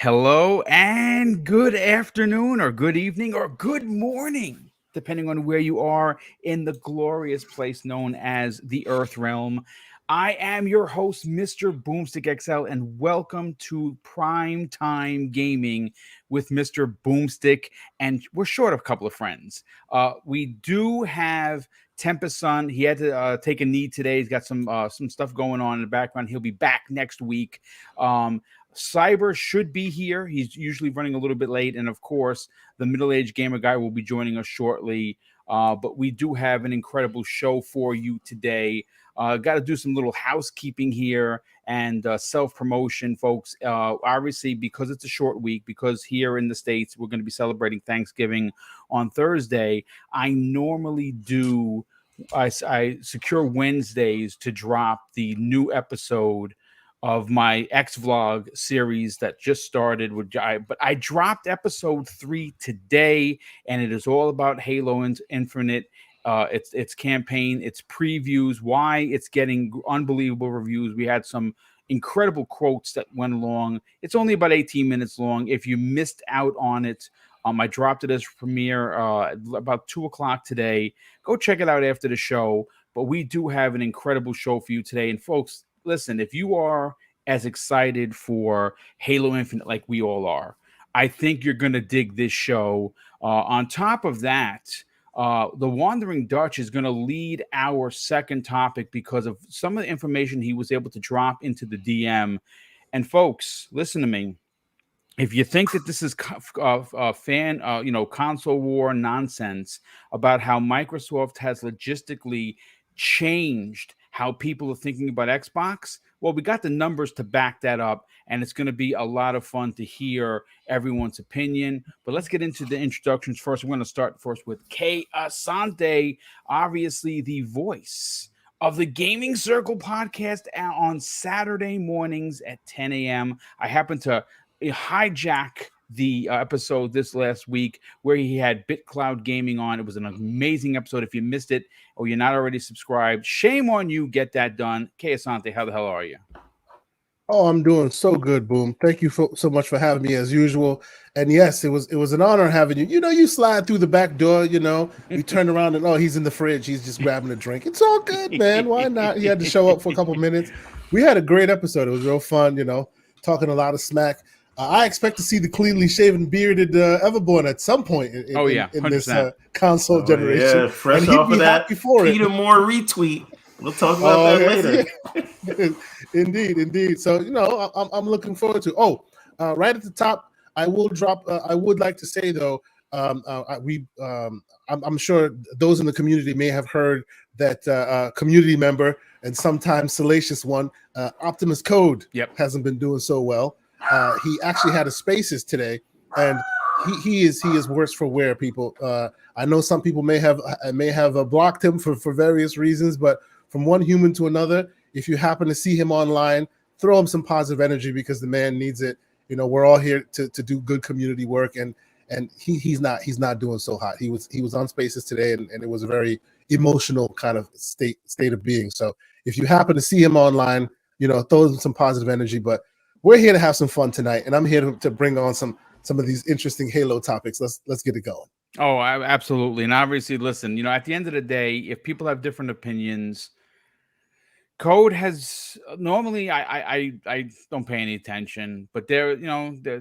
Hello and good afternoon, or good evening, or good morning, depending on where you are in the glorious place known as the Earth Realm. I am your host, Mr. BoomStick XL, and welcome to Prime Time Gaming with Mr. Boomstick. And we're short of a couple of friends. We do have Tempest Son. He had to take a knee today. He's got some stuff going on in the background. He'll be back next week. Cyber should be here. He's usually running a little bit late. And of course, the middle-aged gamer guy will be joining us shortly. But we do have an incredible show for you today. Got to do some little housekeeping here and self-promotion, folks. Obviously, because it's a short week, because here in the States, we're going to be celebrating Thanksgiving on Thursday. I normally do, I secure Wednesdays to drop the new episode of my X Vlog series that just started but I dropped episode 3 today, and it is all about Halo Infinite. Its campaign, its previews, why it's getting unbelievable reviews. We had some incredible quotes that went along. It's only about 18 minutes long. If you missed out on it, I dropped it as premiere about 2:00 today. Go check it out after the show. But we do have an incredible show for you today. And folks, listen, if you are as excited for Halo Infinite like we all are, I think you're going to dig this show. On top of that, the Wandering Dutch is going to lead our second topic because of some of the information he was able to drop into the DM. And folks, listen to me. If you think that this is console war nonsense about how Microsoft has logistically changed how people are thinking about Xbox, well, we got the numbers to back that up, and it's going to be a lot of fun to hear everyone's opinion. But let's get into the introductions first. We're going to start first with Kay Asante, obviously the voice of the Gaming Circle podcast on Saturday mornings at 10 a.m. I happen to hijack the episode this last week where he had BitCloud Gaming on. It was an amazing episode. If you missed it or you're not already subscribed, shame on you. Get that done. Kay Asante, how the hell are you? Oh, I'm doing so good, Boom. Thank you so much for having me as usual. And yes, it was an honor having you. You know, you slide through the back door, we turn around and he's in the fridge. He's just grabbing a drink. It's all good, man. Why not? He had to show up for a couple minutes. We had a great episode. It was real fun, talking a lot of smack. I expect to see the cleanly shaven, bearded Everborn at some point in this console generation. Yeah, fresh off of that Peter Moore retweet. We'll talk about that later. Indeed. So I'm looking forward to. Right at the top, I will drop. I would like to say though, I'm sure those in the community may have heard that community member and sometimes salacious one, Optimus Code, hasn't been doing so well. He actually had a Spaces today, and he is worse for wear. People, I know some people may have blocked him for various reasons, but from one human to another, if you happen to see him online, throw him some positive energy because the man needs it. We're all here to do good community work, and he's not doing so hot. He was on Spaces today, and it was a very emotional kind of state of being. So if you happen to see him online, throw him some positive energy. But we're here to have some fun tonight, and I'm here to bring on some of these interesting Halo topics. Let's get it going. Oh, absolutely. And obviously, listen, at the end of the day, if people have different opinions, Code has normally I don't pay any attention, but there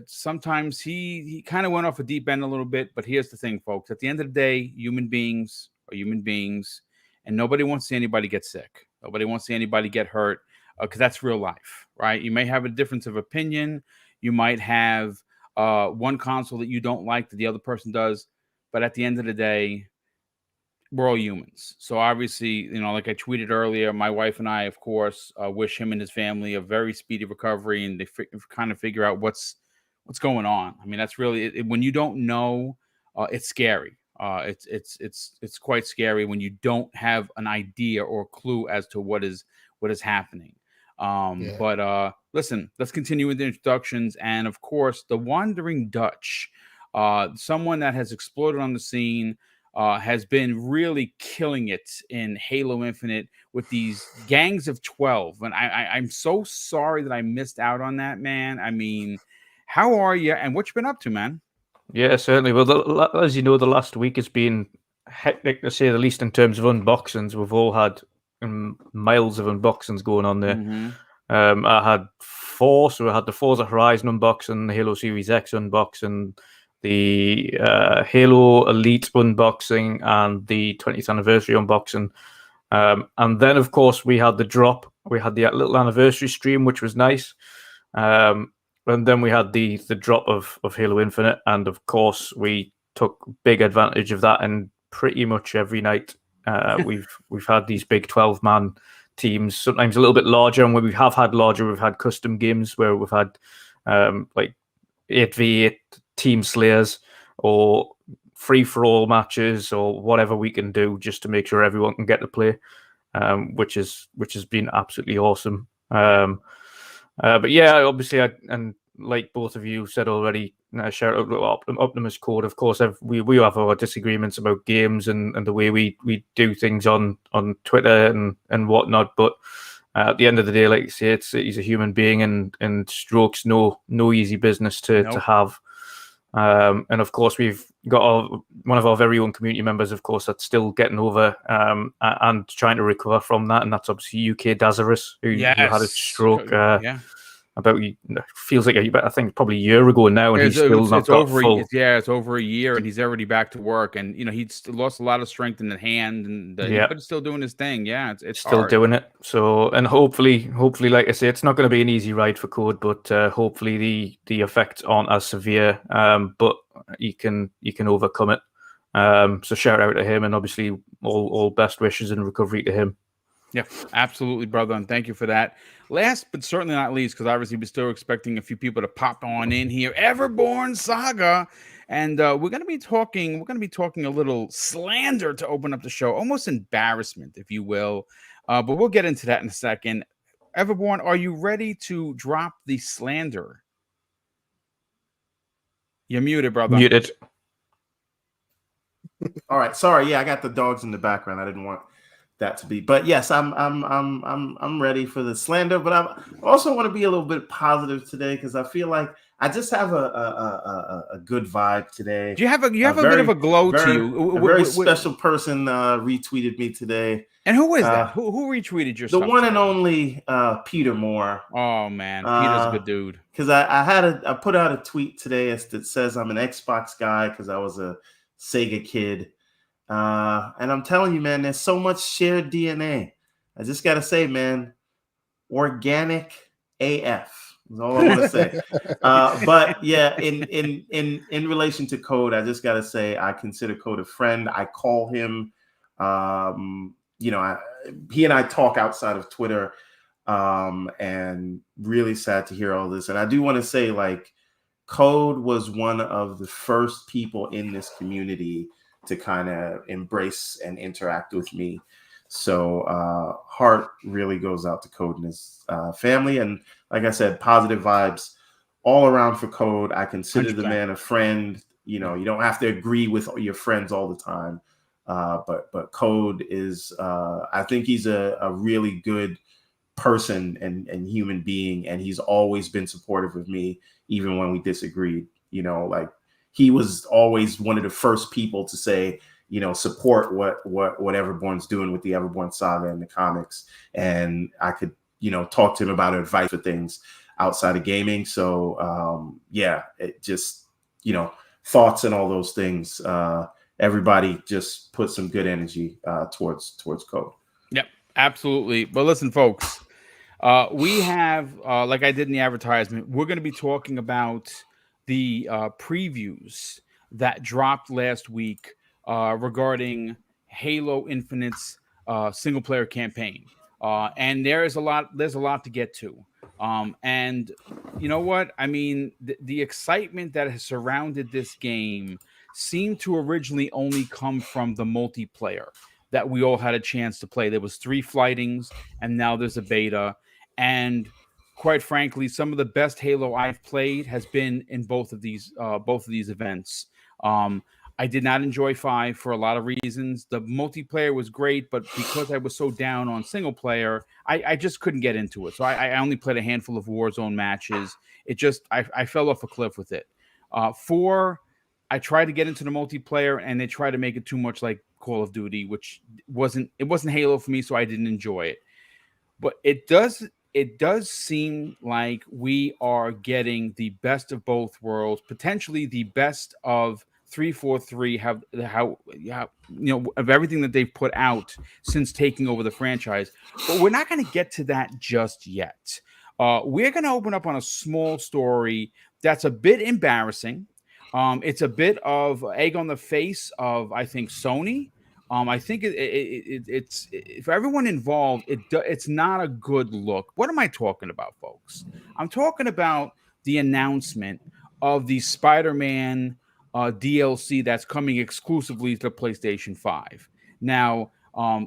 sometimes he kind of went off a deep end a little bit. But here's the thing, folks: at the end of the day, human beings are human beings, and nobody wants to see anybody get sick. Nobody wants to see anybody get hurt because that's real life, right? You may have a difference of opinion. You might have one console that you don't like that the other person does, but at the end of the day, we're all humans. So obviously, like I tweeted earlier, my wife and I, of course, wish him and his family a very speedy recovery, and they kind of figure out what's going on. I mean, that's really when you don't know, it's scary. It's quite scary when you don't have an idea or clue as to what is happening. But listen, let's continue with the introductions, and of course, the Wandering Dutch, someone that has exploded on the scene. Has been really killing it in Halo Infinite with these gangs of 12. And I'm so sorry that I missed out on that, man. I mean, How are you, and what you been up to, man? Yeah, certainly. Well, as you know, the last week has been hectic, to say the least, in terms of unboxings. We've all had miles of unboxings going on there. I had 4, so I had the Forza Horizon unboxing, the Halo Series X unboxing, the Halo Elite unboxing, and the 20th anniversary unboxing. And then, of course, we had the drop. We had the little anniversary stream, which was nice. And then we had the drop of Halo Infinite, and of course we took big advantage of that. And pretty much every night we've had these big 12-man teams, sometimes a little bit larger. And when we have had larger, we've had custom games where we've had like 8v8 team slayers or free-for-all matches or whatever we can do just to make sure everyone can get to play, which has been absolutely awesome. But yeah, obviously, and like both of you said already, shout out to Optimus Code. Of course, we have our disagreements about games and the way we do things on Twitter and whatnot. But at the end of the day, like you say, he's a human being, and Stroke's no easy business to have. And of course, we've got one of our very own community members, of course, that's still getting over and trying to recover from that. And that's obviously UK Dazarus, who had a stroke. About, feels like I think probably a year ago now, and he's still not got full. It's over a year, and he's already back to work. And he's lost a lot of strength in the hand, and but it's still doing his thing. Yeah, it's still hard. doing it. So, and hopefully, like I say, it's not going to be an easy ride for Code, but hopefully the effects aren't as severe. But he can overcome it. So shout out to him, and obviously all best wishes and recovery to him. Yeah, absolutely, brother, and thank you for that. Last but certainly not least, because obviously we're still expecting a few people to pop on in here, Everborn Saga, and we're going to be talking a little slander to open up the show, almost embarrassment, if you will. But we'll get into that in a second. Everborn, are you ready to drop the slander? You're muted, brother. Muted. All right, sorry. Yeah, I got the dogs in the background. I didn't want that to be, but yes, I'm ready for the slander, but I also want to be a little bit positive today because I feel like I just have a good vibe today. Do you have a bit of a glow to you? A very special person retweeted me today. And who is that? Who retweeted your the stuff one today? and only Peter Moore. Oh man, Peter's a good dude. Because I put out a tweet today that says I'm an Xbox guy because I was a Sega kid. And I'm telling you, man, there's so much shared DNA. I just gotta say, man, organic AF is all I want to say. But yeah, in relation to Code, I just gotta say I consider Code a friend. I call him. He and I talk outside of Twitter, and really sad to hear all this. And I do want to say, like, Code was one of the first people in this community to kind of embrace and interact with me. So heart really goes out to Code and his family. And like I said, positive vibes all around for Code. I consider 100%. The man a friend. You don't have to agree with your friends all the time. But Code is, I think he's a really good person and human being. And he's always been supportive of me, even when we disagreed, like, he was always one of the first people to say, support what Everborn's doing with the Everborn Saga and the comics. And I could, talk to him about advice for things outside of gaming. So, it just, thoughts and all those things. Everybody just put some good energy towards Code. Yep, absolutely. But listen, folks, we have, like I did in the advertisement, we're going to be talking about the previews that dropped last week regarding Halo Infinite's single player campaign. And there's a lot to get to. And you know what? I mean, the excitement that has surrounded this game seemed to originally only come from the multiplayer that we all had a chance to play. There was 3 flightings, and now there's a beta. And quite frankly, some of the best Halo I've played has been in both of these events. I did not enjoy 5 for a lot of reasons. The multiplayer was great, but because I was so down on single player, I just couldn't get into it. So I only played a handful of Warzone matches. I fell off a cliff with it. 4, I tried to get into the multiplayer, and they tried to make it too much like Call of Duty, which wasn't Halo for me, so I didn't enjoy it. But it does seem like we are getting the best of both worlds, potentially the best of 343 of everything that they've put out since taking over the franchise. But we're not going to get to that just yet. We're going to open up on a small story that's a bit embarrassing. It's a bit of egg on the face of, I think, Sony. I think it's for everyone involved. It's not a good look. What am I talking about, folks? I'm talking about the announcement of the Spider-Man DLC that's coming exclusively to PlayStation 5. Now,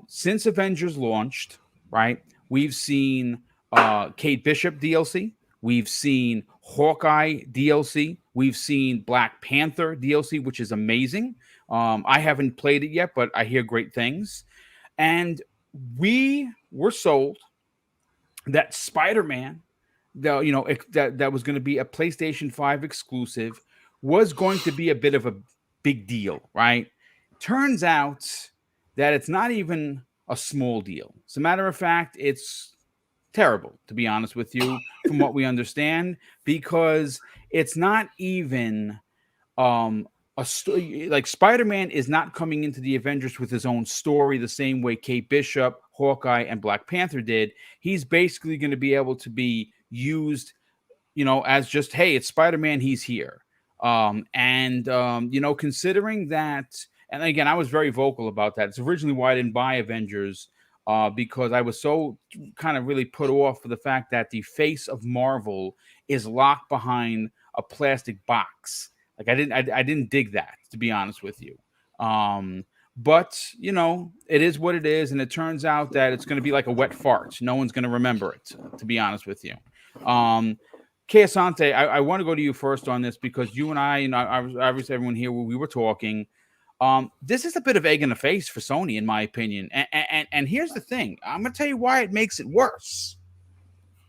since Avengers launched, right, we've seen Kate Bishop DLC. We've seen Hawkeye DLC. We've seen Black Panther DLC, which is amazing. I haven't played it yet, but I hear great things. And we were sold that Spider-Man, that was going to be a PlayStation 5 exclusive, was going to be a bit of a big deal, right? Turns out that it's not even a small deal. As a matter of fact, it's terrible, to be honest with you, from what we understand, because it's not even a story. Like, Spider-Man is not coming into the Avengers with his own story the same way Kate Bishop, Hawkeye, and Black Panther did. He's basically going to be able to be used, as just, hey, it's Spider-Man, he's here. Considering that, and again, I was very vocal about that. It's originally why I didn't buy Avengers, because I was so kind of really put off for the fact that the face of Marvel is locked behind a plastic box. Like, I didn't dig that, to be honest with you. But it is what it is, and it turns out that it's going to be like a wet fart. No one's going to remember it, to be honest with you. Keasante, I want to go to you first on this, because you and I, obviously everyone here, we were talking. This is a bit of egg in the face for Sony, in my opinion. And here's the thing. I'm going to tell you why it makes it worse.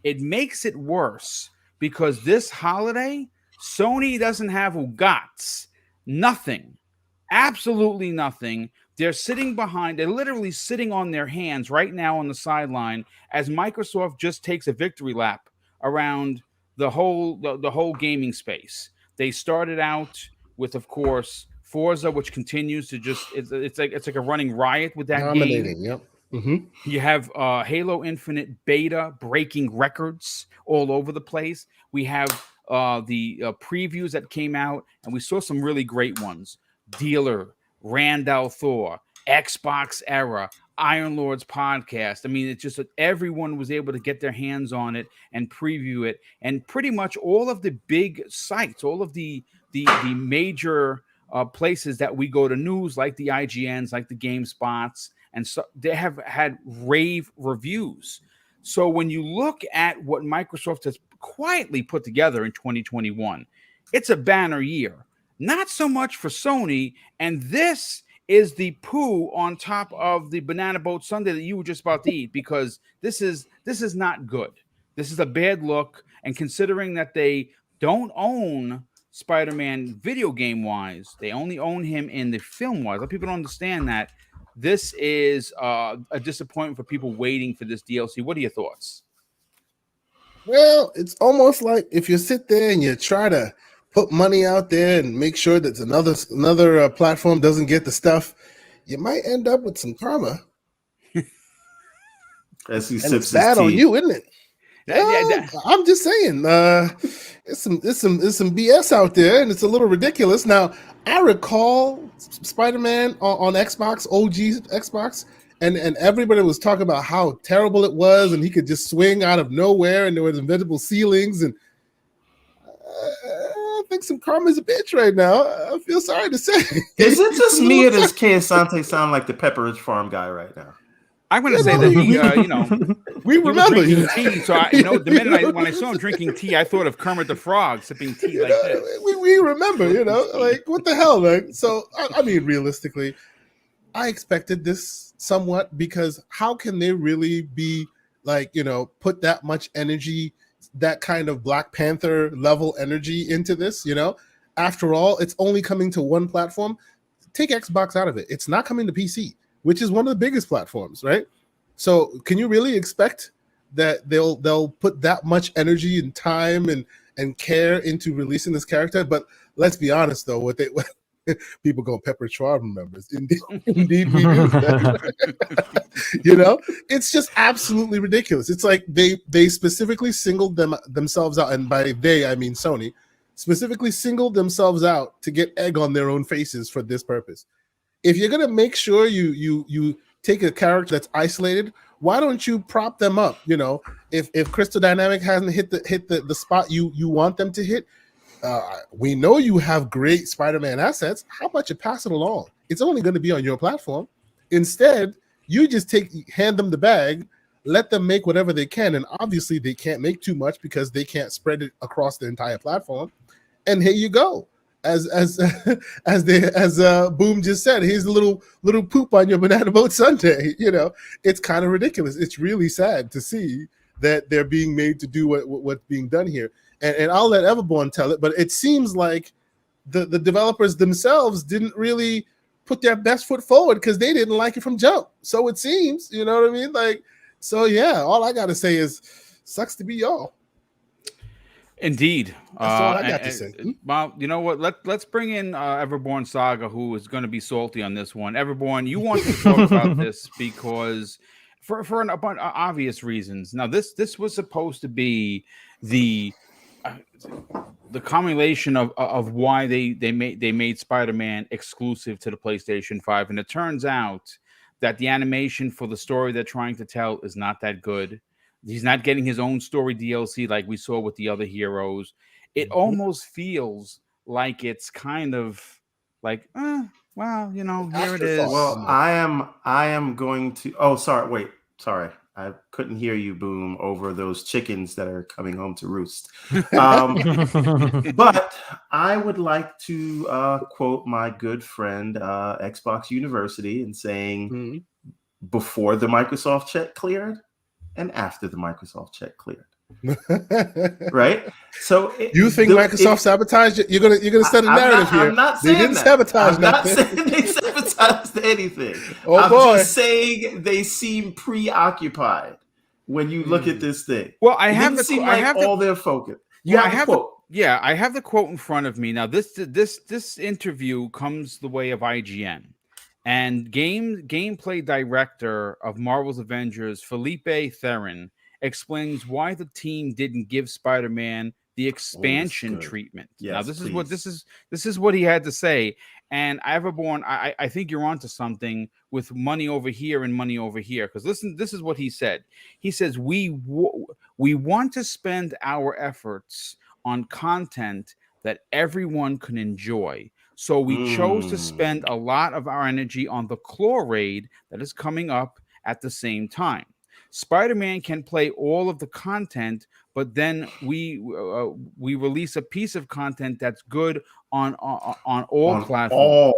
It makes it worse because this holiday, Sony doesn't have guts. Nothing. Absolutely nothing. They're literally sitting on their hands right now on the sideline as Microsoft just takes a victory lap around the whole gaming space. They started out with, of course, Forza, which continues to just it's like a running riot with that dominating game. Yep. Mm-hmm. You have Halo Infinite beta breaking records all over the place. We have the previews that came out, and we saw some really great ones. Dealer, Randall Thor, Xbox Era, Iron Lords podcast. I mean, it's just that everyone was able to get their hands on it and preview it, and pretty much all of the big sites, all of the major places that we go to news, like the IGNs, like the GameSpots, and so they have had rave reviews. So when you look at what Microsoft has quietly put together in 2021, it's a banner year. Not so much for Sony, and this is the poo on top of the banana boat sundae that you were just about to eat, because this is not good. This is a bad look, and considering that they don't own Spider-Man video game wise, they only own him in the film wise. People don't understand that. This is a disappointment for people waiting for this DLC. What are your thoughts? Well, it's almost like if you sit there and you try to put money out there and make sure that another platform doesn't get the stuff, you might end up with some karma. As he and sips it's bad his on tea. you, isn't it? I'm just saying, there's some BS out there, and it's a little ridiculous. Now, I recall Spider-Man on Xbox, OG Xbox, and everybody was talking about how terrible it was, and he could just swing out of nowhere, and there was invisible ceilings, and I think some karma's a bitch right now. I feel sorry to say. Is it just me, or does Keasante sound like the Pepperidge Farm guy right now? I'm going to say that he, we remember drinking tea. So the minute when I saw him drinking tea, I thought of Kermit the Frog sipping tea like this. We remember, like what the hell, man. So I mean, realistically, I expected this somewhat, because how can they really be like, put that much energy, that kind of Black Panther level energy into this? After all, it's only coming to one platform. Take Xbox out of it. It's not coming to PC, which is one of the biggest platforms, right? So can you really expect that they'll put that much energy and time and care into releasing this character? But let's be honest, though, what people go Pepper Schwab members. Indeed we do. It's just absolutely ridiculous. It's like they specifically singled themselves out, and by they I mean Sony, specifically singled themselves out to get egg on their own faces for this purpose. If you're gonna make sure you take a character that's isolated, why don't you prop them up? If Crystal Dynamic hasn't hit the spot you want them to hit, we know you have great Spider-Man assets. How about you pass it along? It's only going to be on your platform. Instead, you just hand them the bag, let them make whatever they can, and obviously they can't make too much because they can't spread it across the entire platform. And here you go. As Boom just said, here's a little poop on your banana boat sundae. It's kind of ridiculous. It's really sad to see that they're being made to do what's being done here. And I'll let Everborn tell it, but it seems like the developers themselves didn't really put their best foot forward because they didn't like it from jump. So it seems, you know what I mean? Like, so yeah, all I gotta say is, sucks to be y'all. Indeed. That's all I got to say. Well, you know what? Let's bring in Everborn Saga, who is going to be salty on this one. Everborn, you want to talk about this because for obvious reasons. Now, this was supposed to be the combination of why they made Spider-Man exclusive to the PlayStation 5, and it turns out that the animation for the story they're trying to tell is not that good. He's not getting his own story DLC like we saw with the other heroes. It almost feels like it's kind of like, well, here it is. Well, I am going to. Oh, sorry. I couldn't hear you, Boom, over those chickens that are coming home to roost. But I would like to quote my good friend Xbox University and saying, before the Microsoft check cleared and after the Microsoft check cleared. Right? So you think Microsoft sabotaged it? You're gonna set a narrative here. I'm not saying they didn't sabotage I'm nothing. not saying they sabotaged anything. I'm just saying they seem preoccupied when you look at this thing. Well, I have all their focus. I have the quote in front of me. Now, this interview comes the way of IGN. And gameplay director of Marvel's Avengers, Felipe Theron, explains why the team didn't give Spider-Man the expansion treatment. Yes, now, this is what he had to say. And Everborn, I think you're onto something with money over here and money over here. Because listen, this is what he said. He says we want to spend our efforts on content that everyone can enjoy. So we chose to spend a lot of our energy on the Claw Raid that is coming up at the same time. Spider-Man can play all of the content, but then we release a piece of content that's good on all platforms.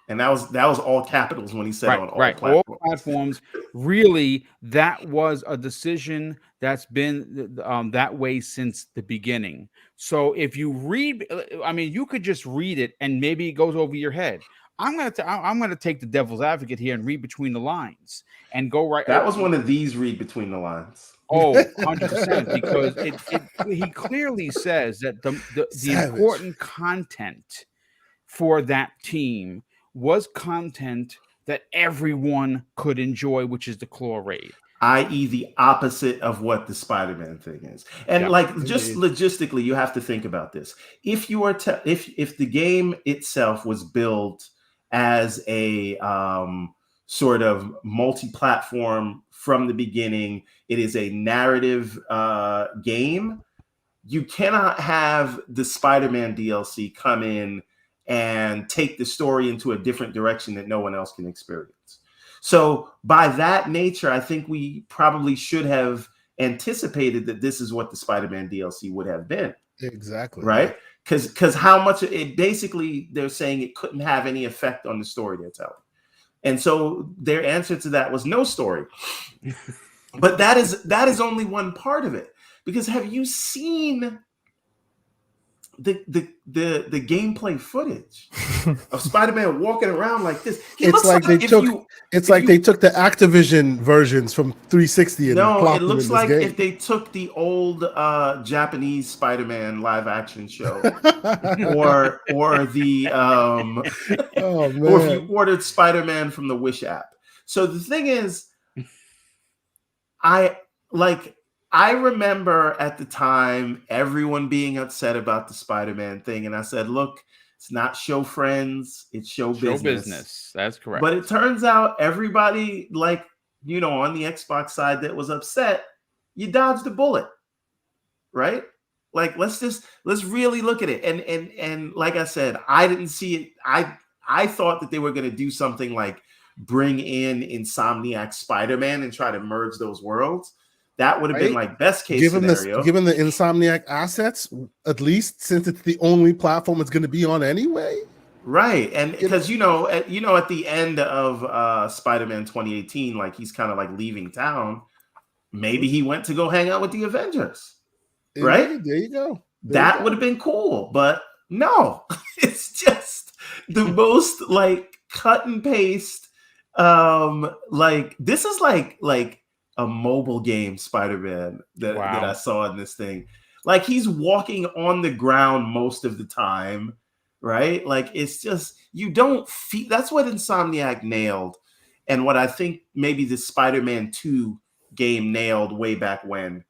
And that was all capitals when he said on all platforms. All platforms. Really, that was a decision that's been that way since the beginning. So if you read, you could just read it and maybe it goes over your head. I'm gonna take the devil's advocate here and read between the lines and go right. That was one of these read between the lines. Oh, 100%, because he clearly says that the important content for that team was content that everyone could enjoy, which is the Claw Raid. I.e. the opposite of what the Spider-Man thing is. And just logistically, you have to think about this. If you are if the game itself was built as a sort of multi-platform from the beginning, it is a narrative game, you cannot have the Spider-Man DLC come in and take the story into a different direction that no one else can experience. So by that nature, I think we probably should have anticipated that this is what the Spider-Man DLC would have been. Exactly. Right? Because how much it basically, they're saying it couldn't have any effect on the story they're telling. And so their answer to that was no story. But that is only one part of it. Because have you seen the gameplay footage of Spider-Man walking around like this? It's like they took the Activision versions from 360 and plopped them in this game. If they took the old Japanese Spider-Man live action show, or the or if you ordered Spider-Man from the Wish app. So the thing is, I remember at the time everyone being upset about the Spider-Man thing, and I said, look, it's not show friends, it's show business. That's correct. But it turns out everybody, on the Xbox side that was upset, you dodged a bullet, right? Like, let's really look at it. And like I said, I didn't see it. I thought that they were going to do something like bring in Insomniac Spider-Man and try to merge those worlds. That would have been like best case scenario. Given the Insomniac assets, at least since it's the only platform it's going to be on anyway. Right. And because, at the end of Spider-Man 2018, like he's kind of like leaving town. Maybe he went to go hang out with the Avengers. Right? There you go. That would have been cool. But no, it's just the most like cut and paste. This is like a mobile game Spider-Man that I saw in this thing. Like he's walking on the ground most of the time, right? Like it's just, you don't feel, that's what Insomniac nailed. And what I think maybe the Spider-Man 2 game nailed way back when.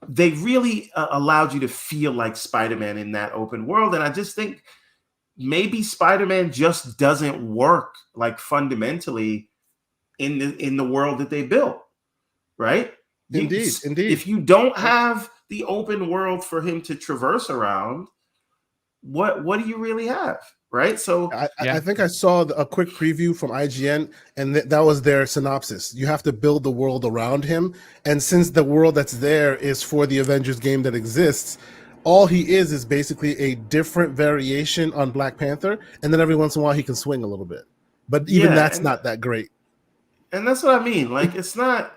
They really allowed you to feel like Spider-Man in that open world. And I just think maybe Spider-Man just doesn't work like fundamentally in the world that they built, right? Indeed. If you don't have the open world for him to traverse around, what do you really have, right? So I think I saw a quick preview from IGN, and that was their synopsis. You have to build the world around him, and since the world that's there is for the Avengers game that exists, all he is basically a different variation on Black Panther, and then every once in a while he can swing a little bit. But even that's not that great. And that's what I mean. Like, it's not,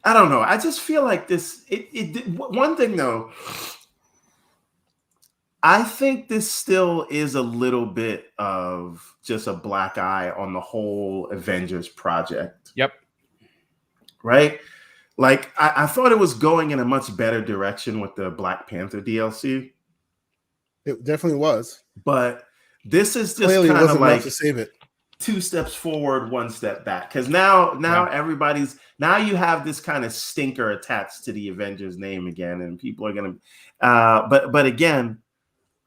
I don't know. I just feel like this, one thing though, I think this still is a little bit of just a black eye on the whole Avengers project. Yep. Right? Like, I thought it was going in a much better direction with the Black Panther DLC. It definitely was. But this is just clearly kind of like to save it. 2 steps forward, 1 step back. Because now you have this kind of stinker attached to the Avengers name again, and people are gonna. But again,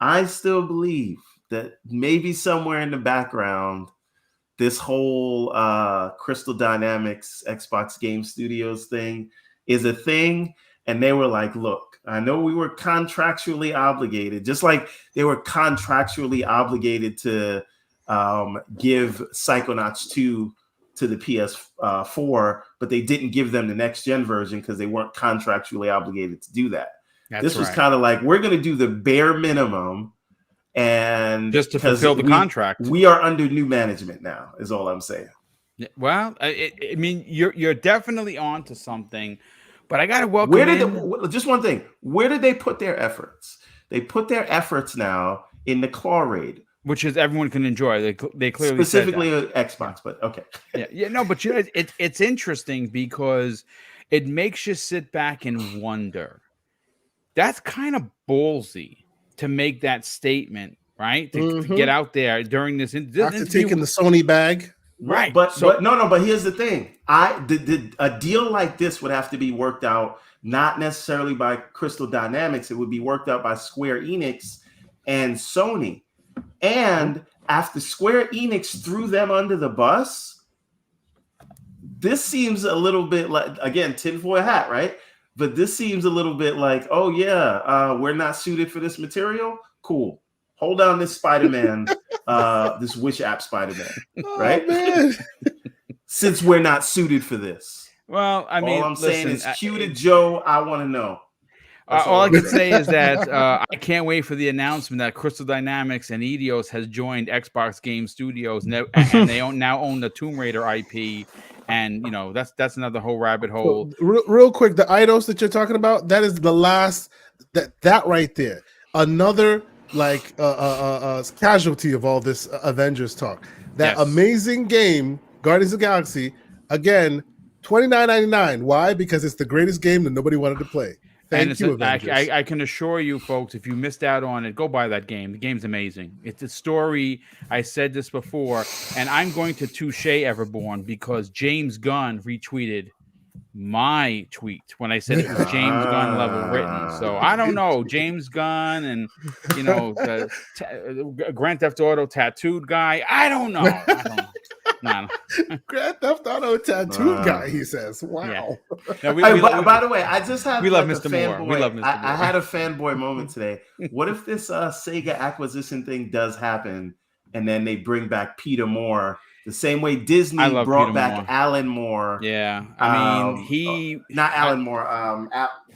I still believe that maybe somewhere in the background, this whole Crystal Dynamics Xbox Game Studios thing is a thing, and they were like, "Look, I know we were contractually obligated, just like they were contractually obligated to." Give Psychonauts 2 to the PS4, but they didn't give them the next gen version because they weren't contractually obligated to do that. This was kind of like, we're going to do the bare minimum, and just to fulfill the contract. We are under new management now, is all I'm saying. Yeah, well, I mean, you're definitely on to something, but I got to welcome. Just one thing. Where did they put their efforts? They put their efforts now in the Claw Raid, which is everyone can enjoy. They clearly specifically Xbox, but okay. No, but it's interesting because it makes you sit back and wonder. That's kind of ballsy to make that statement, right? To get out there during this. After taking the Sony bag, right? But here's the thing: a deal like this would have to be worked out, not necessarily by Crystal Dynamics. It would be worked out by Square Enix and Sony. And after Square Enix threw them under the bus, this seems a little bit like, again, tinfoil hat, right? But this seems a little bit like, oh yeah, we're not suited for this material. Cool. hold down this Spider-Man, this Wish app Spider-Man, right? Man. Since we're not suited for this. Well, I mean, all I'm saying is, cue to it, Joe. I want to know. All I can say is that I can't wait for the announcement that Crystal Dynamics and Eidos has joined Xbox Game Studios, and they now own the Tomb Raider IP. And that's another whole rabbit hole. So, real quick, the Eidos that you're talking about, that is the last that right there. Another like casualty of all this Avengers talk. That amazing game, Guardians of the Galaxy, again, $29.99. Why? Because it's the greatest game that nobody wanted to play. Thank you, Avengers. I can assure you, folks, if you missed out on it, go buy that game. The game's amazing. It's a story. I said this before, and I'm going to touche Everborn because James Gunn retweeted my tweet when I said it was James Gunn level written. So I don't know, James Gunn and the Grand Theft Auto tattooed guy. I don't know. No. Grand Theft Auto tattooed guy, he says. Wow. Yeah. No, by the way, I just had love Mr. Moore. We love Mr. Moore. I had a fanboy moment today. What if this Sega acquisition thing does happen and then they bring back Peter Moore the same way Disney brought back Alan Moore? Yeah. I mean, not Alan Moore,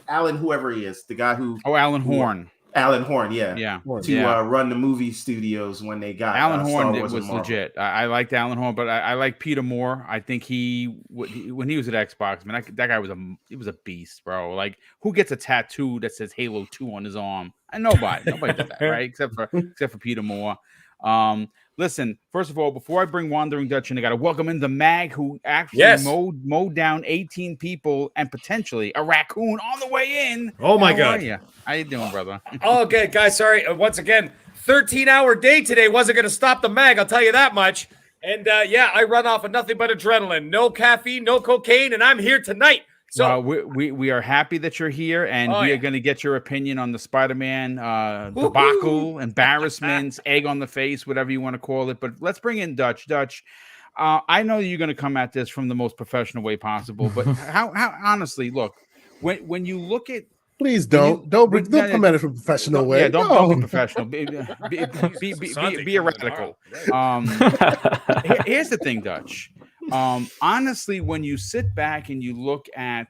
Alan, whoever he is, the guy who. Oh, Alan Horn. Alan Horn, yeah. To run the movie studios when they got Alan Horn. It was legit. I liked Alan Horn, but I like Peter Moore. I think when he was at Xbox, man, that guy was a beast, bro. Like, who gets a tattoo that says Halo 2 on his arm? And nobody did that, right? Except for Peter Moore. Listen, first of all, before I bring Wandering Dutch in, I got to welcome in the Mag, who actually mowed down 18 people and potentially a raccoon on the way in. Oh my God! How you doing, brother? Okay, guys. Sorry. Once again, 13-hour day today wasn't going to stop the Mag. I'll tell you that much. And I run off of nothing but adrenaline, no caffeine, no cocaine, and I'm here tonight. So we are happy that you're here, and we are going to get your opinion on the Spider-Man debacle, embarrassments, egg on the face, whatever you want to call it. But let's bring in Dutch. Dutch, I know you're going to come at this from the most professional way possible, but how honestly, look, when you look at please don't come at it from a professional way. Yeah, don't be professional. Be a radical. Here's the thing, Dutch. Honestly, when you sit back and you look at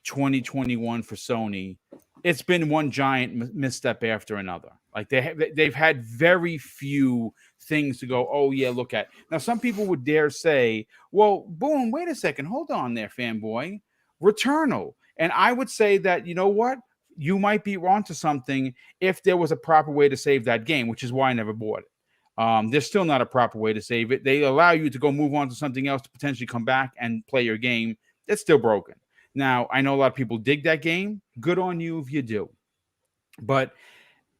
2021 for Sony, it's been one giant misstep after another. Like they've had very few things to go, oh yeah, look at. Now, some people would dare say, well, boom, wait a second, hold on there, fanboy. Returnal. And I would say that, you know what? You might be wrong to something if there was a proper way to save that game, which is why I never bought it. There's still not a proper way to save it. They allow you to go move on to something else to potentially come back and play your game. It's still broken. Now, I know a lot of people dig that game. Good on you if you do. But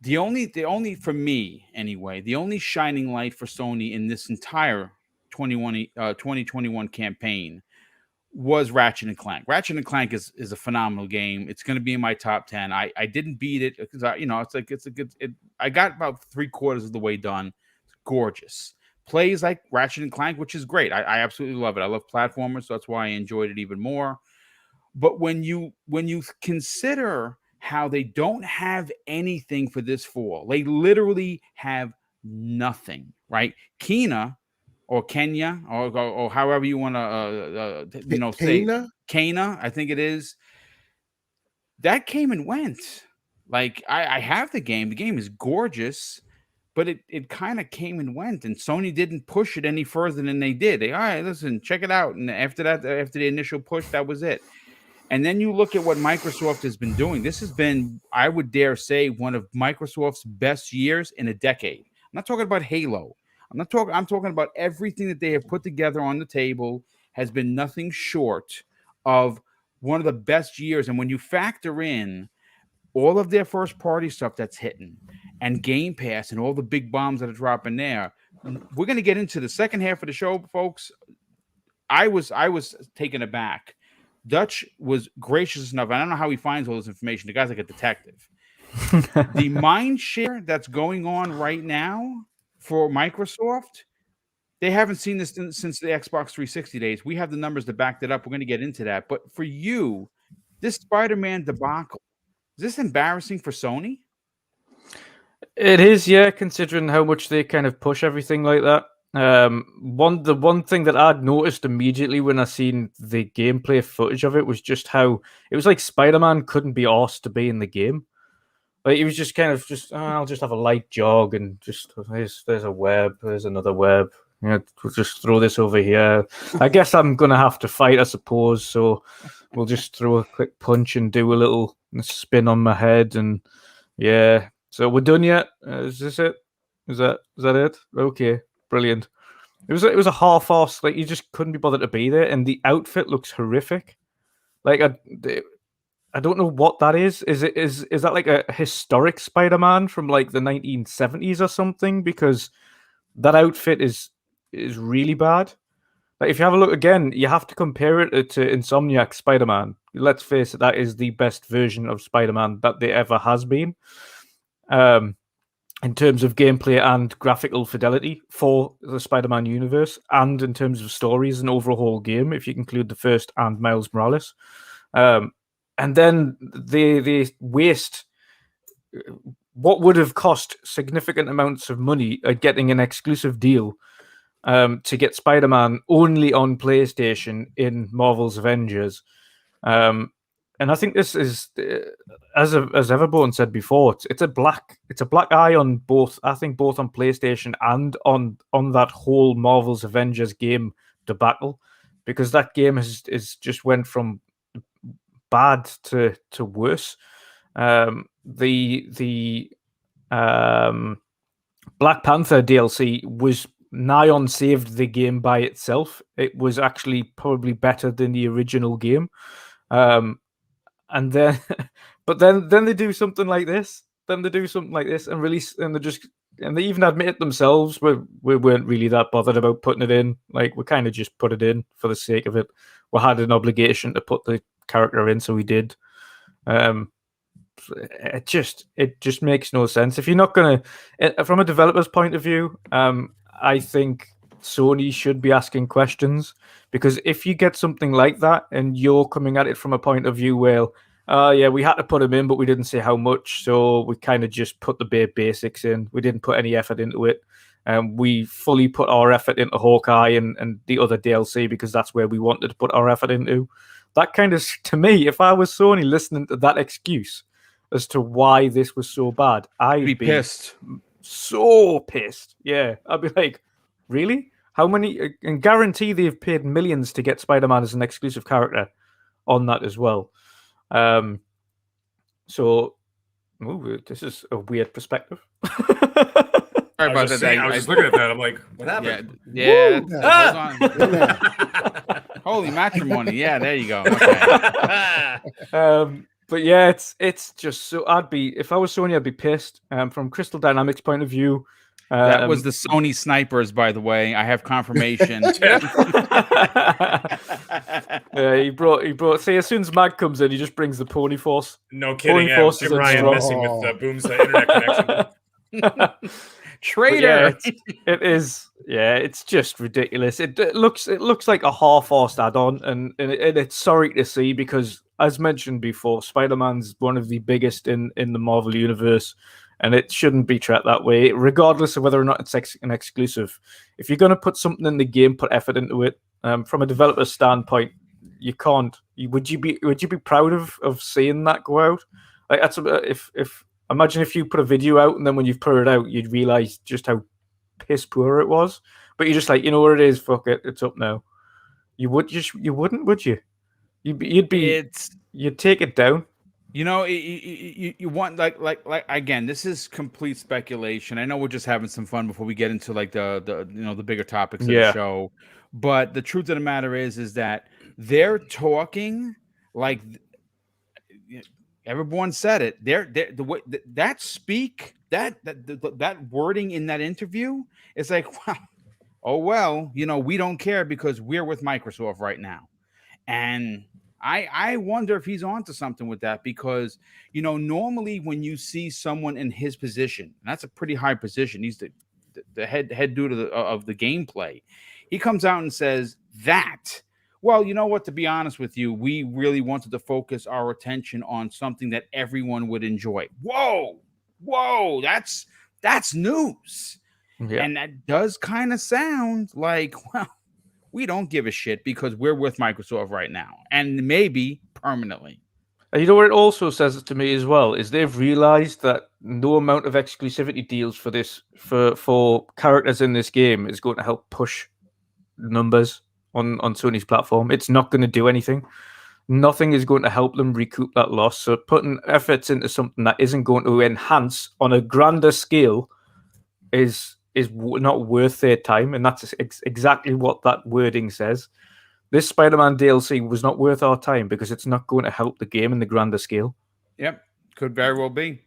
the only for me anyway, the only shining light for Sony in this entire 2021 campaign was Ratchet and Clank. Ratchet and Clank is a phenomenal game. It's going to be in my top 10. I didn't beat it because I got about 3/4 of the way done. Gorgeous. Plays like Ratchet and Clank, which is great. I absolutely love it. I love platformers, so that's why I enjoyed it even more. But when you consider how they don't have anything for this fall, they literally have nothing, right? Kena or Kenya or however you want to say Kena, I think it is. That came and went. Like I have the game. The game is gorgeous. But it kind of came and went, and Sony didn't push it any further than they did. All right, listen, check it out. And after the initial push, that was it. And then you look at what Microsoft has been doing. This has been, I would dare say, one of Microsoft's best years in a decade. I'm not talking about Halo. I'm talking about everything that they have put together on the table has been nothing short of one of the best years. And when you factor in all of their first party stuff that's hitting and Game Pass and all the big bombs that are dropping there, we're going to get into the second half of the show, folks. I was taken aback. Dutch was gracious enough. I don't know how he finds all this information. The guy's like a detective. The mind share that's going on right now for Microsoft, they haven't seen this since the Xbox 360 days. We have the numbers to back that up. We're going to get into that. But for you, this Spider-Man debacle, is this embarrassing for Sony? It is, yeah, considering how much they kind of push everything like that. The one thing that I'd noticed immediately when I seen the gameplay footage of it was just how it was like Spider-Man couldn't be asked to be in the game. Like he was just kind of I'll just have a light jog and just there's a web, there's another web. Yeah, we'll just throw this over here. I guess I'm gonna have to fight, I suppose. So we'll just throw a quick punch and do a little spin on my head, and yeah. So we're done yet? Is this it? Is that it? Okay, brilliant. It was a half-ass. Like you just couldn't be bothered to be there, and the outfit looks horrific. Like I don't know what that is. Is that like a historic Spider-Man from like the 1970s or something? Because that outfit is really bad. Like if you have a look again, you have to compare it to Insomniac Spider-Man. Let's face it, that is the best version of Spider-Man that there ever has been. In terms of gameplay and graphical fidelity for the Spider-Man universe, and in terms of stories and overall game, if you include the first and Miles Morales. And then they waste what would have cost significant amounts of money getting an exclusive deal to get Spider-Man only on PlayStation in Marvel's Avengers. And I think this is, as Everborn said before, it's a black eye on both. I think both on PlayStation and on that whole Marvel's Avengers game debacle, because that game is just went from bad to worse. The Black Panther DLC was nigh on saved the game by itself. It was actually probably better than the original game. And then, but then they do something like this. Then they do something like this and release, and they even admit it themselves. We weren't really that bothered about putting it in. Like we kind of just put it in for the sake of it. We had an obligation to put the character in, so we did. It just makes no sense. If you're not gonna, from a developer's point of view, I think Sony should be asking questions, because if you get something like that and you're coming at it from a point of view where, yeah, we had to put him in, but we didn't say how much, so we kind of just put the bare basics in. We didn't put any effort into it. We fully put our effort into Hawkeye and the other DLC because that's where we wanted to put our effort into. That kind of, to me, if I was Sony listening to that excuse as to why this was so bad, I'd be pissed. So pissed. Yeah, I'd be like, really? How many? And guarantee they've paid millions to get Spider-Man as an exclusive character on that as well. So, this is a weird perspective. Sorry about that. I was just looking at that. I'm like, what happened? Yeah. Hold on. Holy matrimony. Yeah, there you go. Okay. But yeah, it's just so. If I was Sony, I'd be pissed. From Crystal Dynamics' point of view, that was the Sony snipers, by the way. I have confirmation. He brought. See, as soon as Mag comes in, he just brings the Pony Force. No kidding. Yeah, Jim Ryan messing with Boom's internet connection. Traitor. Yeah, it is. Yeah, it's just ridiculous. It looks like a half-assed add-on, and it's sorry to see, because, as mentioned before, Spider-Man's one of the biggest in the Marvel universe, and it shouldn't be treated that way, regardless of whether or not it's an exclusive. If you're going to put something in the game, put effort into it. From a developer's standpoint, you can't. Would you be proud of seeing that go out? Like that's if imagine if you put a video out and then when you've put it out, you'd realize just how piss poor it was. But you're just like, you know what it is, fuck it, it's up now. You wouldn't, would you? You'd take it down. You know, you want like again, this is complete speculation. I know we're just having some fun before we get into like the bigger topics of the show. But the truth of the matter is that they're talking like everyone said it. The way that wording in that interview is like, well, we don't care because we're with Microsoft right now. And I wonder if he's onto something with that, because normally when you see someone in his position, and that's a pretty high position, he's the head dude of the gameplay. He comes out and says that, well, you know what, to be honest with you, we really wanted to focus our attention on something that everyone would enjoy. Whoa! whoa, that's news. Yeah. And that does kind of sound like, well, we don't give a shit because we're with Microsoft right now and maybe permanently. And you know what it also says to me as well is they've realized that no amount of exclusivity deals for this for characters in this game is going to help push numbers on Sony's platform. It's not going to do anything. Nothing is going to help them recoup that loss. So putting efforts into something that isn't going to enhance on a grander scale is not worth their time, and that's exactly what that wording says. This Spider-Man DLC was not worth our time because it's not going to help the game in the grander scale. Yep, could very well be.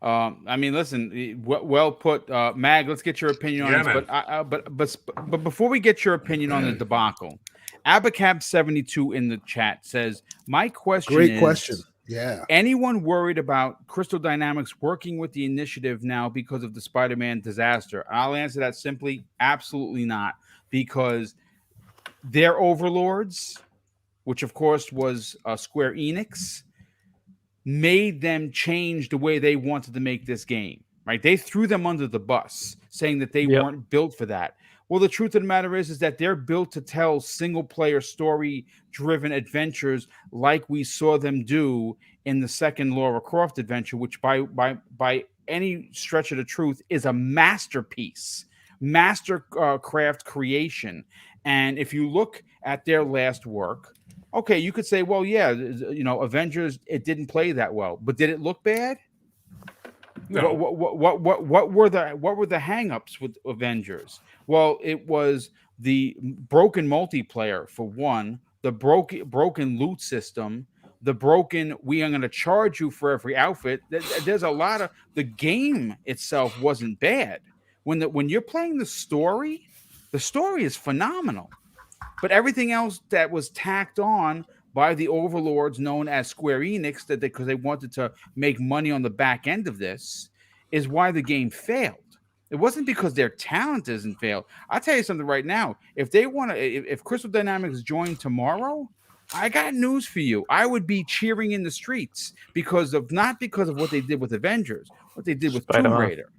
I mean, listen, well put, Mag. Let's get your opinion on this. But before we get your opinion on the debacle, Abacab72 in the chat says, "My question Great is, question. Yeah. Anyone worried about Crystal Dynamics working with the initiative now because of the Spider-Man disaster?" I'll answer that simply, absolutely not, because their overlords, which of course was Square Enix, made them change the way they wanted to make this game, right? They threw them under the bus, saying that they weren't built for that. Well, the truth of the matter is that they're built to tell single-player story-driven adventures like we saw them do in the second Lara Croft adventure, which by any stretch of the truth is a masterpiece, mastercraft creation. And if you look at their last work, okay, you could say, well, yeah, Avengers, it didn't play that well, but did it look bad? No. What were the hangups with Avengers? Well, it was the broken multiplayer for one, the broken loot system, the broken we are going to charge you for every outfit. There's a lot of the game itself wasn't bad. When you're playing the story is phenomenal. But everything else that was tacked on by the overlords known as Square Enix, because they wanted to make money on the back end of this, is why the game failed. It wasn't because their talent isn't failed. I'll tell you something right now. If Crystal Dynamics joined tomorrow, I got news for you. I would be cheering in the streets not because of what they did with Avengers, what they did with Tomb Raider.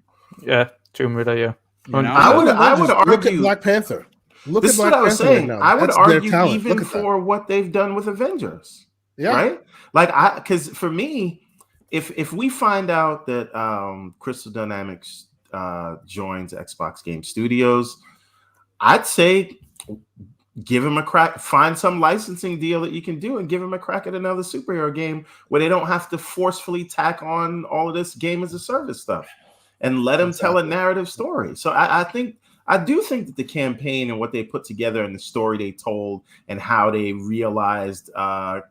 Yeah, Tomb Raider, yeah. I would argue. Look at Black Panther. This is what I was saying. I would argue even for what they've done with Avengers. Yeah. Right? Because for me, if we find out that Crystal Dynamics joins Xbox Game Studios, I'd say give him a crack. Find some licensing deal that you can do and give him a crack at another superhero game where they don't have to forcefully tack on all of this game as a service stuff and let him tell a narrative story. So I do think that the campaign and what they put together and the story they told and how they realized Kamala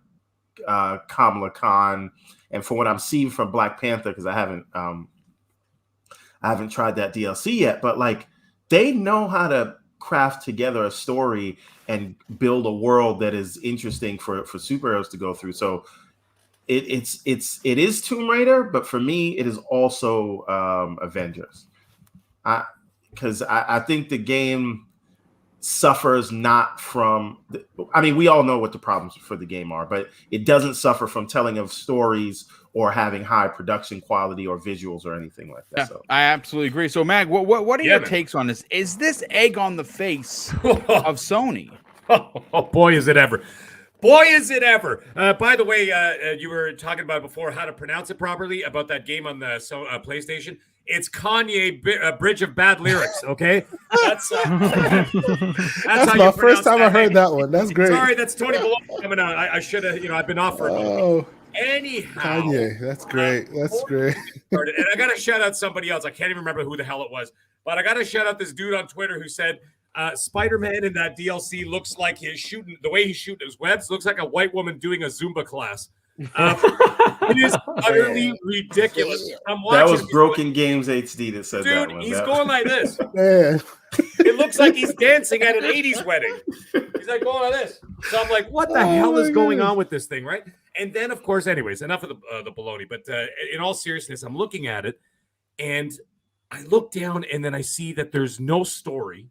Khan, and from what I'm seeing from Black Panther, because I haven't tried that DLC yet, but they know how to craft together a story and build a world that is interesting for superheroes to go through. So it is Tomb Raider, but for me, it is also Avengers. Because I think the game suffers not from we all know what the problems for the game are, but it doesn't suffer from telling of stories or having high production quality or visuals or anything like that. Yeah, so I absolutely agree. So Mag, what are your takes on this? Is this egg on the face of Sony? Oh boy, is it ever. Boy, is it ever. By the way, you were talking about before how to pronounce it properly about that game on the PlayStation. It's Kanye Bridge of Bad Lyrics, okay? That's my first time I heard that one. That's great. Sorry, that's Tony Bologna coming out. I should have, I've been off for a moment. Anyhow. Kanye, that's great. That's great. And I got to shout out somebody else. I can't even remember who the hell it was. But I got to shout out this dude on Twitter who said, Spider-Man in that DLC looks like the way he's shooting his webs looks like a white woman doing a Zumba class. It is utterly ridiculous. That was Broken Games HD that said that one. Dude, he's going like this. Man. It looks like he's dancing at an 80s wedding. He's like going like this. So I'm like, what the hell is going on with this thing, right? And then, of course, anyways, enough of the baloney. But in all seriousness, I'm looking at it, and I look down, and then I see that there's no story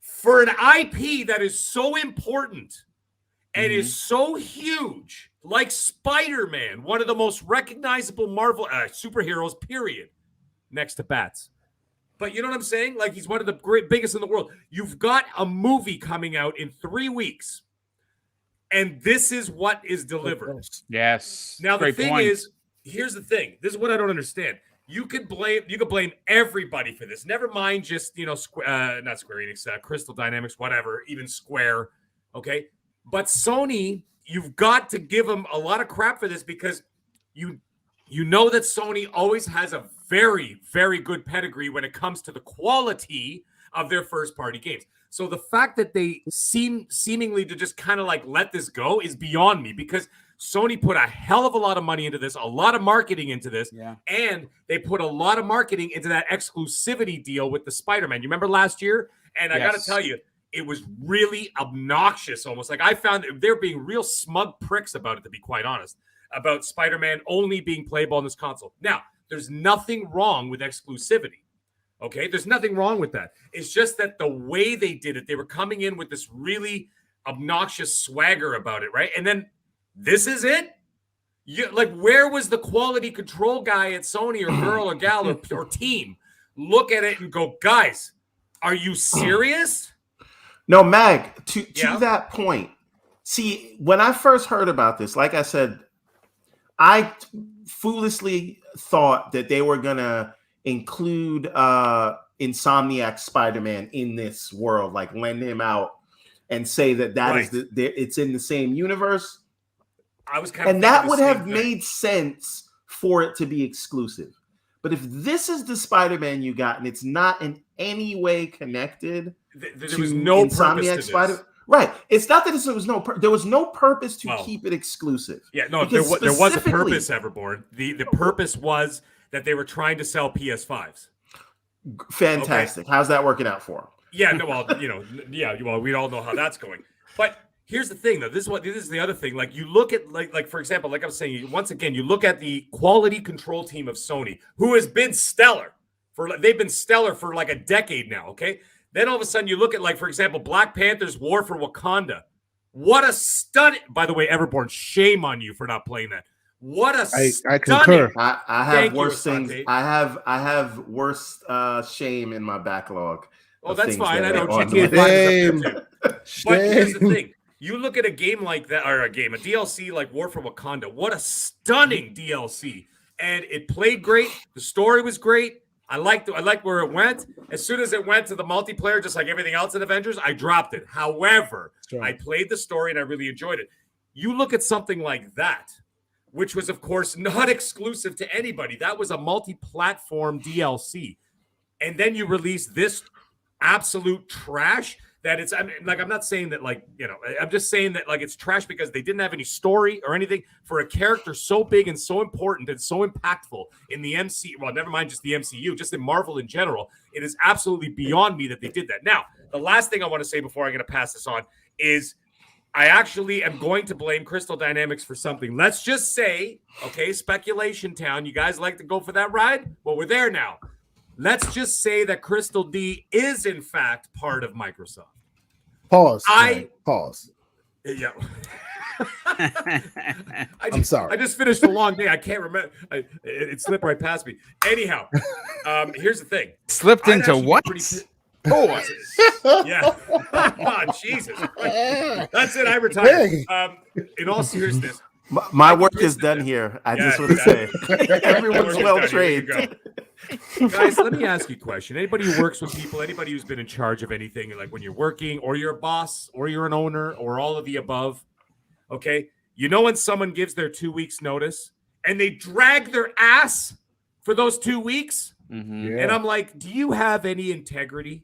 for an IP that is so important and is so huge, like Spider-Man, one of the most recognizable Marvel superheroes, period, next to bats. But you know what I'm saying? Like, he's one of the biggest in the world. You've got a movie coming out in 3 weeks, and this is what is delivered. Yes. Now, the thing is, here's the thing. This is what I don't understand. You could blame everybody for this. Never mind just, not Square Enix, Crystal Dynamics, whatever, even Square, okay? But Sony, you've got to give them a lot of crap for this, because you know that Sony always has a very, very good pedigree when it comes to the quality of their first-party games. So the fact that they seemingly to just kind of like let this go is beyond me, because Sony put a hell of a lot of money into this, a lot of marketing into this, and they put a lot of marketing into that exclusivity deal with the Spider-Man. You remember last year? And I got to tell you, it was really obnoxious almost. Like, I found that they're being real smug pricks about it, to be quite honest, about Spider-Man only being playable on this console. Now, there's nothing wrong with exclusivity. Okay, there's nothing wrong with that. It's just that the way they did it, they were coming in with this really obnoxious swagger about it, right? And then this is it? Where was the quality control guy at Sony, or girl or gal or team? Look at it and go, guys, are you serious? No, Mag, to that point, see, when I first heard about this, like I said, I foolishly thought that they were going to include Insomniac Spider-Man in this world, like lend him out and say that is it's in the same universe. I was kind of, and that would have made sense for it to be exclusive. But if this is the Spider-Man you got and it's not in any way connected, there was no Insomniac Spider-Man. Right. It's not that there was no purpose to keep it exclusive. Yeah, no, there was a purpose, Everborn. The purpose was that they were trying to sell PS5s. Fantastic. Okay. How's that working out for them? Yeah, no, well, we all know how that's going. But here's the thing, though. This is the other thing. Like, you look at, like for example, like I was saying, once again, you look at the quality control team of Sony, who has been stellar. They've been stellar for like a decade now, okay? Then all of a sudden you look at, like, for example, Black Panther's War for Wakanda. What a stunning... By the way, Everborn, shame on you for not playing that. What a I concur. I have worse things. I have worse shame in my backlog. Oh, that's fine. I know GTA 5 is But here's the thing. You look at a game like that, or a DLC like War for Wakanda. What a stunning DLC. And it played great. The story was great. I liked where it went. As soon as it went to the multiplayer, just like everything else in Avengers, I dropped it. However, I played the story and I really enjoyed it. You look at something like that, which was, of course, not exclusive to anybody. That was a multi-platform DLC. And then you release this absolute trash that it's, I'm not saying that, like, I'm just saying that, like, it's trash because they didn't have any story or anything for a character so big and so important and so impactful in the MCU. Well, never mind just the MCU, just in Marvel in general. It is absolutely beyond me that they did that. Now, the last thing I want to say before I'm going to pass this on is I actually am going to blame Crystal Dynamics for something. Let's just say, okay, speculation town. You guys like to go for that ride? Well, we're there now. Let's just say that Crystal D is, in fact, part of Microsoft. Pause. Pause. Yeah. I'm sorry. I just finished a long day. I can't remember. It slipped right past me. Anyhow, here's the thing. Slipped into what? Oh, yeah. Oh, Jesus Christ. That's it. I retired. In all seriousness, my work is done here. I just want to say everyone's well trained. Guys, let me ask you a question. Anybody who works with people, anybody who's been in charge of anything, like when you're working or you're a boss or you're an owner or all of the above, okay? You know when someone gives their 2 weeks notice and they drag their ass for those 2 weeks? Mm-hmm. Yeah. And I'm like, do you have any integrity?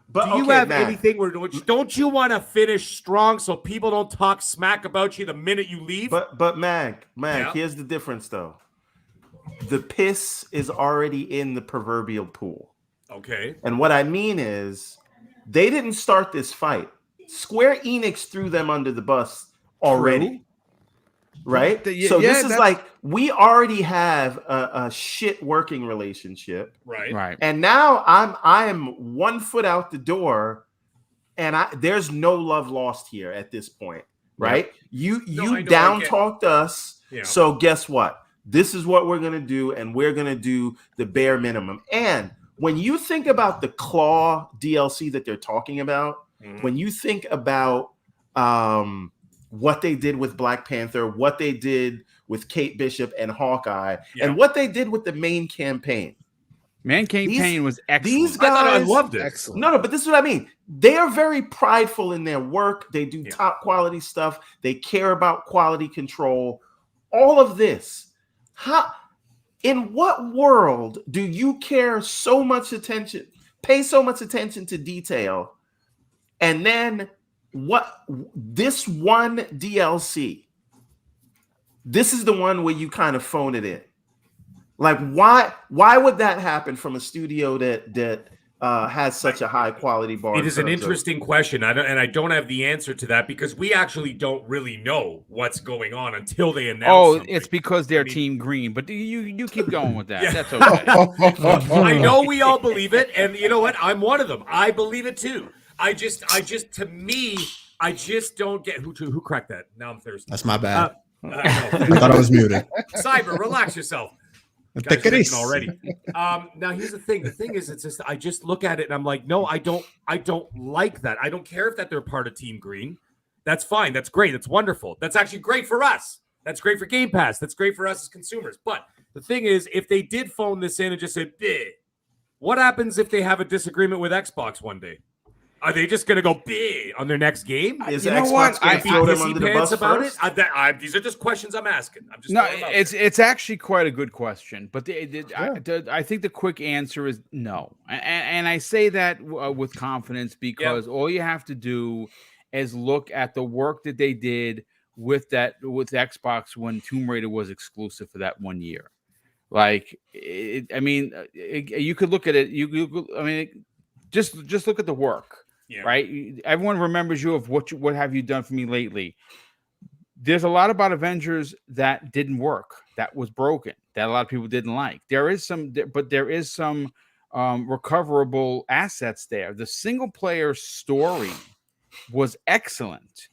But do you have anything where don't you want to finish strong so people don't talk smack about you the minute you leave? But Mag, here's the difference though. The piss is already in the proverbial pool. Okay. And what I mean is they didn't start this fight. Square Enix threw them under the bus already. True. Right? So this is like, we already have a shit working relationship. Right. And now I am 1 foot out the door, and there's no love lost here at this point. right? You down talked us. Yeah. So guess what? This is what we're going to do, and we're going to do the bare minimum. And when you think about the Claw DLC that they're talking about, when you think about what they did with Black Panther, what they did with Kate Bishop and Hawkeye, and what they did with the main campaign. Man campaign was excellent. These guys, I loved it. Excellent. No, but this is what I mean. They are very prideful in their work. They do top quality stuff. They care about quality control. All of this. In what world do you care so much attention, pay so much attention to detail, and then this one DLC? This is the one where you kind of phone it in. Like, why would that happen from a studio that has such a high quality bar? It is an interesting question. I don't have the answer to that because we actually don't really know what's going on until they announce something. It's because they're Team Green, but you keep going with that. That's okay. I know we all believe it, and you know what? I'm one of them. I believe it too. I just don't get who cracked that. Now I'm thirsty. That's my bad. No. I thought I was muted. Cyber, relax yourself. Take it easy already. Now here's the thing. The thing is, it's just I just look at it and I'm like, no, I don't like that. I don't care if that they're part of Team Green. That's fine. That's great. That's wonderful. That's actually great for us. That's great for Game Pass. That's great for us as consumers. But the thing is, if they did phone this in and just said, "Bleh," what happens if they have a disagreement with Xbox one day? Are they just going to go big on their next game? Is Xbox going to throw them under the bus about first? it? These are just questions I'm asking. It's actually quite a good question, but I think the quick answer is no, and I say that with confidence because all you have to do is look at the work that they did with Xbox when Tomb Raider was exclusive for that 1 year. Like, you could look at it. Just look at the work. Yeah. Right. Everyone remembers you of what have you done for me lately. There's a lot about Avengers that didn't work, that was broken, that a lot of people didn't like. There is some recoverable assets there. The single player story was excellent.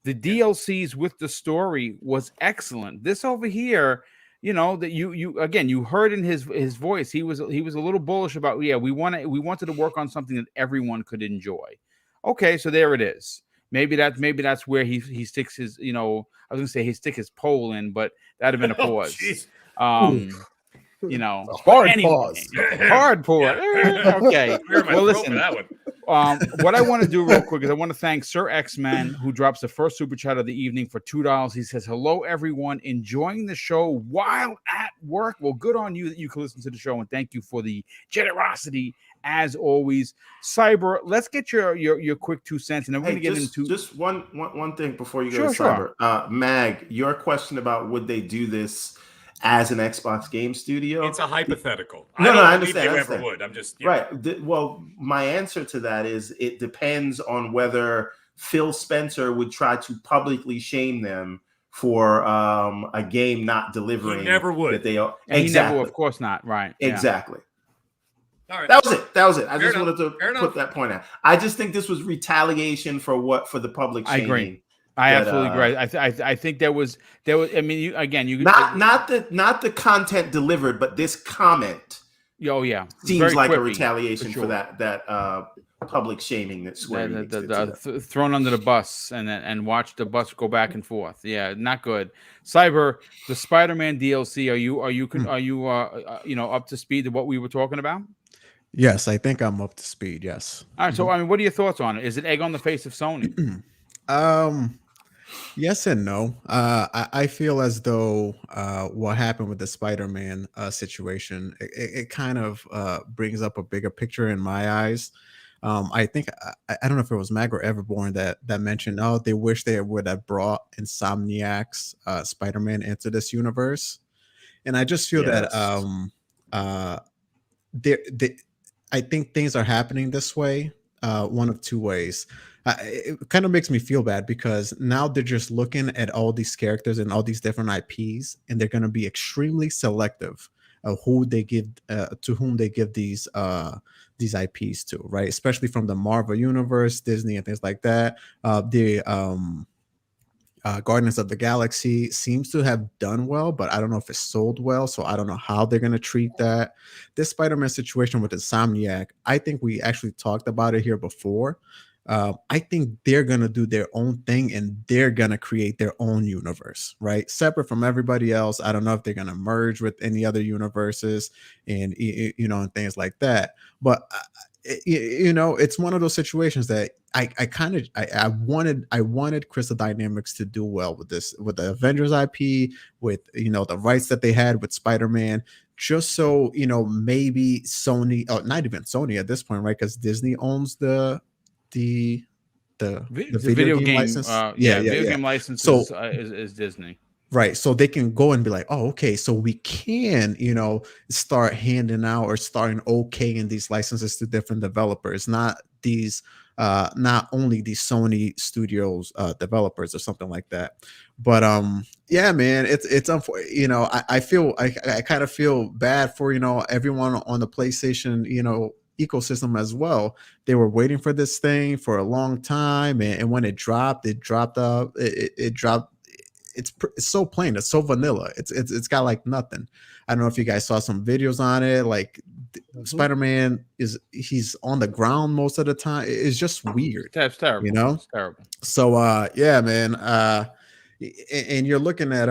The DLCs with the story was excellent. This over here, that you heard in his voice, he was a little bullish about, we wanted to work on something that everyone could enjoy. Okay, so there it is. Maybe that's where he sticks his, I was gonna say he stick his pole in, but that'd have been a pause. Hard pause. Okay. Well, listen. What I want to do real quick is I want to thank Sir X-Man, who drops the first super chat of the evening for $2. He says, "Hello, everyone. Enjoying the show while at work." Well, good on you that you can listen to the show, and thank you for the generosity as always. Cyber, let's get your quick 2 cents, and then we're going to get into just one thing before you go to Cyber. Sure. Mag, your question about would they do this as an Xbox game studio? It's a hypothetical. I understand. They ever would. I'm just right. Well, my answer to that is it depends on whether Phil Spencer would try to publicly shame them for a game not delivering. He never would. That they exactly. He never would, of course not. Right. Exactly. All right. That was it. I just wanted to put that point out. I just think this was retaliation for the public shaming. I agree. I absolutely agree. I think there was. I mean, you not the content delivered, but this comment. Oh yeah, seems like a retaliation for that public shaming that Square thrown under the bus and watch the bus go back and forth. Yeah, not good. Cyber, the Spider-Man DLC. Are you up to speed to what we were talking about? Yes, I think I'm up to speed. Yes. All right. So what are your thoughts on it? Is it egg on the face of Sony? Yes and no. I feel as though what happened with the Spider-Man situation, it kind of brings up a bigger picture in my eyes. I think I don't know if it was Mag or Everborn that mentioned, they wish they would have brought Insomniac's Spider-Man into this universe, and I just feel that I think things are happening this way, one of two ways. It kind of makes me feel bad because now they're just looking at all these characters and all these different IPs, and they're going to be extremely selective of who they give to whom they give these IPs to, right? Especially from the Marvel universe, Disney, and things like that. Guardians of the Galaxy seems to have done well, but I don't know if it's sold well, so I don't know how they're going to treat that. This Spider-Man situation with Insomniac, I think we actually talked about it here before. I think they're going to do their own thing and they're going to create their own universe, right? Separate from everybody else. I don't know if they're going to merge with any other universes and, you know, and things like that. But you know, it's one of those situations that I wanted Crystal Dynamics to do well with this, with the Avengers IP, with, you know, the rights that they had with Spider-Man, just so, you know, maybe Sony, oh, not even Sony at this point, right? Because Disney owns the video game license. Video game license is Disney. Right. So they can go and be like, oh, okay, so we can, you know, start handing out or starting okaying these licenses to different developers, not only these Sony Studios developers or something like that. But yeah, man, it's unfortunate. You know, I kind of feel bad for, you know, everyone on the PlayStation, you know, ecosystem as well. They were waiting for this thing for a long time, and when it dropped. It's so plain. It's so vanilla. It's got like nothing. I don't know if you guys saw some videos on it. Like Spider-Man he's on the ground most of the time. It's just weird. That's terrible. You know, it's terrible. So yeah, man. And you're looking at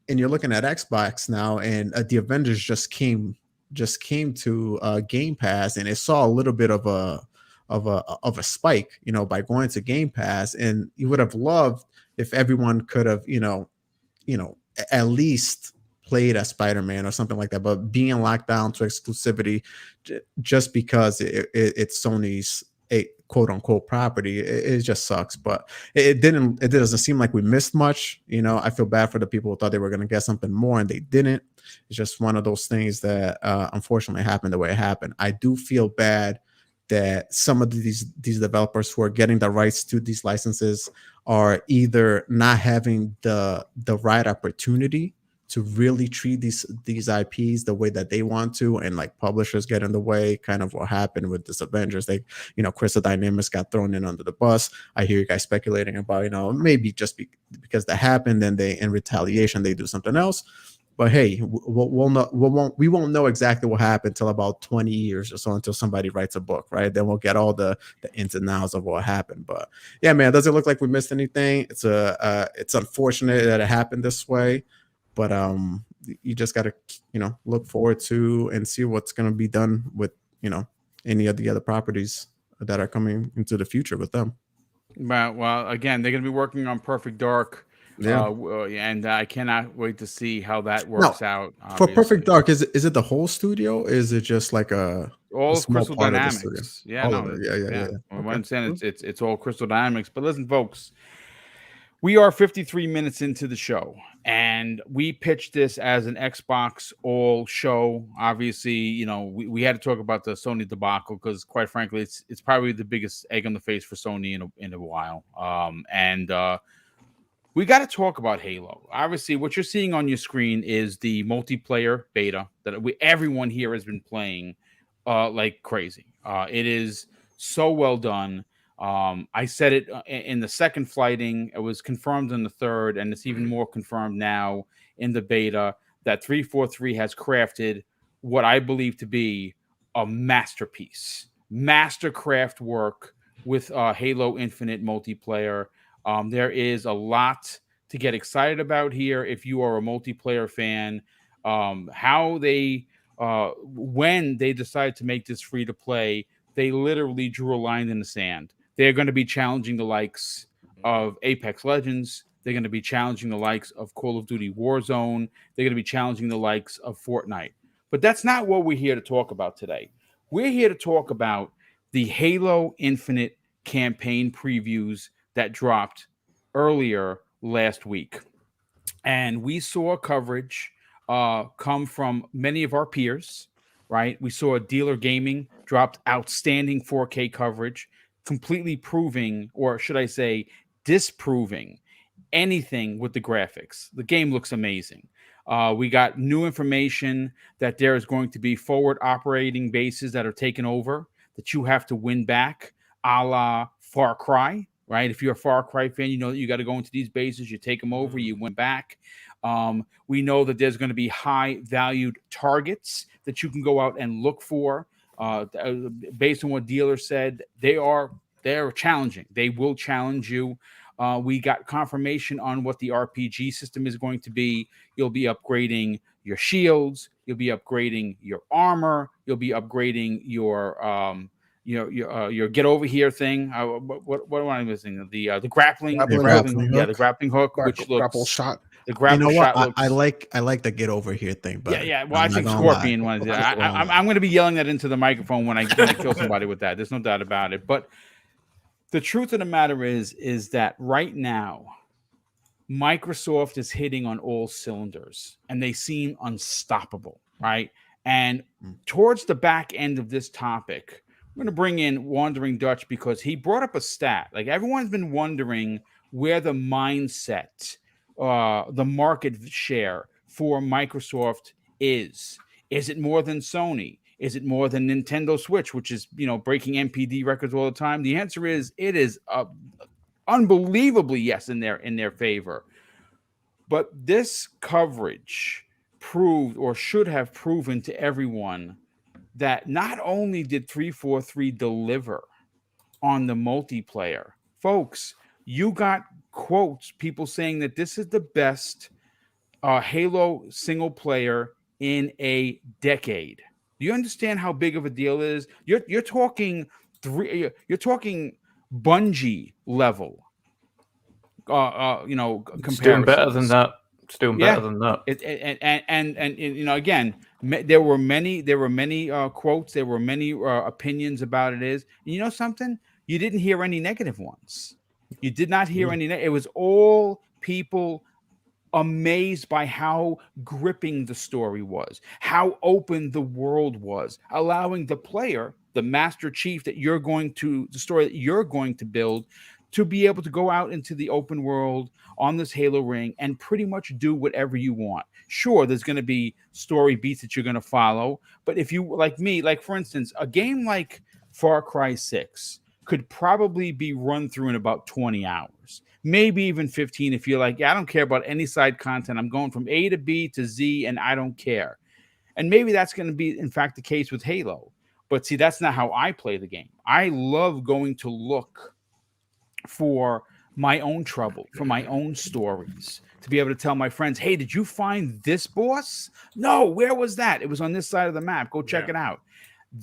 Xbox now, and the Avengers just came to Game Pass, and it saw a little bit of a spike, you know, by going to Game Pass. And you would have loved if everyone could have, you know, at least played as Spider-Man or something like that, but being locked down to exclusivity just because it's Sony's a quote unquote property, it just sucks. But it doesn't seem like we missed much. You know, I feel bad for the people who thought they were going to get something more and they didn't. It's just one of those things that unfortunately happened the way it happened. I do feel bad that some of these developers who are getting the rights to these licenses are either not having the right opportunity to really treat these IPs the way that they want to, and like publishers get in the way, kind of what happened with this Avengers. They, you know, Crystal Dynamics got thrown in under the bus. I hear you guys speculating about, you know, maybe just because that happened, then they, in retaliation, they do something else. But hey, we won't know exactly what happened until about 20 years or so, until somebody writes a book, right? Then we'll get all the ins and outs of what happened. But yeah, man, does it look like we missed anything? It's unfortunate that it happened this way, but you just got to, you know, look forward to and see what's going to be done with, you know, any of the other properties that are coming into the future with them. Well, again, they're going to be working on Perfect Dark. Yeah, and I cannot wait to see how that works out. For Perfect Dark, is it the whole studio? Is it just like all Crystal Dynamics? Yeah, yeah. I understand it's all Crystal Dynamics. But listen, folks, we are 53 minutes into the show, and we pitched this as an Xbox all show. Obviously, you know, we had to talk about the Sony debacle because, quite frankly, it's probably the biggest egg on the face for Sony in a while. We got to talk about Halo. Obviously, what you're seeing on your screen is the multiplayer beta that everyone here has been playing like crazy. It is so well done. I said it in the second flighting. It was confirmed in the third, and it's even more confirmed now in the beta that 343 has crafted what I believe to be a masterpiece, mastercraft work with Halo Infinite multiplayer. There is a lot to get excited about here if you are a multiplayer fan. How they, when they decided to make this free to play, they literally drew a line in the sand. They're going to be challenging the likes of Apex Legends. They're going to be challenging the likes of Call of Duty Warzone. They're going to be challenging the likes of Fortnite. But that's not what we're here to talk about today. We're here to talk about the Halo Infinite Campaign Previews that dropped earlier last week. And we saw coverage come from many of our peers, right? We saw Dealer Gaming dropped outstanding 4K coverage, completely proving, or should I say, disproving anything with the graphics. The game looks amazing. We got new information that there is going to be forward operating bases that are taken over that you have to win back, a la Far Cry. right? If you're a Far Cry fan, you know that you got to go into these bases, you take them over, you win back. We know that there's going to be high valued targets that you can go out and look for. Based on what dealer said, they're challenging. They will challenge you. We got confirmation on what the RPG system is going to be. You'll be upgrading your shields. You'll be upgrading your armor. You'll be upgrading your get over here thing. What am I missing? The grappling hook. The grappling hook, which looks grapple shot. The grapple shot looks. I like the get over here thing, but yeah. Well, I think Scorpion one. I'm going to be yelling that into the microphone when I kill somebody with that. There's no doubt about it. But the truth of the matter is that right now, Microsoft is hitting on all cylinders, and they seem unstoppable, right? And towards the back end of this topic, I'm going to bring in Wandering Dutch because he brought up a stat. Like, everyone's been wondering where the mindset, the market share for Microsoft is. Is it more than Sony? Is it more than Nintendo Switch, which is, breaking NPD records all the time? The answer is it is unbelievably yes in their favor. But this coverage proved, or should have proven to everyone, that not only did 343 deliver on the multiplayer, folks, you got quotes, people saying that this is the best Halo single player in a decade. Do you understand how big of a deal it is? You're talking Bungie level. Comparison. It's doing better than that. It's doing better than that. And again, there were many quotes, there were many opinions about it. And you know something? You didn't hear any negative ones. You did not hear any. It was all people amazed by how gripping the story was, how open the world was, allowing the player, the Master Chief the story that you're going to build, to be able to go out into the open world on this Halo ring and pretty much do whatever you want. Sure, there's going to be story beats that you're going to follow, but if you, like me, like for instance, a game like Far Cry 6 could probably be run through in about 20 hours. Maybe even 15 if you're like, I don't care about any side content. I'm going from A to B to Z and I don't care. And maybe that's going to be, in fact, the case with Halo. But see, that's not how I play the game. I love going to look for my own trouble, for my own stories, to be able to tell my friends, hey, did you find this boss? No, where was that? It was on this side of the map. Go check it out.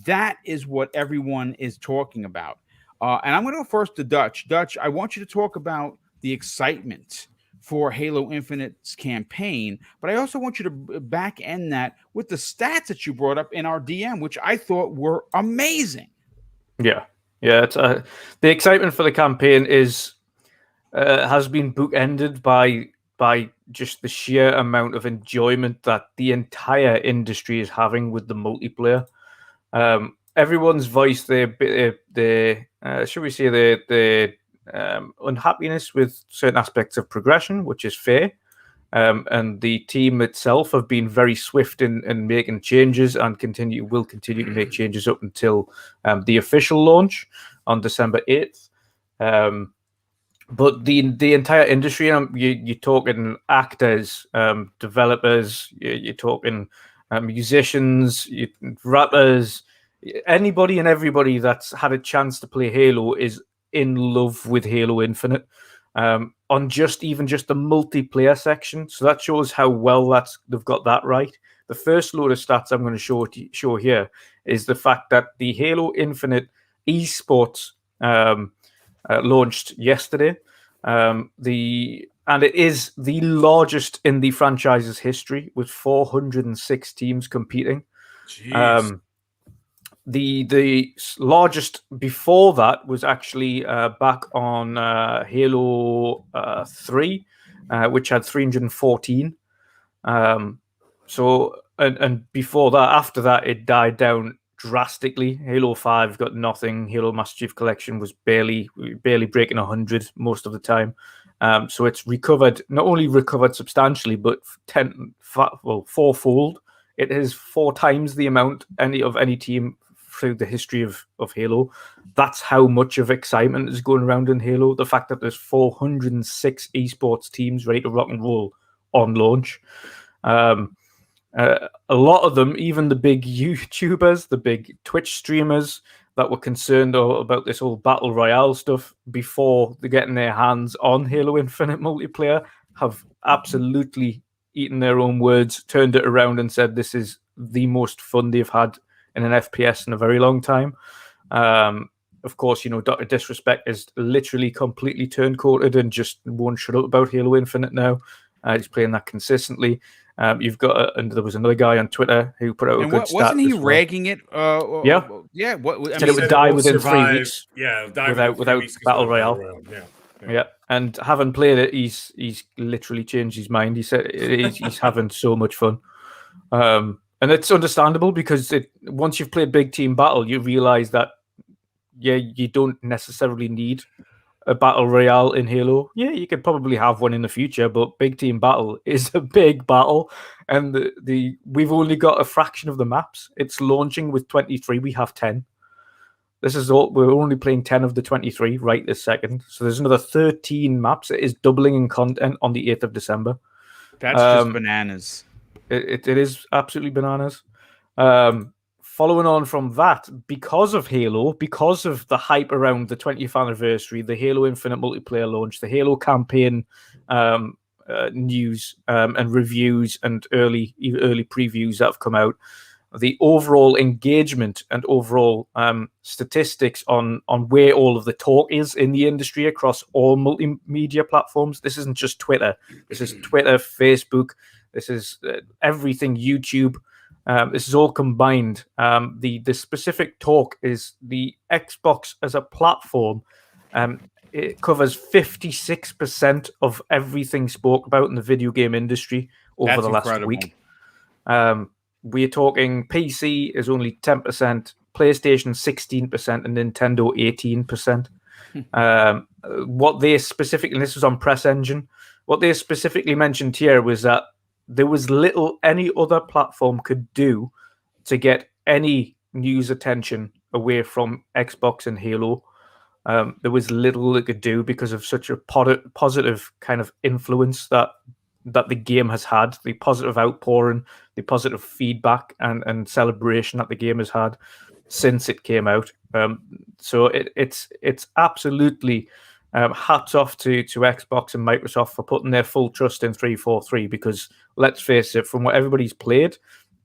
That is what everyone is talking about. And I'm going to go first to Dutch. Dutch, I want you to talk about the excitement for Halo Infinite's campaign, but I also want you to back end that with the stats that you brought up in our DM, which I thought were amazing. Yeah. It's the excitement for the campaign has been bookended by just the sheer amount of enjoyment that the entire industry is having with the multiplayer. Everyone's voiced their unhappiness with certain aspects of progression, which is fair. And the team itself have been very swift in making changes and will continue to make changes up until the official launch on December 8th. But the entire industry, you're talking actors, developers, you're talking musicians, rappers, anybody and everybody that's had a chance to play Halo is in love with Halo Infinite. On just the multiplayer section, so that shows how well they've got that right. The first load of stats I'm going to show here is the fact that the Halo Infinite esports launched yesterday. And it is the largest in the franchise's history, with 406 teams competing. Jeez. The largest before that was actually back on Halo 3, which had 314. And before that, after that, it died down drastically. Halo 5 got nothing. Halo Master Chief Collection was barely breaking 100 most of the time. So it's not only recovered substantially, but fourfold. It is 4 times the amount of any team through the history of Halo. That's how much of excitement is going around in Halo. The fact that there's 406 esports teams ready to rock and roll on launch. A lot of them, even the big YouTubers, the big Twitch streamers that were concerned about this whole battle royale stuff before they're getting their hands on Halo Infinite multiplayer, have absolutely eaten their own words, turned it around and said this is the most fun they've had in an FPS in a very long time. Of course, Dr. Disrespect is literally completely turncoated and just won't shut up about Halo Infinite now. He's playing that consistently. You've got, and there was another guy on Twitter who put out a good stat. Wasn't he ragging it? Yeah. Said it would die within 3 weeks. Yeah, without Battle Royale. Yeah, and having played it, he's literally changed his mind. He said he's having so much fun, and it's understandable because once you've played Big Team Battle, you realize that you don't necessarily need a battle royale in Halo. Yeah, you could probably have one in the future, but Big Team Battle is a big battle, and we've only got a fraction of the maps. It's launching with 23. We have 10. This is all. We're only playing 10 of the 23 right this second. So there's another 13 maps. It is doubling in content on the 8th of December. That's just bananas. It is absolutely bananas. Following on from that, because of Halo, because of the hype around the 20th anniversary, the Halo Infinite multiplayer launch, the Halo campaign news and reviews and early previews that have come out, the overall engagement and overall statistics on where all of the talk is in the industry across all multimedia platforms. This isn't just Twitter. This is Twitter, Facebook. This is everything, YouTube. This is all combined. The specific talk is the Xbox as a platform. It covers 56% of everything spoke about in the video game industry over the last week. We're talking PC is only 10%, PlayStation 16%, and Nintendo 18%. What they specifically, and this was on Press Engine, what they specifically mentioned here was that there was little any other platform could do to get any news attention away from Xbox and Halo. There was little it could do because of such a positive kind of influence that the game has had, the positive outpouring, the positive feedback and celebration that the game has had since it came out. So it's absolutely hats off to Xbox and Microsoft for putting their full trust in 343, because let's face it, from what everybody's played,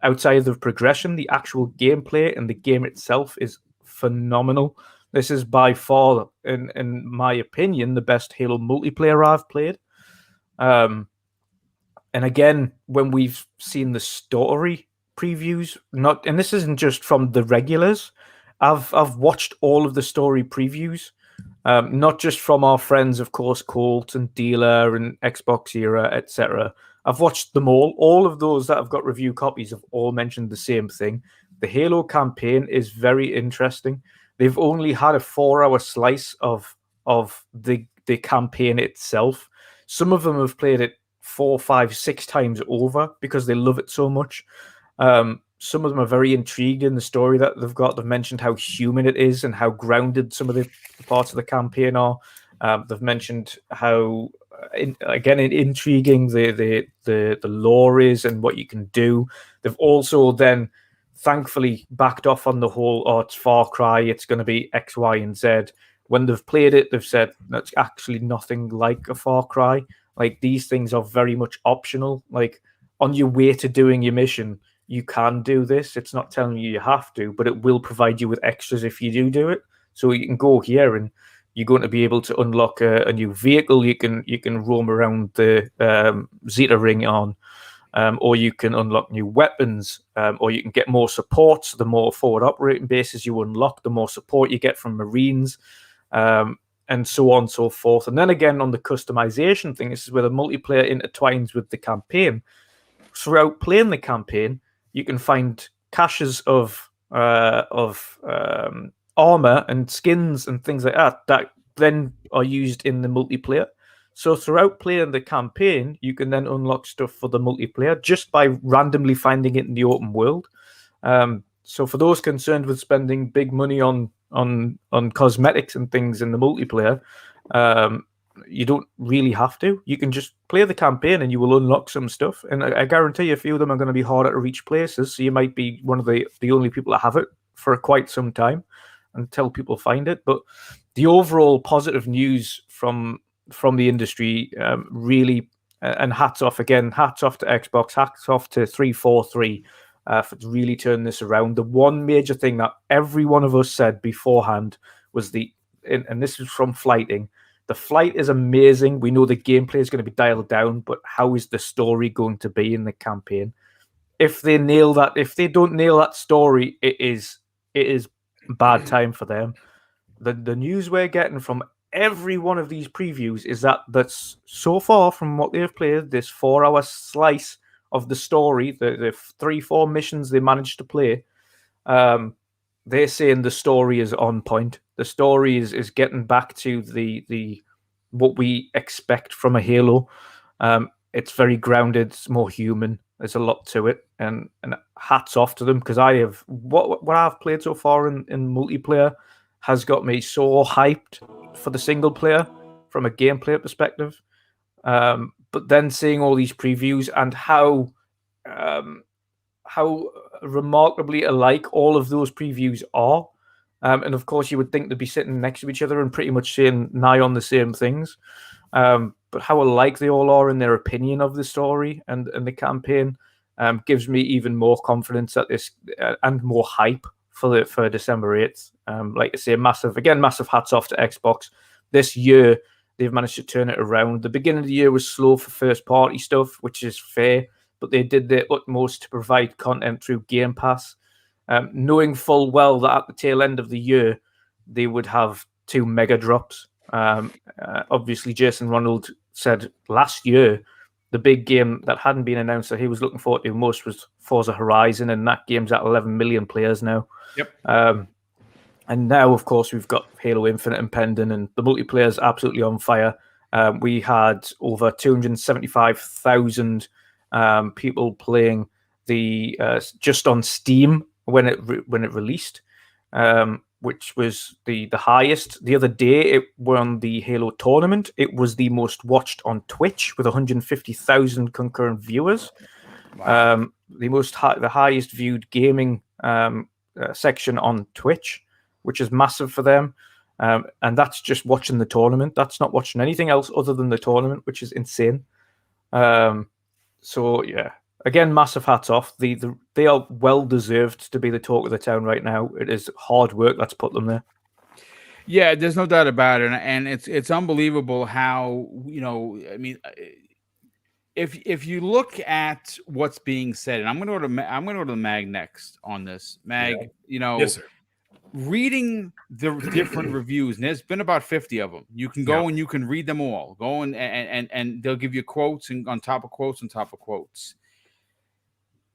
outside of the progression, the actual gameplay and the game itself is phenomenal. This is by far, in my opinion, the best Halo multiplayer I've played. And again, when we've seen the story previews, and this isn't just from the regulars, I've watched all of the story previews, not just from our friends, of course, Colt and Dealer and Xbox Era, etc. I've watched them all. All of those that have got review copies have all mentioned the same thing. The Halo campaign is very interesting. They've only had a 4-hour slice of the campaign itself. Some of them have played it 4, 5, 6 times over because they love it so much. Some of them are very intrigued in the story that they've got. They've mentioned how human it is and how grounded some of the parts of the campaign are. They've mentioned how, intriguing the lore is and what you can do. They've also then thankfully backed off on the whole, it's Far Cry, it's going to be X, Y, and Z. When they've played it, they've said that's actually nothing like a Far Cry. Like, these things are very much optional. Like, on your way to doing your mission, you can do this. It's not telling you have to, but it will provide you with extras if you do it. So you can go here and you're going to be able to unlock a new vehicle. You can roam around the Zeta Ring on, or you can unlock new weapons, or you can get more support. So the more forward operating bases you unlock, the more support you get from Marines, and so on and so forth. And then again, on the customization thing, this is where the multiplayer intertwines with the campaign. Throughout playing the campaign, you can find caches of armor and skins and things like that then are used in the multiplayer. So throughout playing the campaign, you can then unlock stuff for the multiplayer just by randomly finding it in the open world. So for those concerned with spending big money on cosmetics and things in the multiplayer, you don't really have to. You can just play the campaign and you will unlock some stuff. And I guarantee a few of them are going to be harder to reach places. So you might be one of the only people that have it for quite some time until people find it. But the overall positive news from the industry really, and hats off to Xbox, hats off to 343 for really turning this around. The one major thing that every one of us said beforehand was and this is from Flighting, the flight is amazing. We know the gameplay is going to be dialed down, but how is the story going to be in the campaign? If they nail that, if they don't nail that story, it is bad time for them. The news we're getting from every one of these previews is that's so far from what they've played, this 4-hour slice of the story, the 3-4 missions they managed to play, they're saying the story is on point. The story is getting back to the what we expect from a Halo. It's very grounded, it's more human. There's a lot to it, and hats off to them, because I have what I've played so far in multiplayer has got me so hyped for the single player from a gameplay perspective. But then seeing all these previews and how remarkably alike all of those previews are. And of course, you would think they'd be sitting next to each other and pretty much saying nigh on the same things. But how alike they all are in their opinion of the story and the campaign gives me even more confidence at this and more hype for December 8th. Like I say, massive hats off to Xbox. This year, they've managed to turn it around. The beginning of the year was slow for first-party stuff, which is fair, but they did their utmost to provide content through Game Pass, knowing full well that at the tail end of the year, they would have 2 mega drops. Obviously, Jason Ronald said last year the big game that hadn't been announced that he was looking forward to most was Forza Horizon, and that game's at 11 million players now. Yep. And now, of course, we've got Halo Infinite impending, and the multiplayer is absolutely on fire. We had over 275,000 people playing the just on Steam when it released, which was the highest. The other day, it won the Halo tournament. It was the most watched on Twitch with 150,000 concurrent viewers. Wow. The highest viewed gaming section on Twitch, which is massive for them. And that's just watching the tournament. That's not watching anything else other than the tournament, which is insane. So yeah, again, massive hats off. They are well deserved to be the talk of the town right now. It is hard work that's put them there. Yeah, there's no doubt about it, and it's unbelievable how, I mean, if you look at what's being said, and I'm going to go to the Mag next on this. Mag, Yes, sir. Reading the different reviews, and there's been about 50 of them. You can go and you can read them all. Go and they'll give you quotes and on top of quotes on top of quotes.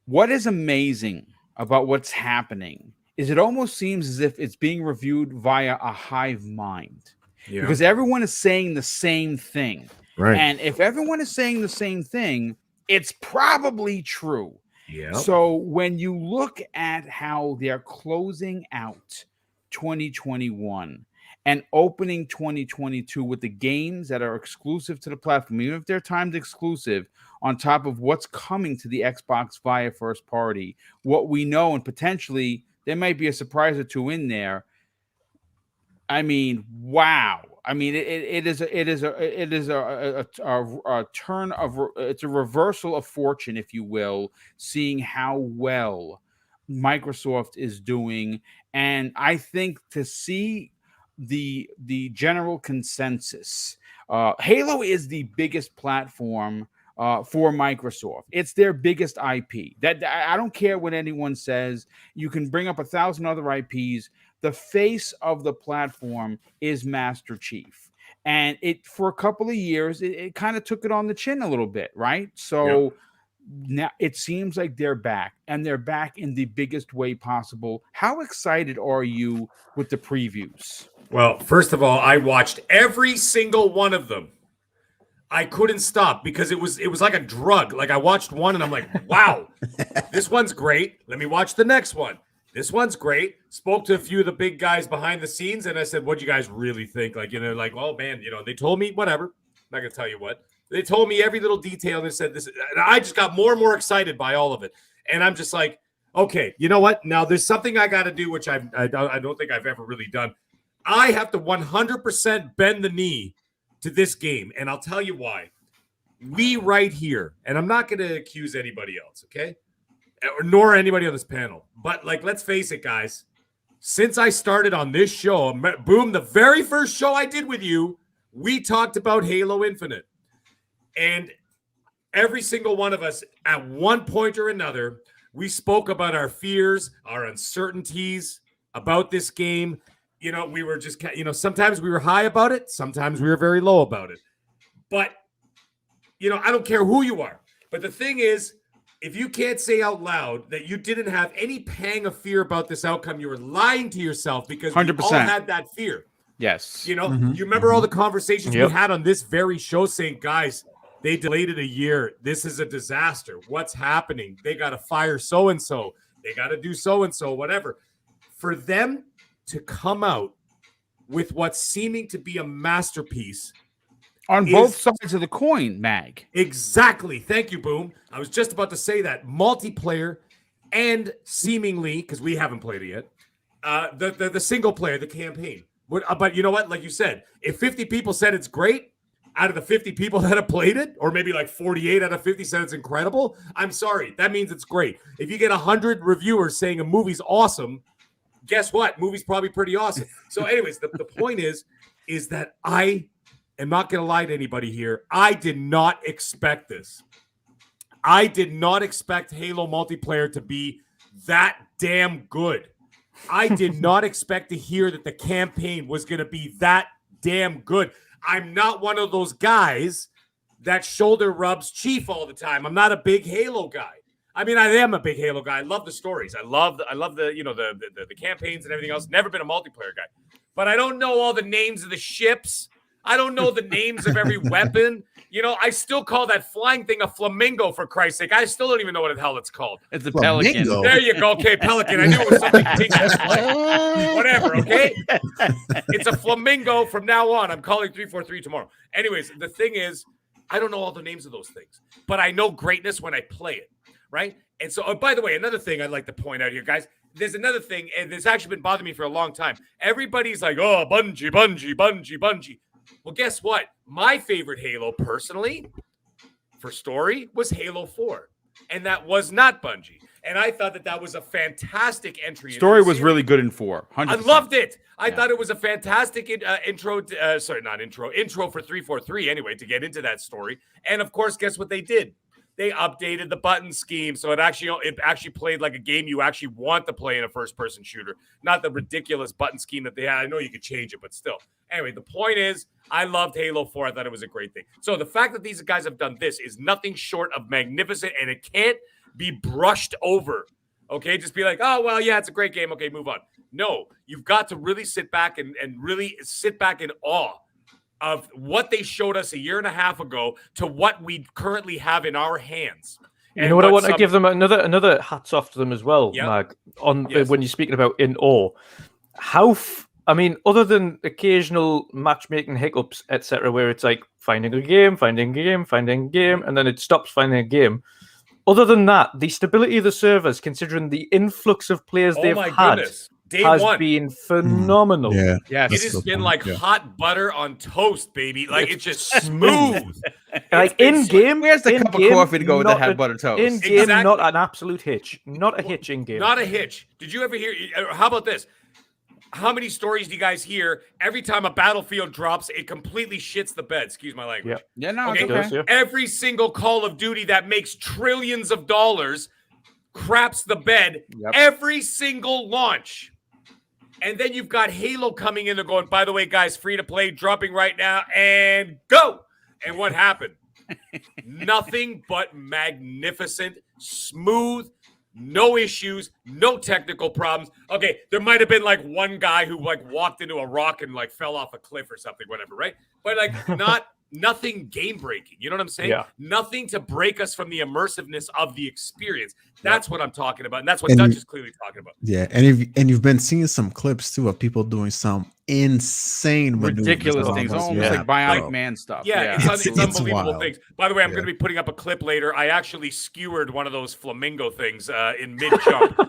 What is amazing about what's happening is it almost seems as if it's being reviewed via a hive mind, because everyone is saying the same thing. Right. And if everyone is saying the same thing, it's probably true. Yeah. So when you look at how they're closing out 2021 and opening 2022 with the games that are exclusive to the platform, even if they're timed exclusive, on top of what's coming to the Xbox via first party, what we know, and potentially there might be a surprise or two in there. I mean, wow. I mean, it is a turn of, it's a reversal of fortune, if you will, seeing how well Microsoft is doing. And I think to see the general consensus, Halo is the biggest platform for Microsoft. It's their biggest IP. That I don't care what anyone says. You can bring up 1,000 other IPs. The face of the platform is Master Chief. And it, for a couple of years, it kind of took it on the chin a little bit, right? So now it seems like they're back, and they're back in the biggest way possible. How excited are you with the previews? Well, first of all, I watched every single one of them. I couldn't stop because it was like a drug. Like I watched one and I'm like, wow, this one's great. Let me watch the next one. This one's great. Spoke to a few of the big guys behind the scenes, and I said, what do you guys really think? Like, like, oh, man, they told me whatever. I'm not going to tell you what. They told me every little detail, and they said this. And I just got more and more excited by all of it. And I'm just like, okay, you know what? Now there's something I got to do, which I don't think I've ever really done. I have to 100% bend the knee to this game, and I'll tell you why. We right here, and I'm not going to accuse anybody else, okay? Nor anybody on this panel. But, like, let's face it, guys. Since I started on this show, Boom, the very first show I did with you, we talked about Halo Infinite. And every single one of us, at one point or another, we spoke about our fears, our uncertainties about this game. We were just, sometimes we were high about it. Sometimes we were very low about it. But, I don't care who you are. But the thing is, if you can't say out loud that you didn't have any pang of fear about this outcome, you were lying to yourself because 100%. We all had that fear. Yes. You remember all the conversations we had on this very show saying, guys, they delayed it a year. This is a disaster. What's happening? They got to fire so-and-so. They got to do so-and-so, whatever. For them to come out with what's seeming to be a masterpiece on both sides of the coin, Mag. Exactly. Thank you, Boom. I was just about to say that. Multiplayer and seemingly, because we haven't played it yet, the single player, the campaign. But you know what? Like you said, if 50 people said it's great, out of the 50 people that have played it, or maybe like 48 out of 50 said it's incredible, I'm sorry. That means it's great. If you get 100 reviewers saying a movie's awesome, guess what? Movie's probably pretty awesome. So anyways, the point is that I am not going to lie to anybody here. I did not expect this. I did not expect Halo multiplayer to be that damn good. I did not expect to hear that the campaign was going to be that damn good. I'm not one of those guys that shoulder rubs Chief all the time. I'm not a big Halo guy. I mean, I am a big Halo guy. I love the stories. I love the the campaigns and everything else. Never been a multiplayer guy. But I don't know all the names of the ships. I don't know the names of every weapon. I still call that flying thing a flamingo, for Christ's sake. I still don't even know what the hell it's called. It's a pelican. There you go. Okay, pelican. I knew it was something pink. Whatever, okay? It's a flamingo from now on. I'm calling 343 tomorrow. Anyways, the thing is, I don't know all the names of those things. But I know greatness when I play it, right? And so, by the way, another thing I'd like to point out here, guys. There's another thing, and it's actually been bothering me for a long time. Everybody's like, oh, Bungie. Well, guess what? My favorite Halo, personally, for story, was Halo 4. And that was not Bungie. And I thought that was a fantastic entry. Story was really good in 4. 100%. I loved it. I thought it was a fantastic intro for 343 anyway, to get into that story. And, of course, guess what they did? They updated the button scheme, so it actually played like a game you actually want to play in a first-person shooter, not the ridiculous button scheme that they had. I know you could change it, but still. Anyway, the point is, I loved Halo 4. I thought it was a great thing. So the fact that these guys have done this is nothing short of magnificent, and it can't be brushed over. Okay, just be like, oh, well, yeah, it's a great game. Okay, move on. No, you've got to really sit back and really sit back in awe of what they showed us a year and a half ago to what we currently have in our hands. You know what? I want to give them another hats off to them as well, Mag. When you're speaking about in awe, other than occasional matchmaking hiccups, etc., where it's like finding a game, and then it stops finding a game. Other than that, the stability of the servers, considering the influx of players they've had, has been phenomenal. Yeah, it has been like hot butter on toast, baby. Like it's just smooth. Like in game, where's the cup of coffee to go with that hot butter toast? In game, not an absolute hitch. Not a hitch in game. Not a hitch. Did you ever hear? How about this? How many stories do you guys hear? Every time a Battlefield drops, it completely shits the bed. Excuse my language. Yeah, no, okay. It's okay. Every single Call of Duty that makes trillions of dollars craps the bed every single launch. And then you've got Halo coming in and going, by the way, guys, free to play, dropping right now, and go. And what happened? Nothing but magnificent, smooth, no issues, no technical problems. Okay, there might have been like one guy who like walked into a rock and like fell off a cliff or something, whatever, right? But like nothing game breaking. You know what I'm saying? Yeah. Nothing to break us from the immersiveness of the experience. That's what I'm talking about. And that's what Dutch is clearly talking about. Yeah. And you've been seeing some clips too of people doing some insane ridiculous things, almost like Bionic Man stuff. Yeah, it's unbelievable wild. things. By the way, I'm going to be putting up a clip later. I actually skewered one of those flamingo things in mid jump.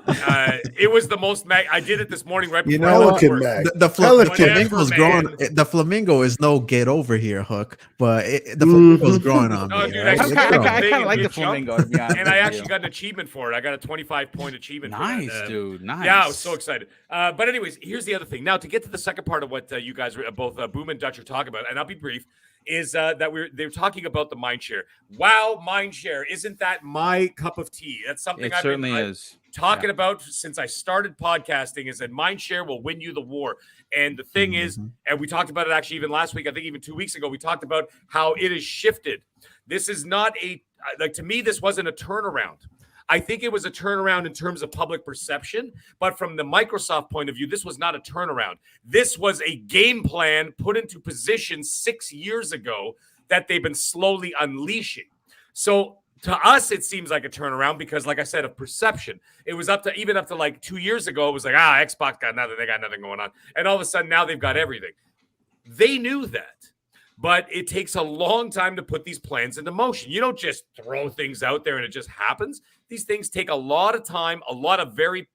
It was the most I did it this morning right before the flamingo's growing. The flamingo is no get over here, Hook, but the flamingo's growing on me. Dude, I kind of like the flamingo, to be honest. And I actually got an achievement for it. I got a 25-point achievement. Nice, for that. dude. Nice. Yeah, I was so excited. But anyways, here's the other thing. Now, to get to the second part of what you guys, both Boom and Dutch, are talking about, and I'll be brief, is that they're talking about the mindshare. Wow, mindshare, isn't that my cup of tea? That's something I've been talking about since I started podcasting. Is that mindshare will win you the war. And the thing is, and we talked about it actually even last week, I think even 2 weeks ago, we talked about how it has shifted. This is not to me, this wasn't a turnaround. I think it was a turnaround in terms of public perception, but from the Microsoft point of view, this was not a turnaround. This was a game plan put into position 6 years ago that they've been slowly unleashing. So to us, it seems like a turnaround because, like I said, of perception. It was up to like 2 years ago, it was like, Xbox got nothing, they got nothing going on. And all of a sudden now they've got everything. They knew that. But it takes a long time to put these plans into motion. You don't just throw things out there and it just happens. These things take a lot of time, a lot of very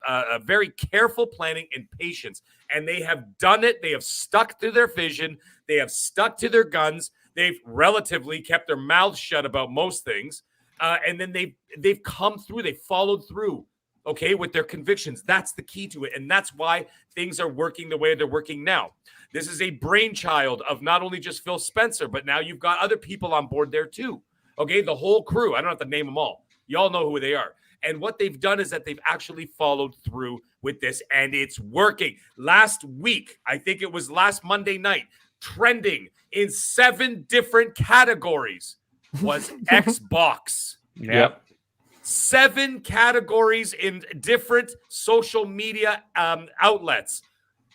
careful planning and patience. And they have done it. They have stuck to their vision. They have stuck to their guns. They've relatively kept their mouths shut about most things. And then they've come through. They followed through, okay, with their convictions. That's the key to it. And that's why things are working the way they're working now. This is a brainchild of not only just Phil Spencer, but now you've got other people on board there too. Okay, the whole crew. I don't have to name them all. You all know who they are. And what they've done is that they've actually followed through with this, and it's working. Last week, I think it was last Monday night, trending in 7 different categories was Xbox. Yep. 7 categories in different social media outlets.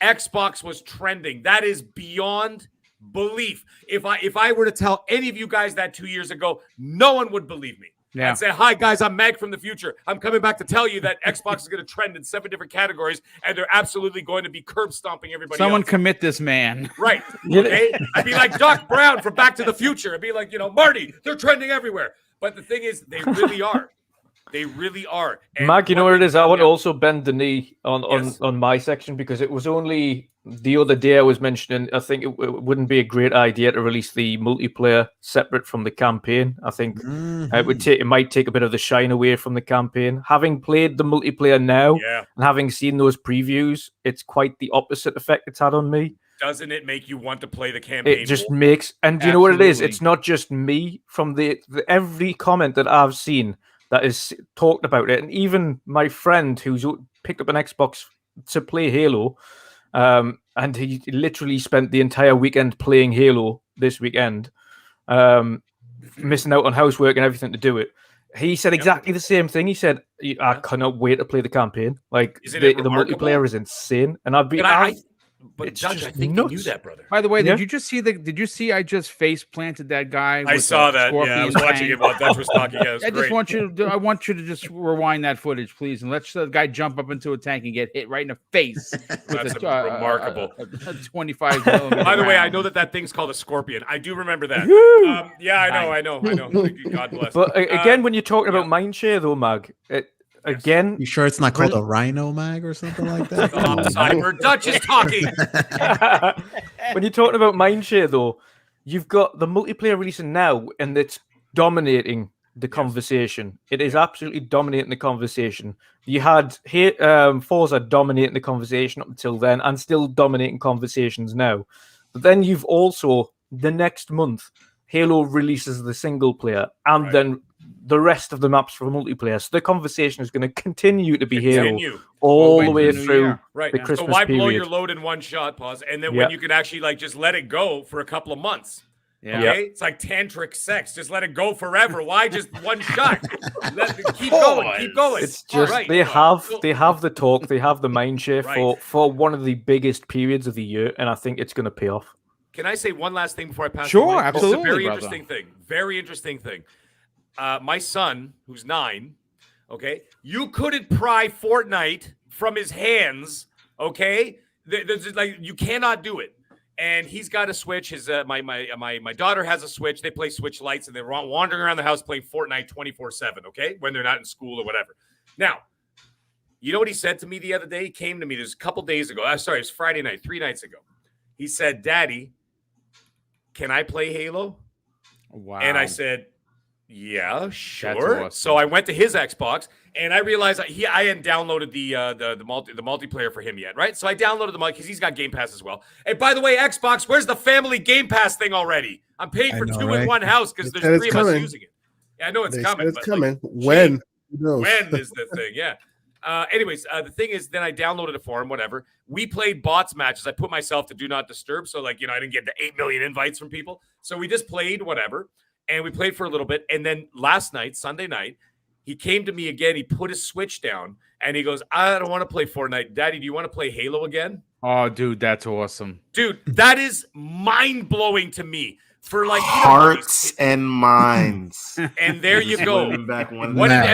Xbox was trending. That is beyond belief. If I were to tell any of you guys that 2 years ago, no one would believe me. Yeah. I'd say, hi, guys, I'm Mag from the future. I'm coming back to tell you that Xbox is going to trend in 7 different categories, and they're absolutely going to be curb stomping everybody Someone else. Commit this man. Right. Okay? I'd be like Doc Brown from Back to the Future. I'd be like, Marty, they're trending everywhere. But the thing is, they really are. They really are. And Mag, you know what it is? I want to also bend the knee on my section, because it was only the other day I was mentioning, I think it wouldn't be a great idea to release the multiplayer separate from the campaign. I think it might take a bit of the shine away from the campaign. Having played the multiplayer now and having seen those previews, it's quite the opposite effect it's had on me. Doesn't it make you want to play the campaign? It just makes, and do you know what it is? It's not just me. From the every comment that I've seen that is talked about it, and even my friend who's picked up an Xbox to play Halo, and he literally spent the entire weekend playing Halo this weekend, missing out on housework and everything to do it. He said exactly the same thing. He said, "I cannot wait to play the campaign. Like the multiplayer is insane." And But Dutch, I think you knew that, brother. By the way, did you see I just face planted that guy? I saw that. Yeah, I was watching it while Dutch was talking. Yeah, I want you to just rewind that footage, please, and let the guy jump up into a tank and get hit right in the face. That's remarkable. A 25 millimeter. By the way, I know that thing's called a scorpion. I do remember that. Yeah, I know. God bless. But again, when you're talking about mindshare, though, Mag, again, you sure it's not called a rhino mag or something like that? Cyber Dutch is talking. When you're talking about mindshare, though, you've got the multiplayer releasing now, and it's dominating the conversation. It is absolutely dominating the conversation. You had Forza dominating the conversation up until then, and still dominating conversations now. But then you've also, the next month, Halo releases the single player, and then the rest of the maps for multiplayer. So the conversation is going to continue to be Halo all the way through the Christmas so why period. Blow your load in one shot, pause, and then when you can actually just let it go for a couple of months. Okay? It's like tantric sex. Just let it go forever. Why just one shot? Keep going. It's just they have the talk, they have the mind share for one of the biggest periods of the year, and I think it's going to pay off. Can I say one last thing before I pass? Sure, the mic? absolutely. It's a very brother. interesting thing. Very interesting thing. My son, who's 9, okay, you couldn't pry Fortnite from his hands, okay? There's like you cannot do it. And he's got a Switch. His my daughter has a Switch. They play Switch Lights, and they're wandering around the house playing Fortnite 24/7. Okay, when they're not in school or whatever. Now, you know what he said to me the other day? He came to me. There's a couple days ago. Sorry, it was Friday night, 3 nights ago. He said, "Daddy, can I play Halo?" Wow. And I said, "Yeah, sure." Awesome. So I went to his Xbox, and I realized I hadn't downloaded the multiplayer for him yet, right? So I downloaded the because he's got Game Pass as well. And by the way, Xbox, where's the family Game Pass thing already? I'm paying for 2 in one house because there's 3 of us using it. Yeah, I know it's coming. It's but coming. Like, when? When is the thing? Yeah. Anyways, the thing is, then I downloaded it for him, whatever. We played bots matches. I put myself to do not disturb. So, like, I didn't get the 8 million invites from people. So we just played whatever. And we played for a little bit. And then last night, Sunday night, he came to me again. He put his Switch down and he goes, "I don't want to play Fortnite. Daddy, do you want to play Halo again?" Oh, dude, that's awesome. Dude, that is mind-blowing to me. For like hearts and minds. And there you go. What did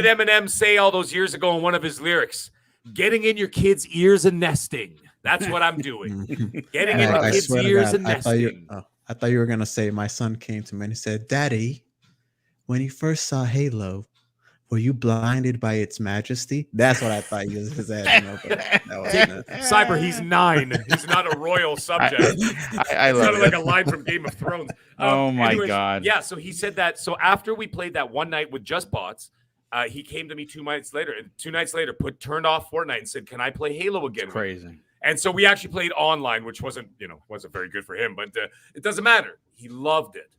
Eminem say all those years ago in one of his lyrics? Getting in your kids' ears and nesting. That's what I'm doing. Getting in the kids' ears and nesting. I thought you were gonna say my son came to me and he said, "Daddy, when you first saw Halo, were you blinded by its majesty?" That's what I thought you was asking. Cyber, he's 9. He's not a royal subject. I love sounded like a line from Game of Thrones. Anyways, God. Yeah, so he said that. So after we played that one night with just bots, he came to me 2 nights later. 2 nights later, turned off Fortnite and said, "Can I play Halo again?" It's crazy. And so we actually played online, which wasn't very good for him, but it doesn't matter. He loved it.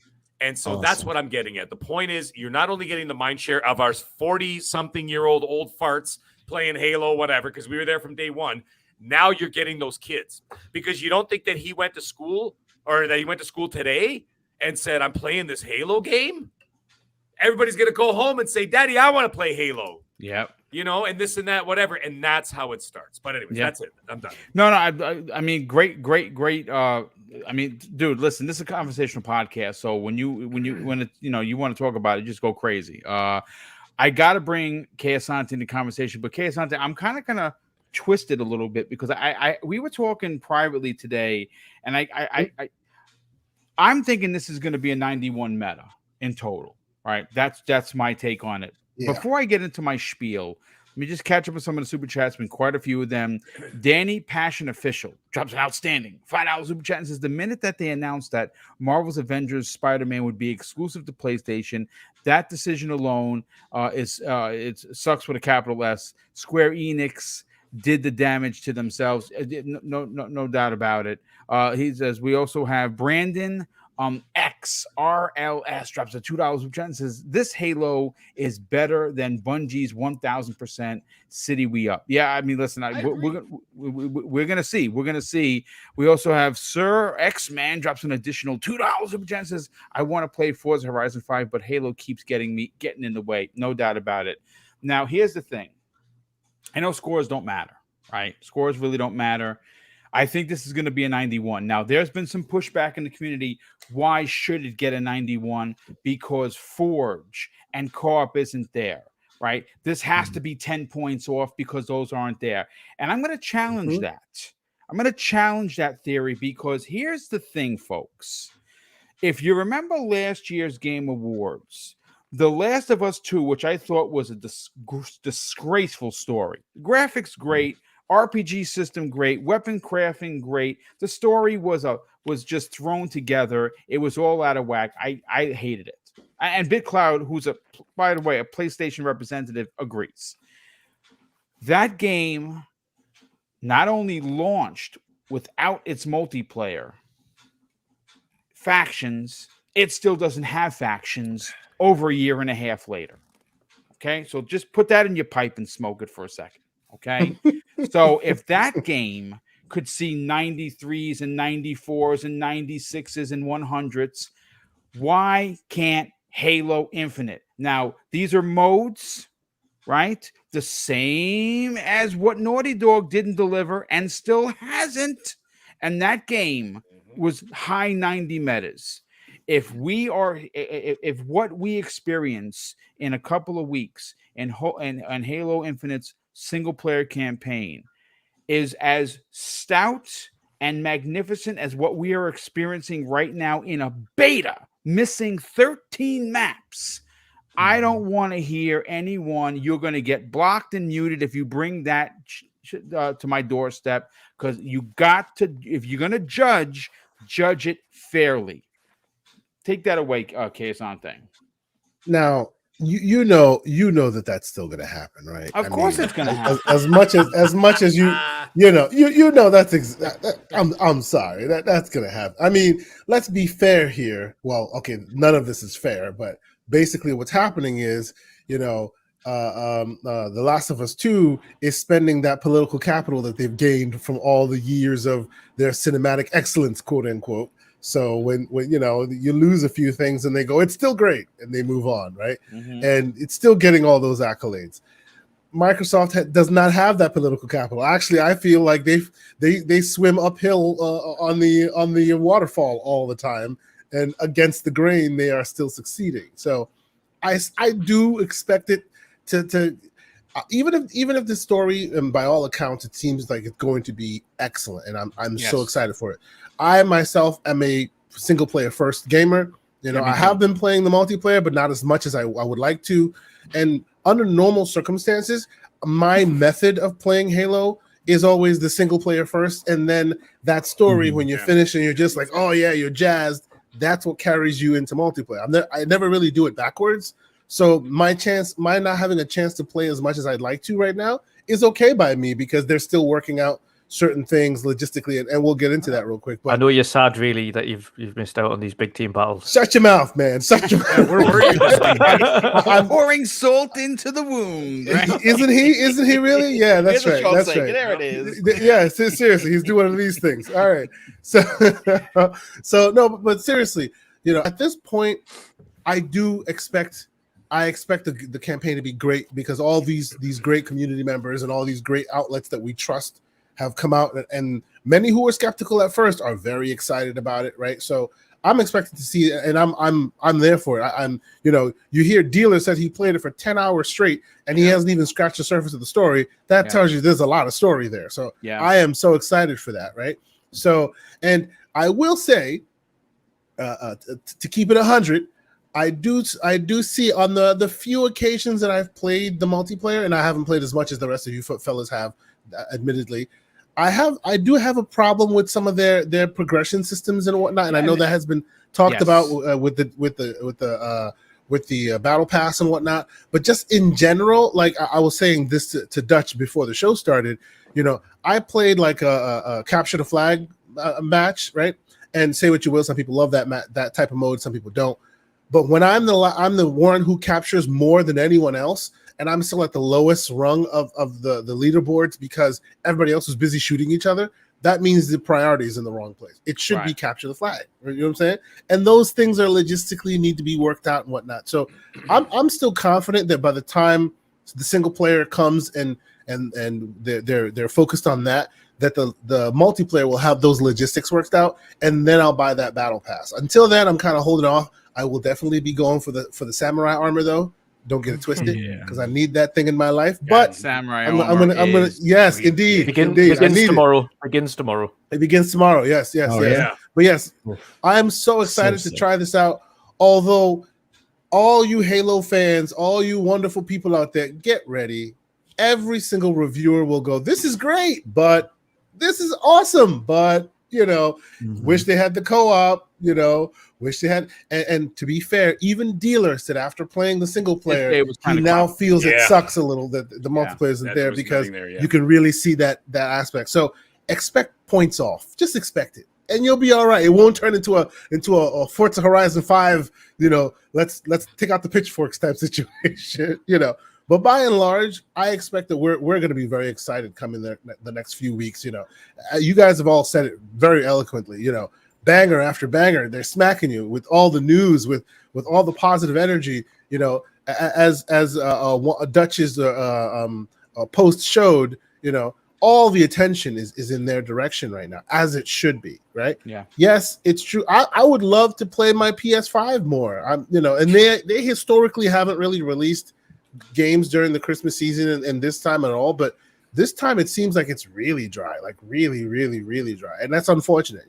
And so that's what I'm getting at. The point is, you're not only getting the mind share of our 40-something-year-old old farts playing Halo, whatever, because we were there from day one. Now you're getting those kids. Because you don't think that he went to school or that he went to school today and said, "I'm playing this Halo game." Everybody's going to go home and say, "Daddy, I want to play Halo." Yep. And this and that, whatever. And that's how it starts. But anyways, that's it. I'm done. No, I mean, great. I mean, dude, listen, this is a conversational podcast. So when you want to talk about it, just go crazy. I got to bring Keasante into conversation, but Keasante, I'm kind of going to twist it a little bit because we were talking privately today, and I'm thinking this is going to be a 91 meta in total, right? That's my take on it. Yeah. Before I get into my spiel, let me just catch up with some of the super chats. Been quite a few of them. Danny Passion Official drops an outstanding $5 super chat and says, "The minute that they announced that Marvel's Avengers Spider-Man would be exclusive to PlayStation, that decision alone it sucks with a capital S. Square Enix did the damage to themselves. No doubt about it." He says, we also have Brandon XRLS drops a $2 super chat and says, "This Halo is better than Bungie's 1000% City We Up." Yeah, I mean, listen, we're gonna see. We're gonna see. We also have Sir X-Man drops an additional $2 super chat and says, "I want to play Forza Horizon 5, but Halo keeps getting in the way." No doubt about it. Now, here's the thing. I know scores don't matter, right? Scores really don't matter. I think this is going to be a 91. Now, there's been some pushback in the community. Why should it get a 91? Because Forge and Co-op isn't there, right? This has to be 10 points off because those aren't there. And I'm going to challenge that. I'm going to challenge that theory because here's the thing, folks. If you remember last year's Game Awards, The Last of Us 2, which I thought was a disgraceful story. Graphics great. RPG system great, weapon crafting great. The story was just thrown together. It was all out of whack. I hated it. And BitCloud, who's by the way a PlayStation representative, agrees. That game not only launched without its multiplayer factions, it still doesn't have factions over a year and a half later. Okay, so just put that in your pipe and smoke it for a second. Okay, so if that game could see 93s and 94s and 96s and 100s, why can't Halo Infinite? Now, these are modes, right? The same as what Naughty Dog didn't deliver and still hasn't. And that game was high 90 metas. If what we experience in a couple of weeks and Halo Infinite's single player campaign is as stout and magnificent as what we are experiencing right now in a beta, missing 13 maps, I don't want to hear anyone, you're going to get blocked and muted if you bring that to my doorstep, because you got to, if you're going to judge it fairly. Take that away, Kazan thing. Now, you know that that's still going to happen, right? Of course, it's going to happen. As much as you know that's I'm sorry that's going to happen. I mean, let's be fair here. Well, okay, none of this is fair, but basically what's happening is, The Last of Us 2 is spending that political capital that they've gained from all the years of their cinematic excellence, quote unquote. So when you lose a few things and they go, it's still great, and they move on, right? Mm-hmm. And it's still getting all those accolades. Microsoft does not have that political capital. Actually, I feel like they swim uphill on the waterfall all the time, and against the grain, they are still succeeding. So I do expect it to even if the story, and by all accounts, it seems like it's going to be excellent, and I'm so excited for it. I myself am a single player first gamer. I have been playing the multiplayer, but not as much as I would like to. And under normal circumstances, my method of playing Halo is always the single player first, and then that story when you finish and you're just like, oh yeah, you're jazzed. That's what carries you into multiplayer. I never really do it backwards. So my not having a chance to play as much as I'd like to right now is okay by me, because they're still working out certain things logistically, and we'll get into that real quick. But I know you're sad, really, that you've missed out on these big team battles. Shut your mouth, man! Shut your mouth. I'm pouring salt into the wound. Right? Isn't he really? Yeah, that's right. That's right. There it is. Yeah, seriously, he's doing one of these things. All right. So no, but seriously, at this point, I expect the campaign to be great, because all these great community members and all these great outlets that we trust have come out, and many who were skeptical at first are very excited about it, right? So I'm expected to see it, and I'm there for it. You hear Dealer said he played it for 10 hours straight, and he hasn't even scratched the surface of the story. That tells you there's a lot of story there. So I am so excited for that, right? So, and I will say, to keep it 100, I do see on the few occasions that I've played the multiplayer, and I haven't played as much as the rest of you fellas have, admittedly. I do have a problem with some of their progression systems and whatnot, and I know that has been talked about with the battle pass and whatnot. But just in general, like I was saying this to Dutch before the show started, I played like a capture the flag match, right? And say what you will, some people love that type of mode, some people don't. But when I'm the one who captures more than anyone else, and I'm still at the lowest rung of the leaderboards because everybody else is busy shooting each other, that means the priority is in the wrong place. It should be capture the flag. You know what I'm saying? And those things are logistically need to be worked out and whatnot. So I'm still confident that by the time the single player comes and they're focused on that the multiplayer will have those logistics worked out, and then I'll buy that battle pass. Until then, I'm kind of holding off. I will definitely be going for the samurai armor though. Don't get it twisted, because I need that thing in my life. But samurai I'm gonna yes, indeed. Begins tomorrow. Begins tomorrow. It begins tomorrow. Yes. Yeah. But yes, I am so excited to try this out. Although, all you Halo fans, all you wonderful people out there, get ready. Every single reviewer will go, "This is great, but this is awesome, but." Wish they had the co-op, wish they had, and to be fair, even Dealer said after playing the single player, he now feels it sucks a little that the multiplayer isn't there, because you can really see that aspect. So expect points off, just expect it, and you'll be all right. It won't turn into a Forza Horizon 5, let's take out the pitchforks type situation, But by and large, I expect that we're going to be very excited coming the next few weeks. You guys have all said it very eloquently. Banger after banger, they're smacking you with all the news, with all the positive energy. As Dutch's post showed. all the attention is in their direction right now, as it should be, right? Yeah. Yes, it's true. I would love to play my PS5 more. And they historically haven't really released games during the Christmas season and this time at all, but this time it seems like it's really dry, like really, really, really dry, and that's unfortunate.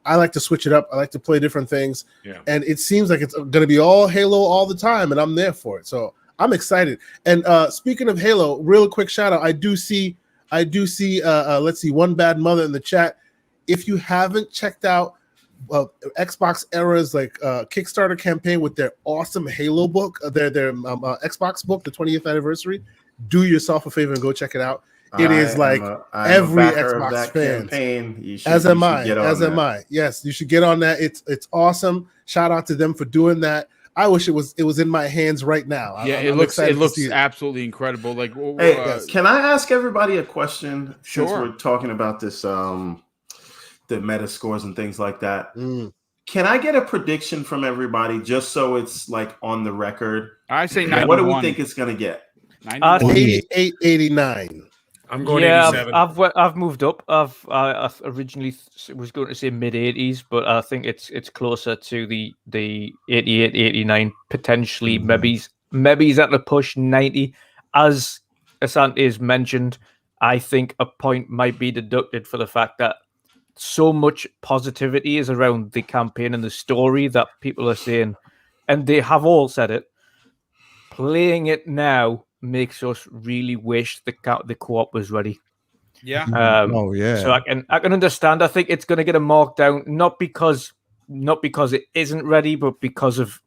I like to switch it up. I like to play different things, and it seems like it's going to be all Halo all the time, and I'm there for it. So I'm excited. And speaking of Halo, real quick shout out. I do see. Let's see, One Bad Mother in the chat. If you haven't checked out Xbox Era's Kickstarter campaign with their awesome Halo book, their Xbox book, the 20th anniversary, do yourself a favor and go check it out. It is every Xbox fan. As am I. Yes, you should get on that. It's awesome. Shout out to them for doing that. I wish it was in my hands right now. It looks absolutely incredible. Hey, can I ask everybody a question? Sure. Since we're talking about this, the meta scores and things like that. Can I get a prediction from everybody just so it's on the record? I say 91. What do we think it's going to get? 88, 89. I'm going 87. I've moved up. I originally was going to say mid 80s, but I think it's closer to the 88, 89, potentially maybe at the push 90. As Asante has mentioned, I think a point might be deducted for the fact that so much positivity is around the campaign and the story that people are saying, and they have all said it. Playing it now makes us really wish the co-op was ready. Yeah. So I can understand. I think it's going to get a markdown, not because it isn't ready, but because of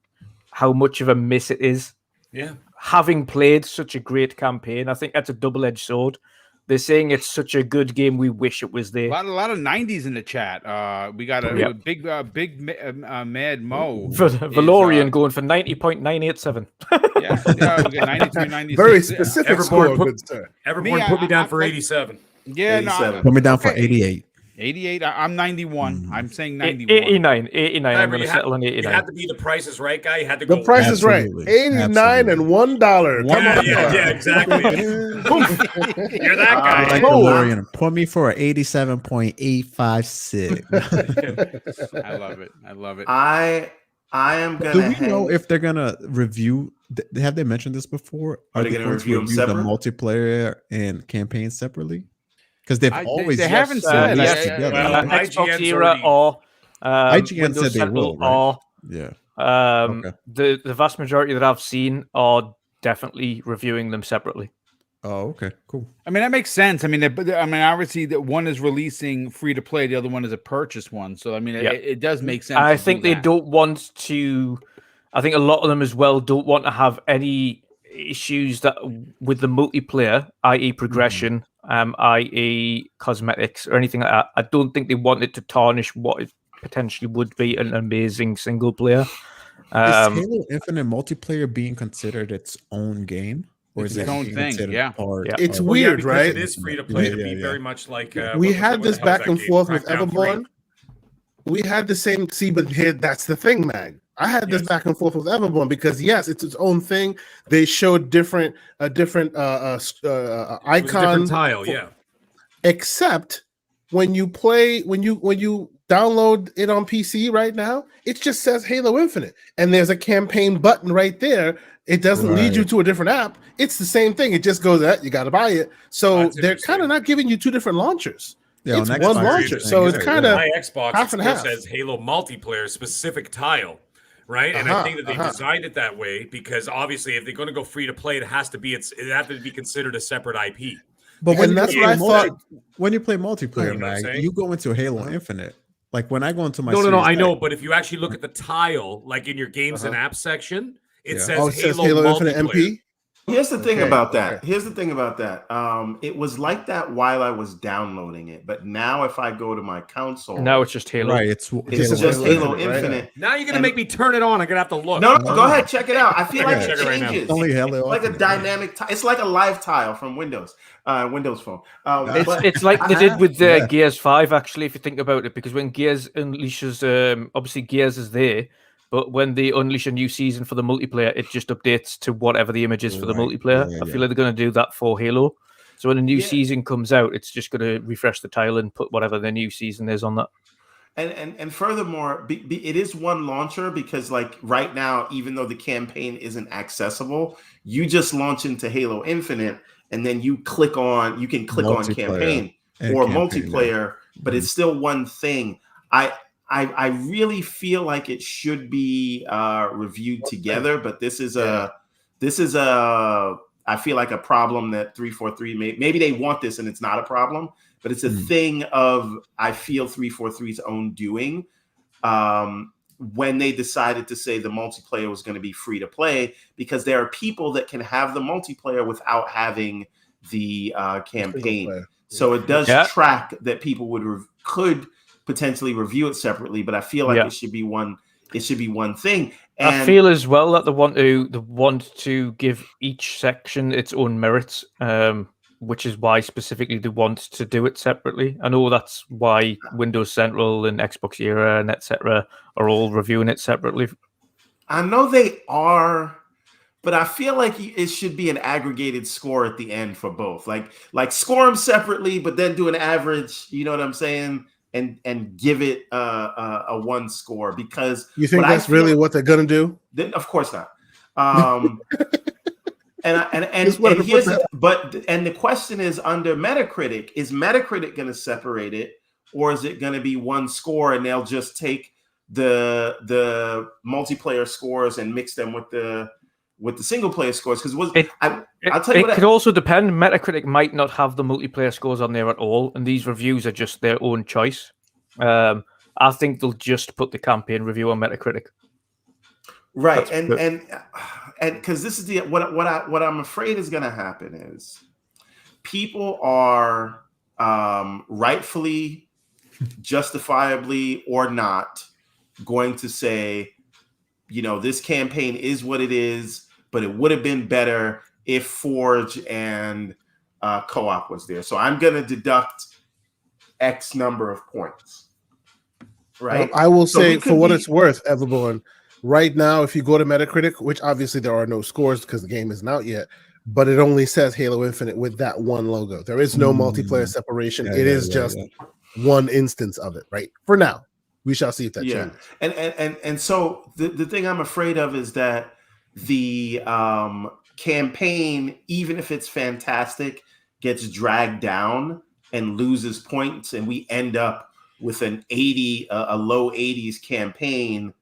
how much of a miss it is. Yeah. Having played such a great campaign, I think that's a double-edged sword. They're saying it's such a good game. We wish it was there. A lot of 90s in the chat. We got a big Mad Mo. Valorian going for 90.987. We got 93, 96. Very specific score, good sir. Everyone put me down for 87. Yeah, 87. Put me down for 88. 88. I'm 91. I'm saying 91. 89. I'm going to settle on 89. You had to be the Price is Right guy. You had to go. The Price is Right. 89 and $1. Yeah, exactly. You're that guy. Like DeLorean. Put me for an 87.856. I love it. I am gonna. Do we know if they're gonna review? Have they mentioned this before? Are they going to review them the separate? Multiplayer and campaign separately? Because they've always they haven't said together. Well, Xbox Era or IGN said they will, right? The vast majority that I've seen are definitely reviewing them separately. Oh, okay, cool. I mean, that makes sense. I mean, obviously, that one is releasing free to play, the other one is a purchase one. So, I mean, it does make sense. I think they don't want to. I think a lot of them as well don't want to have any issues that with the multiplayer, i.e., progression, i.e., cosmetics, or anything like that. I don't think they want it to tarnish what it potentially would be an amazing single player. Is Halo Infinite multiplayer being considered its own game? Or is it its own thing? Yeah. It's weird, right? It is free to play to be very much like. We had this back and forth with Everborn. We had the same. See, but here, that's the thing, Mag. I had this back and forth with Everborn because yes, it's its own thing. They showed different icons, different tile, Except when you play, when you download it on PC right now, it just says Halo Infinite, and there's a campaign button right there. It doesn't lead you to a different app. It's the same thing. It just goes you got to buy it. So they're kind of not giving you two different launchers. Yeah, it's one launcher, so it's kind of my Xbox half and half. Says Halo multiplayer specific tile, right? And I think that they designed it that way because obviously, if they're going to go free to play, it has to be considered a separate IP. But when that's what I thought. When you play You multiplayer, know you go into Halo Infinite. Like when I go into my no, I know, but if you actually look at the tile, like in your games and apps section, it says Halo Infinite MP. Here's the thing about that. Here's the thing about that. It was like that while I was downloading it, but now if I go to my console, now it's just Halo. Right, it's just Halo Infinite. Right? Now you're gonna make me turn it on. I'm gonna have to look. No, go ahead, check it out. I feel like it changes. It's only Halo like a dynamic. It's like a live tile from Windows Phone. It's like they did with Gears 5. Actually, if you think about it, because when Gears unleashes, obviously Gears is there. But when they unleash a new season for the multiplayer, it just updates to whatever the image is for the multiplayer. I feel like they're going to do that for Halo. So when a new season comes out, it's just going to refresh the tile and put whatever the new season is on that. And furthermore, it is one launcher because like right now, even though the campaign isn't accessible, you just launch into Halo Infinite and then you can click on campaign or multiplayer, but it's still one thing. I really feel like it should be reviewed together, but this is a I feel like a problem that 343 maybe they want this and it's not a problem, but it's a thing of I feel 343's own doing when they decided to say the multiplayer was going to be free to play, because there are people that can have the multiplayer without having the campaign. So it does track that people could potentially review it separately, but I feel like it should be one thing. And I feel as well that they want to give each section its own merits, which is why specifically they want to do it separately. I know that's why Windows Central and Xbox Era and etc. are all reviewing it separately. I know they are, but I feel like it should be an aggregated score at the end for both. Like score them separately, but then do an average. You know what I'm saying? And give it a one score, because you think that's really what they're gonna do? Then of course not. And the question is, under Metacritic, is Metacritic going to separate it, or is it going to be one score and they'll just take the multiplayer scores and mix them with the single player scores? Because I'll tell you it could also depend. Metacritic might not have the multiplayer scores on there at all, and these reviews are just their own choice. I think they'll just put the campaign review on Metacritic. Right, and because this is what I'm afraid is going to happen is people are rightfully, justifiably or not, going to say, this campaign is what it is, but it would have been better if Forge and co-op was there. So I'm going to deduct X number of points. Right. I will say, for what it's worth, Everborn, right now, if you go to Metacritic, which obviously there are no scores because the game isn't out yet, but it only says Halo Infinite with that one logo. There is no multiplayer separation. It is just one instance of it, right? For now. We shall see if that changes. And so the thing I'm afraid of is that the campaign, even if it's fantastic, gets dragged down and loses points, and we end up with a low 80s campaign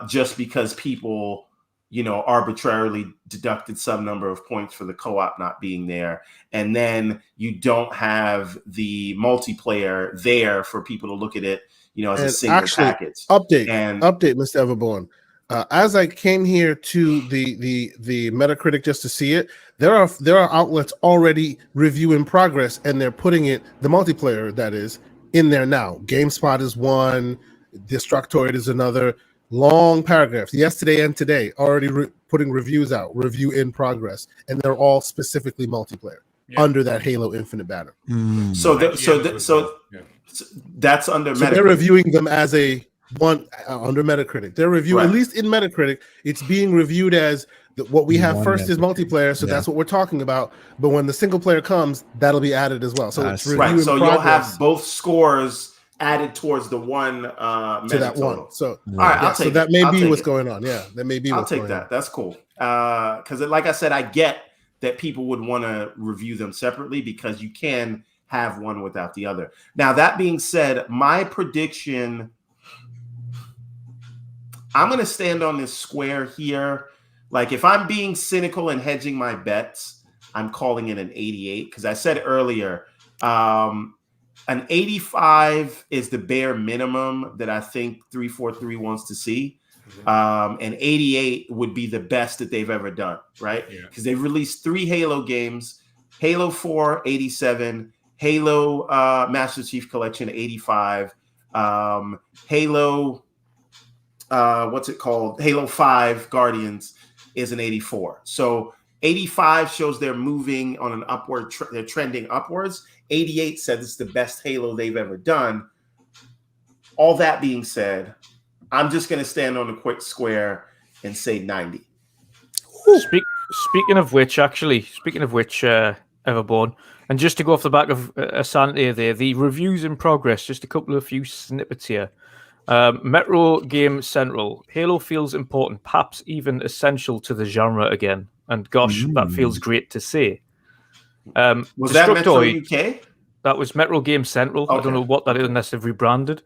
just because people, arbitrarily deducted some number of points for the co-op not being there. And then you don't have the multiplayer there for people to look at it, as a single package. Update, Mr. Everborn. As I came here to the Metacritic just to see it, there are outlets already review in progress, and they're putting the multiplayer that is in there now. GameSpot is one, Destructoid is another. Long paragraphs, yesterday and today, already putting reviews out, review in progress, and they're all specifically multiplayer under that Halo Infinite banner. So that's under Metacritic. So they're reviewing them as a one under Metacritic. They're reviewing, at least in Metacritic, it's being reviewed as what we have first is multiplayer, so that's what we're talking about. But when the single player comes, that'll be added as well. So it's review in so progress. you'll have both scores added towards the one to that total. One. So all right, I'll take that may be what's going on. Yeah, that may be. I'll take that. That's cool. Because like I said, I get that people would want to review them separately because you can have one without the other. Now, that being said, my prediction, I'm going to stand on this square here. Like, if I'm being cynical and hedging my bets, I'm calling it an 88 because I said earlier, an 85 is the bare minimum that I think 343 wants to see. And 88 would be the best that they've ever done, right? Because they've released 3 Halo games, Halo 4, 87, Halo Master Chief Collection, 85, Halo, Halo 5 Guardians is an 84. So 85 shows they're moving on an upward, they're trending upwards. 88 said it's the best Halo they've ever done. All that being said, I'm just going to stand on a quick square and say 90. Speaking of which, ever born. And just to go off the back of Asante there, the reviews in progress, just a few snippets here. Metro Game Central. Halo feels important, perhaps even essential to the genre again. And gosh, that feels great to say. Was that Metro UK? That was Metro Game Central. Okay. I don't know what that is unless they've rebranded.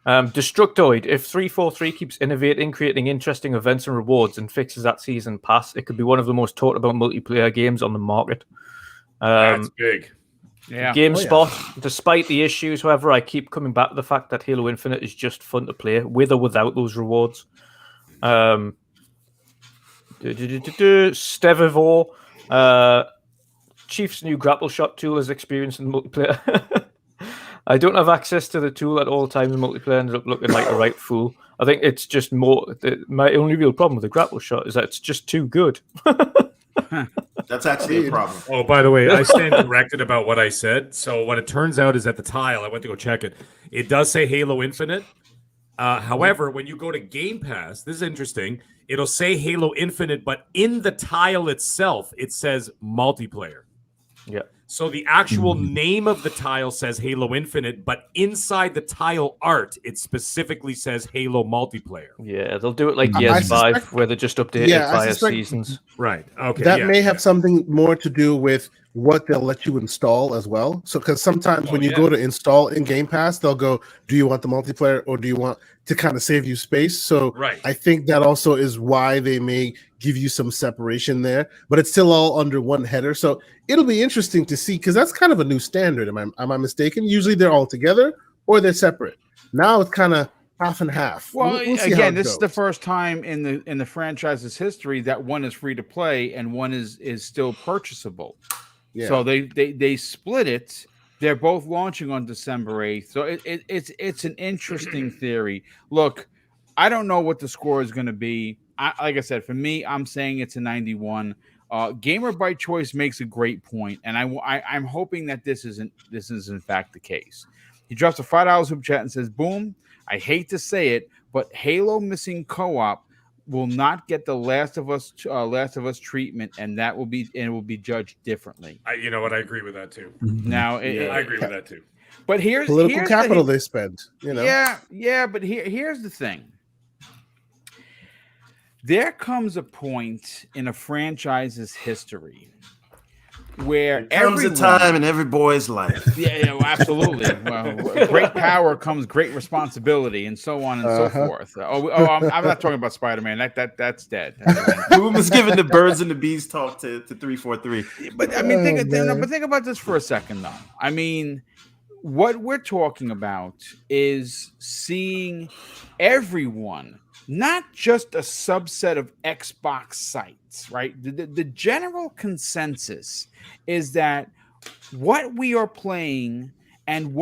Destructoid. If 343 keeps innovating, creating interesting events and rewards, and fixes that season pass, it could be one of the most talked about multiplayer games on the market. That's big. Yeah. GameSpot. Despite the issues, however, I keep coming back to the fact that Halo Infinite is just fun to play, with or without those rewards. Stevivore. Chief's new grapple shot tool is experienced in multiplayer. I don't have access to the tool at all times in multiplayer. Ended up looking like a right fool. I think it's just more. My only real problem with the grapple shot is that it's just too good. That's actually a problem. Oh, by the way, I stand corrected about what I said. So what it turns out is that the tile, I went to go check it. It does say Halo Infinite. However, when you go to Game Pass, this is interesting. It'll say Halo Infinite, but in the tile itself, it says multiplayer. Yeah. So the actual name of the tile says Halo Infinite, but inside the tile art, it specifically says Halo Multiplayer. Yeah, they'll do it like PS5, where they just update it via seasons. Right. Okay. That may have something more to do with what they'll let you install as well. So, because sometimes when you go to install in Game Pass, they'll go, do you want the multiplayer or do you want to kind of save you space? So I think that also is why they may give you some separation there, but it's still all under one header. So it'll be interesting to see, because that's kind of a new standard. Am I mistaken? Usually they're all together or they're separate. Now it's kind of half and half. Well, again, this is the first time in the franchise's history that one is free to play and one is still purchasable. Yeah. So they split it. They're both launching on December 8th. So it's an interesting theory. Look, I don't know what the score is going to be. Like I said, for me, I'm saying it's a 91. Gamer by Choice makes a great point, and I'm hoping that this is in fact the case. He drops a $5 super chat and says, "Boom, I hate to say it, but Halo missing co-op will not get the Last of Us treatment, and it will be judged differently." You know what? I agree with that too. Now, I agree with that too. But here's capital they spend. You know. Yeah. But here's the thing. There comes a point in a franchise's history where there comes a time in every boy's life. Yeah, absolutely. Well, great power comes great responsibility, and so on and so forth. I'm not talking about Spider-Man. That's dead. Boom is giving the birds and the bees talk to 343. But I mean, think about this for a second, though. I mean, what we're talking about is seeing everyone. Not just a subset of Xbox sites, right? The general consensus is that what we are playing and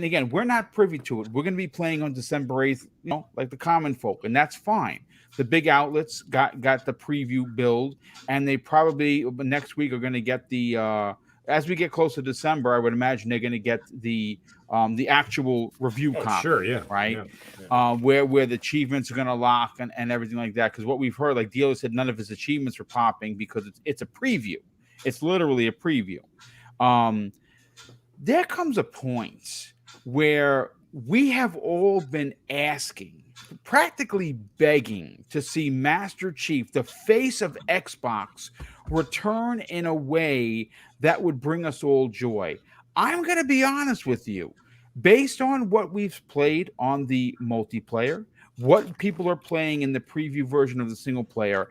again, we're not privy to it. We're going to be playing on December 8th, like the common folk, and that's fine. The big outlets got the preview build, and they probably next week are going to get the as we get closer to December, I would imagine they're going to get the actual review copy. Sure, yeah. Right? Yeah. Where the achievements are going to lock and everything like that. Because what we've heard, like Dealer said, none of his achievements are popping because it's a preview. It's literally a preview. There comes a point where we have all been asking, practically begging to see Master Chief, the face of Xbox, return in a way that would bring us all joy. I'm going to be honest with you. Based on what we've played on the multiplayer, what people are playing in the preview version of the single player,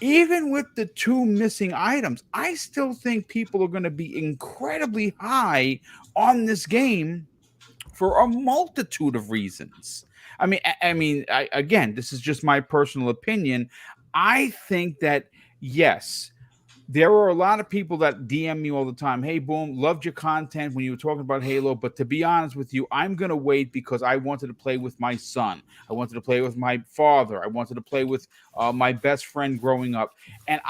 even with the 2 missing items, I still think people are going to be incredibly high on this game for a multitude of reasons. I mean, again, this is just my personal opinion. I think that, yes, there are a lot of people that DM me all the time. Hey, Boom, loved your content when you were talking about Halo, but to be honest with you, I'm going to wait because I wanted to play with my son. I wanted to play with my father. I wanted to play with my best friend growing up. And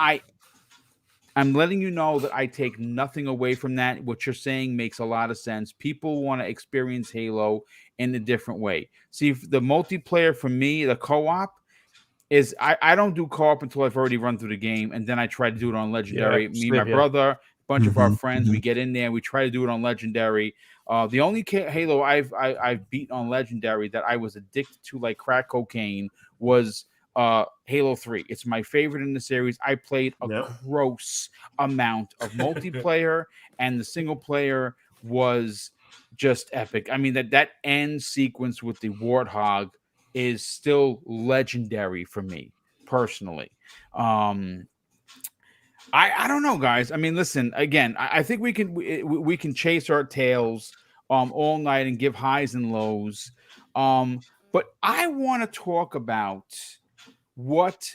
I'm letting you know that I take nothing away from that. What you're saying makes a lot of sense. People want to experience Halo in a different way. See, the multiplayer for me, the co-op, is I don't do co-op until I've already run through the game, and then I try to do it on Legendary. Me and my brother bunch of our friends. We get in there. We try to do it on Legendary. The only Halo I've beaten on Legendary that I was addicted to like crack cocaine was Halo 3. It's my favorite in the series. I played a gross amount of multiplayer, and the single player was just epic. I mean, that end sequence with the Warthog is still legendary for me personally. I don't know, guys. I mean, listen, again, I think we can chase our tails all night and give highs and lows. But I want to talk about what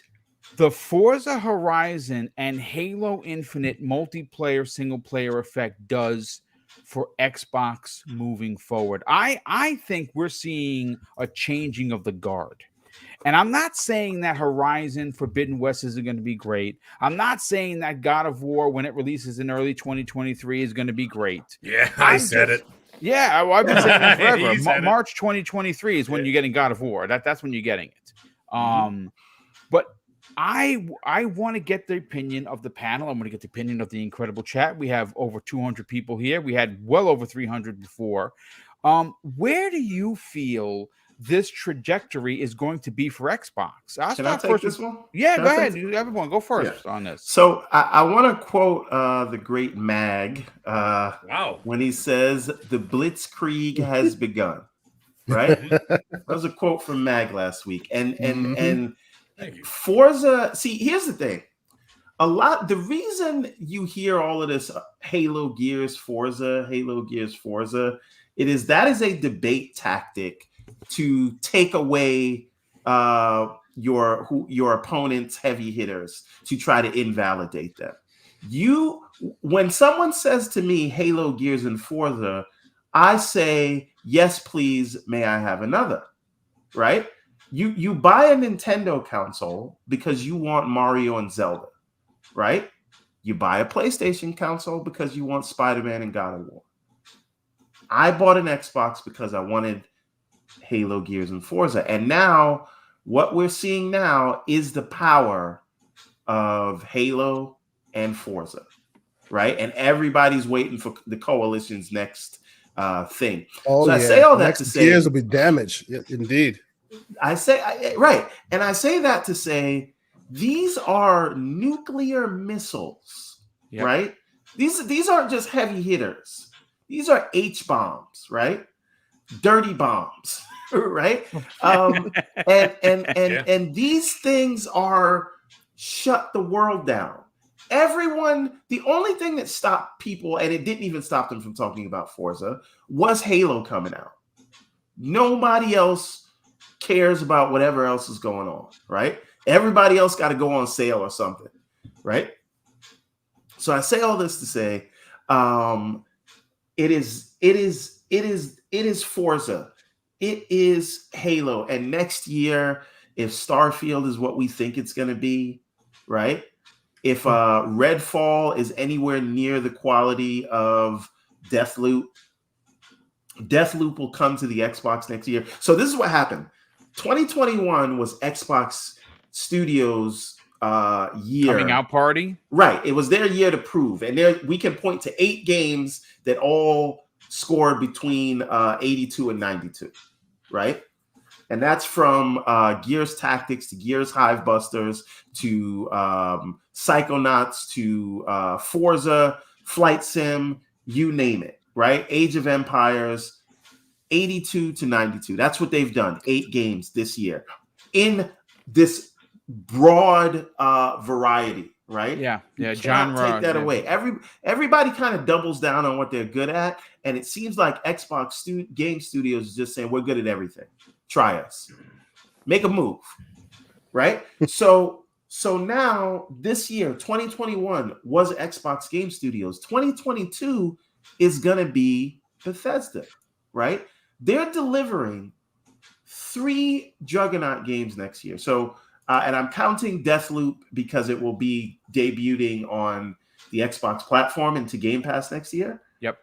the Forza Horizon and Halo Infinite multiplayer single player effect does for Xbox moving forward. I think we're seeing a changing of the guard. And I'm not saying that Horizon Forbidden West isn't going to be great. I'm not saying that God of War, when it releases in early 2023, is going to be great. Yeah, I said it. Yeah, I've been saying that forever. March 2023 is when you're getting God of War. That's when you're getting it. But I want to get the opinion of the panel. I'm going to get the opinion of the incredible chat. We have over 200 people here. We had well over 300 before. Where do you feel this trajectory is going to be for Xbox? Can I take this one? Yeah, go ahead. Everyone, go first on this. So I want to quote the great Mag. When he says the Blitzkrieg has begun. Right? That was a quote from Mag last week, and Forza. See, here's the thing. The reason you hear all of this Halo Gears Forza, that is a debate tactic to take away your opponent's heavy hitters, to try to invalidate them. When someone says to me Halo, Gears, and Forza, I say, yes, please, may I have another, right? You buy a Nintendo console because you want Mario and Zelda, right? You buy a PlayStation console because you want Spider-Man and God of War. I bought an Xbox because I wanted Halo, Gears, and Forza. And now what we're seeing now is the power of Halo and Forza, right? And everybody's waiting for the coalition's next thing. I say all that to say Gears will be damaged. Yeah, indeed. I say that to say these are nuclear missiles, right? These aren't just heavy hitters. These are H bombs, right? Dirty bombs, right? And these things are shut the world down. Everyone, the only thing that stopped people, and it didn't even stop them from talking about Forza, was Halo coming out. Nobody else cares about whatever else is going on, right? Everybody else got to go on sale or something, right? So I say all this to say, it is Forza, it is Halo, and next year, if Starfield is what we think it's going to be, right? If Redfall is anywhere near the quality of Deathloop will come to the Xbox next year. So this is what happened. 2021 was Xbox Studios' year. Coming out party? Right. It was their year to prove. And there we can point to 8 games that all scored between 82 and 92, right? And that's from Gears Tactics to Gears Hivebusters to Psychonauts to Forza, Flight Sim, you name it, right? Age of Empires, 82 to 92. That's what they've done. 8 games this year in this broad variety, right? Yeah. Genre. Take that away. Everybody kind of doubles down on what they're good at, and it seems like Xbox game studios is just saying we're good at everything. Try us. Make a move, right? So now this year, 2021 was Xbox Game Studios. 2022 is gonna be Bethesda, right? They're delivering 3 juggernaut games next year. So, and I'm counting Deathloop because it will be debuting on the Xbox platform into Game Pass next year. Yep.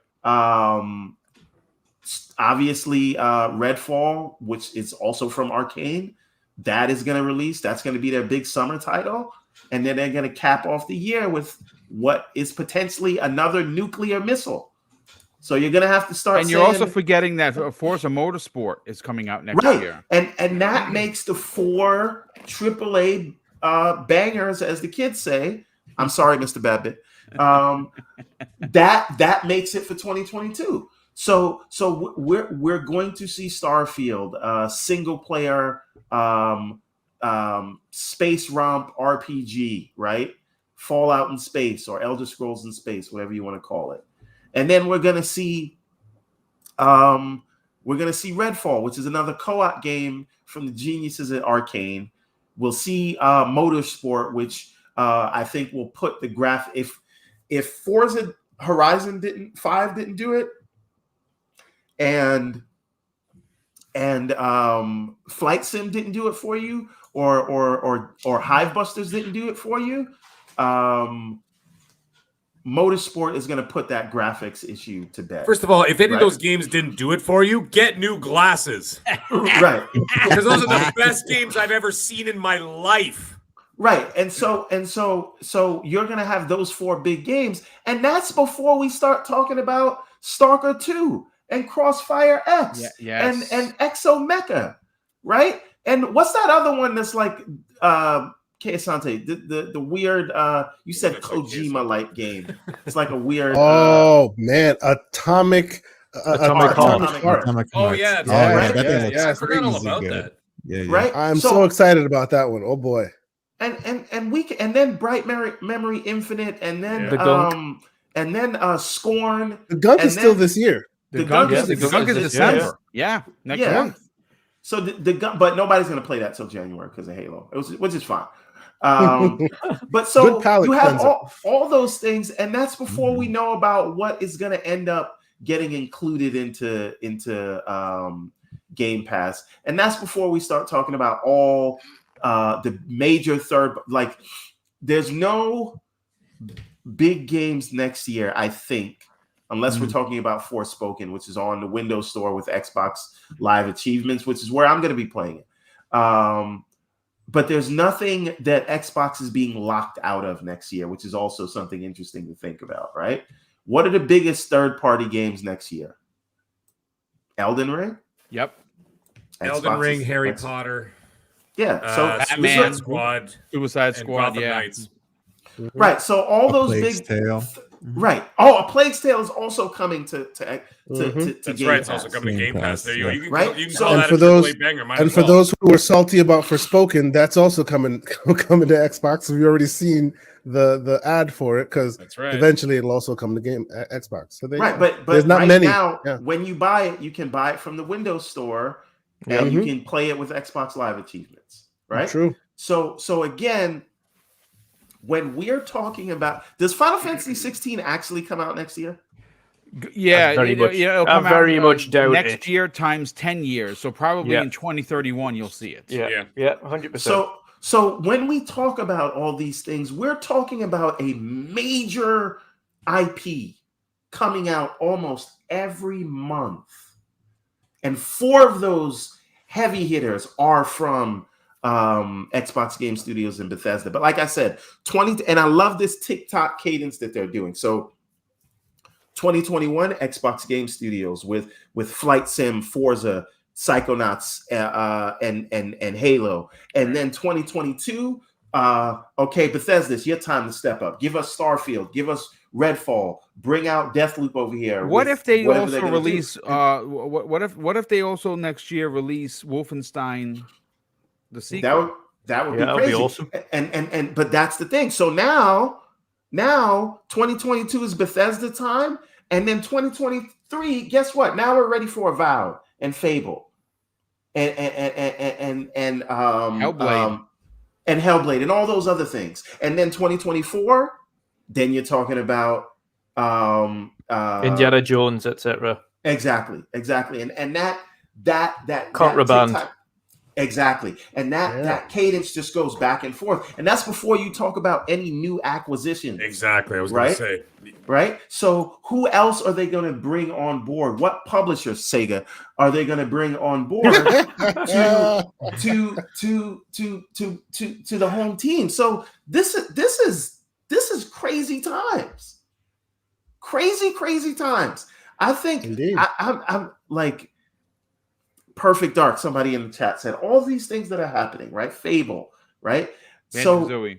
Obviously, Redfall, which is also from Arcane, that is going to release. That's going to be their big summer title. and then they're going to cap off the year with what is potentially another nuclear missile. So you're going to have to start. And you're also forgetting that Forza Motorsport is coming out next year, and that makes the 4 AAA bangers, as the kids say. I'm sorry, Mr. Babbitt. That makes it for 2022. So we're going to see Starfield, single player space romp RPG, right? Fallout in space or Elder Scrolls in space, whatever you want to call it. And then we're gonna see Redfall, which is another co-op game from the geniuses at Arcane. We'll see Motorsport, which I think will put the if Forza Horizon 5 didn't do it, and Flight Sim didn't do it for you, or Hivebusters didn't do it for you, Motorsport is going to put that graphics issue to bed. First of all, if any of those games didn't do it for you, get new glasses. Right. Because those are the best games I've ever seen in my life. Right. And so you're going to have those 4 big games. And that's before we start talking about Stalker 2 and Crossfire X and Exomecha, right? And what's that other one that's like Asante, the weird you said Kojima-like game. It's like a weird man, Atomic Heart. Oh yeah, I forgot all about that. Yeah. Right? I'm so excited about that one. Oh boy. And then Bright Memory Infinite, and then Scorn. The Gunk is still this year. The Gunk is December. Next month. So the Gunk, but nobody's going to play that till January because of Halo, which is fine. But so you have all those things, and that's before we know about what is going to end up getting included into Game Pass, and that's before we start talking about all the major there's no big games next year, I think, unless we're talking about Forspoken, which is on the Windows Store with Xbox Live Achievements, which is where I'm going to be playing it. But there's nothing that Xbox is being locked out of next year, which is also something interesting to think about, right? What are the biggest third-party games next year? Elden Ring? Yep. Elden Ring, Harry Potter. Yeah. So Suicide Squad, yeah. Knights. Right. So all those Plague's big Tale. Right. Oh, A Plague's Tale is also coming to That's Game right. It's Pass. also coming to Game Pass. There you go. You can, Right? you can So- call And that for a those- AAA banger. And for those who were salty about Forspoken, that's also coming to Xbox. We've already seen the ad for it because eventually it'll also come to Xbox. So but there's not right many. now, when you buy it, you can buy it from the Windows Store, and you can play it with Xbox Live Achievements. Right? True. So again, when we're talking about, does Final Fantasy 16 actually come out next year? Yeah, it'll come out much doubt next year times 10 years. So probably in 2031 you'll see it. Yeah, 100%. So when we talk about all these things, we're talking about a major IP coming out almost every month, and 4 of those heavy hitters are from Xbox Game Studios and Bethesda. But like I said, and I love this TikTok cadence that they're doing. So 2021 Xbox Game Studios with Flight Sim, Forza, Psychonauts, and Halo. And then 2022, Bethesda, it's your time to step up. Give us Starfield, give us Redfall, bring out Deathloop over here. What if they also release what if they also next year release Wolfenstein the sequel? That would be crazy. Be awesome. And but that's the thing. So now 2022 is Bethesda time, and then 2023, guess what? Now we're ready for Avowed and Fable and Hellblade. And Hellblade and all those other things. And then 2024, then you're talking about Indiana Jones, etc. Exactly. And that Contraband. Exactly. And that cadence just goes back and forth. And that's before you talk about any new acquisitions. Exactly. I was going to say. Right? So who else are they going to bring on board? What publishers, Sega, are they going to bring on board to the home team? So this is crazy times. Crazy times. I think I'm like Perfect Dark. Somebody in the chat said all these things that are happening, right? Fable, right? So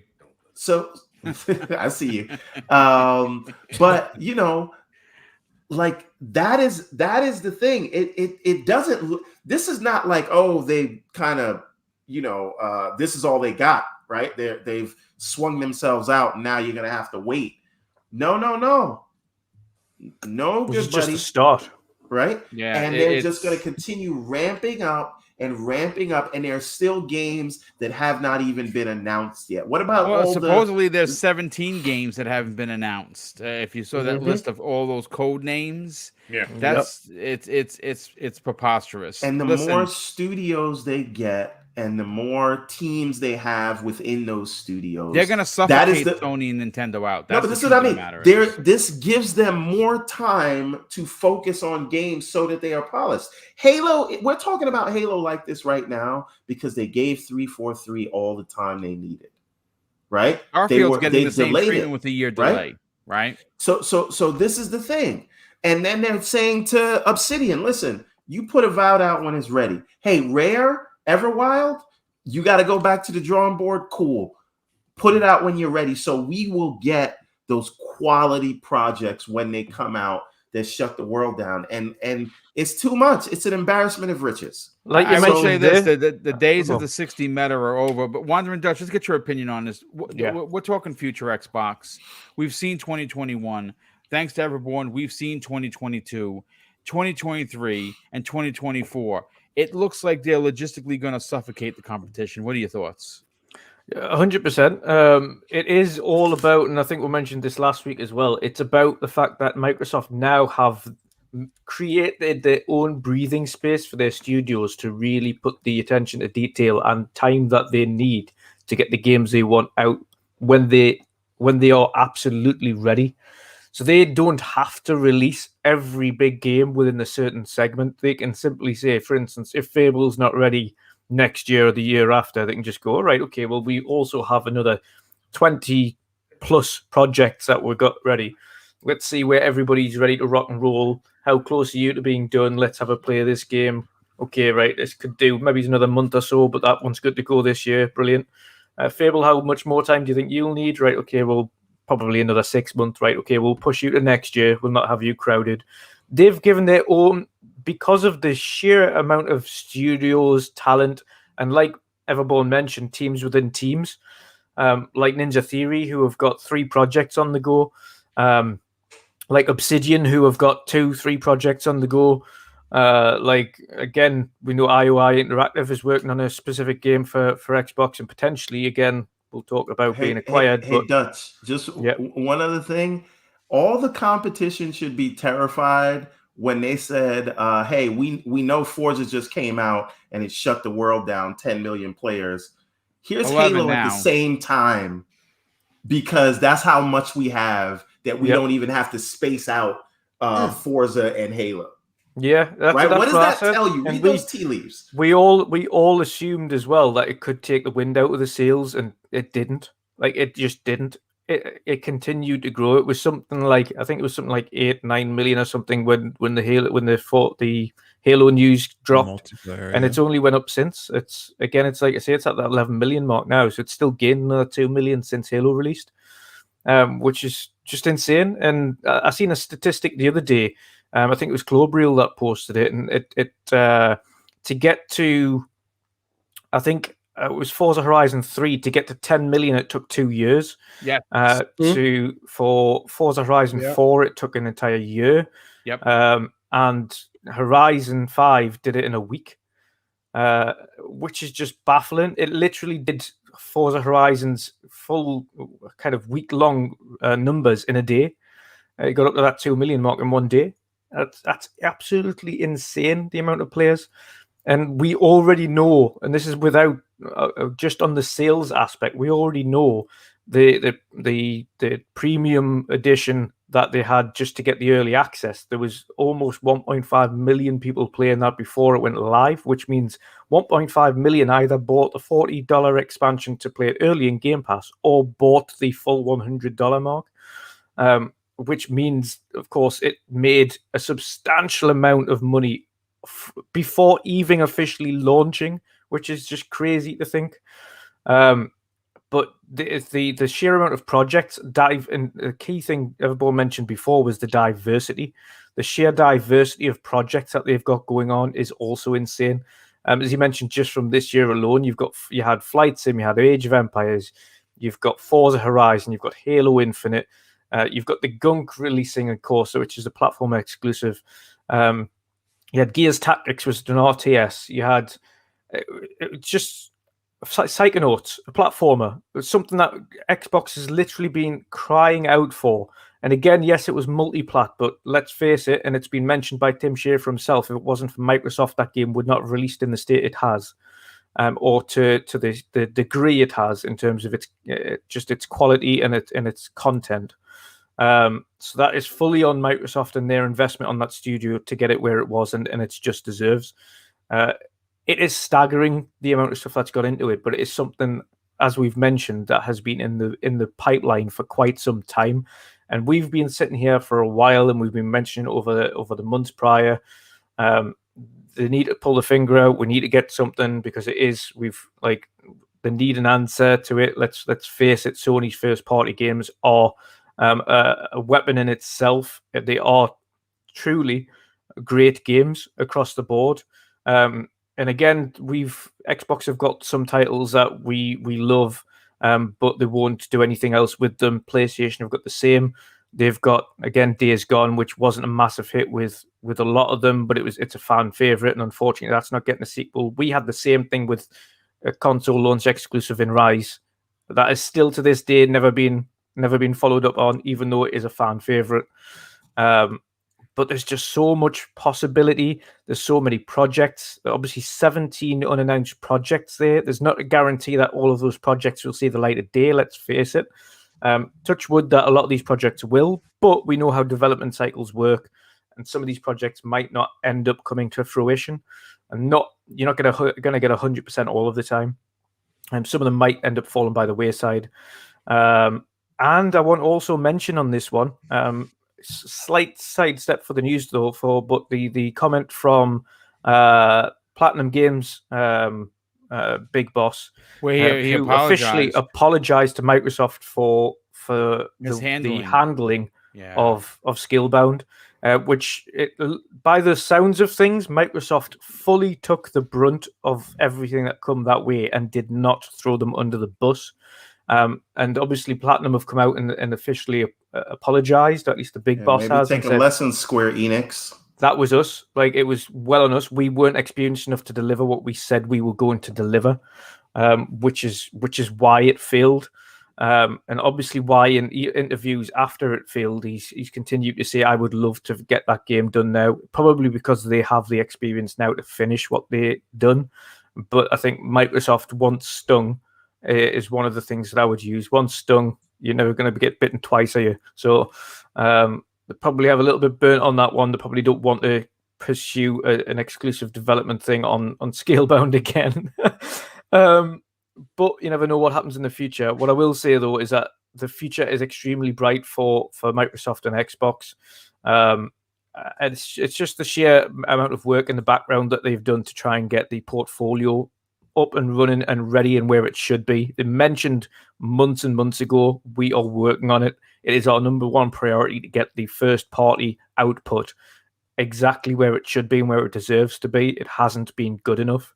I see you. But you know, like that is the thing. It doesn't. This is not like, oh, they kind of, you know, this is all they got, right? They've swung themselves out, and now you're gonna have to wait. No, This is good just buddy. a start, right? Yeah, and they're just going to continue ramping up, and there are still games that have not even been announced yet. What about supposedly there's 17 games that haven't been announced. If you saw that list of all those code names, that's it's preposterous. And the more studios they get, and the more teams they have within those studios, they're going to suffocate Sony and Nintendo out. That's this is what I mean. This gives them more time to focus on games so that they are polished. Halo, we're talking about Halo like this right now because they gave 343 all the time they needed. Right? Starfield's getting the same treatment with a year delay. Right? So this is the thing. And then they're saying to Obsidian, listen, you put Avowed out when it's ready. Hey, Rare, Everwild, you got to go back to the drawing board. Cool. Put it out when you're ready. So we will get those quality projects when they come out that shut the world down. And it's too much. It's an embarrassment of riches. Like I would say this, the days of the 60 meta are over. But Wandering Dutch, let's get your opinion on this. We're talking future Xbox. We've seen 2021. Thanks to Everborn, we've seen 2022, 2023, and 2024. It looks like they're logistically going to suffocate the competition. What are your thoughts? 100%. It is all about, and I think we mentioned this last week as well, it's about the fact that Microsoft now have created their own breathing space for their studios to really put the attention to detail and time that they need to get the games they want out when they are absolutely ready. So they don't have to release every big game within a certain segment. They can simply say, for instance, if Fable's not ready next year or the year after, they can just go, all right, okay, well, we also have another 20 plus projects that we've got ready. Let's see where everybody's ready to rock and roll. How close are you to being done? Let's have a play of this game. Okay, right, this could do maybe another month or so, but that one's good to go this year. Brilliant. Fable, how much more time do you think you'll need? Right, okay, well, probably another 6 months, right? Okay, we'll push you to next year. We'll not have you crowded. They've given their own, because of the sheer amount of studios, talent, and like Everborn mentioned, teams within teams, like Ninja Theory, who have got 3 projects on the go, like Obsidian, who have got 2-3 projects on the go. Like, again, we know IOI Interactive is working on a specific game for Xbox, and potentially, again, we'll talk about being acquired. Hey, Dutch, just one other thing. All the competition should be terrified when they said, hey, we know Forza just came out and it shut the world down, 10 million players. Here's Halo at the same time, because that's how much we have that we don't even have to space out Forza and Halo. Yeah, right. What does that tell you? Read those tea leaves. We all assumed as well that it could take the wind out of the sails, and it didn't. Like, it just didn't. It continued to grow. It was something like, I think it was something like 8-9 million or something when the Halo news dropped, and it's only went up since. It's like I say, it's at that 11 million mark now, so it's still gained another 2 million since Halo released, which is just insane. And I seen a statistic the other day. I think it was Clobriel that posted it, and it to get to, I think it was Forza Horizon 3, to get to 10 million, it took 2 years. Yeah. For Forza Horizon 4, it took an entire year. Yep. And Horizon 5 did it in a week, which is just baffling. It literally did Forza Horizon's full kind of week-long numbers in a day. It got up to that 2 million mark in one day. That's absolutely insane, the amount of players. And we already know, and this is without just on the sales aspect, we already know the premium edition that they had just to get the early access. There was almost 1.5 million people playing that before it went live, which means 1.5 million either bought the $40 expansion to play it early in Game Pass or bought the full $100 mark. Which means, of course, it made a substantial amount of money before even officially launching, which is just crazy to think. But the sheer amount of projects and the key thing everyone mentioned before was the diversity. The sheer diversity of projects that they've got going on is also insane. As you mentioned, just from this year alone, you had Flight Sim, you had Age of Empires, you've got Forza Horizon, you've got Halo Infinite, you've got the Gunk releasing, of course, which is a platform exclusive. You had Gears Tactics, which was an RTS. You had just Psychonauts, a platformer. It was something that Xbox has literally been crying out for. And again, yes, it was multi-plat, but let's face it, and it's been mentioned by Tim Schafer himself, if it wasn't for Microsoft, that game would not have released in the state it has, or to the degree it has in terms of its quality and its content. So that is fully on Microsoft and their investment on that studio to get it where it was, and it's just deserves. It is staggering the amount of stuff that's got into it, but it is something, as we've mentioned, that has been in the pipeline for quite some time. And we've been sitting here for a while, and we've been mentioning over the months prior. They need to pull the finger out. We need to get something because they need an answer to it. Let's face it. Sony's first party games are a weapon in itself. They are truly great games across the board. And again, Xbox have got some titles that we love. But they won't do anything else with them. PlayStation have got the same. They've got, again, Days Gone, which wasn't a massive hit with a lot of them, but it's a fan favorite, and unfortunately, that's not getting a sequel. We had the same thing with a console launch exclusive in Rise. That is still to this day never been followed up on, even though it is a fan favorite. But there's just so much possibility. There's so many projects. There are obviously 17 unannounced projects there. There's not a guarantee that all of those projects will see the light of day, let's face it. Touch wood that a lot of these projects will, but we know how development cycles work, and some of these projects might not end up coming to fruition. And you're not going to get 100% all of the time. And some of them might end up falling by the wayside. And I want to also mention on this one, slight sidestep for the news though, but the comment from Platinum Games big boss, where he who officially apologized to Microsoft for the handling of Scalebound, which by the sounds of things, Microsoft fully took the brunt of everything that come that way and did not throw them under the bus. And obviously, Platinum have come out and officially apologized. At least the big boss has. Take a lesson, Square Enix. That was us. Like, it was well on us. We weren't experienced enough to deliver what we said we were going to deliver, which is why it failed. And obviously, why in interviews after it failed, he's continued to say, "I would love to get that game done now." Probably because they have the experience now to finish what they done. But I think Microsoft once stung is one of the things that I would use. Once stung, you're never going to get bitten twice, are you? So they probably have a little bit burnt on that one. They probably don't want to pursue an exclusive development thing on Scalebound again. But you never know what happens in the future. What I will say, though, is that the future is extremely bright for Microsoft and Xbox. And it's just the sheer amount of work in the background that they've done to try and get the portfolio up and running and ready and where it should be. They mentioned months and months ago, we are working on it. It is our number one priority to get the first party output exactly where it should be and where it deserves to be. It hasn't been good enough.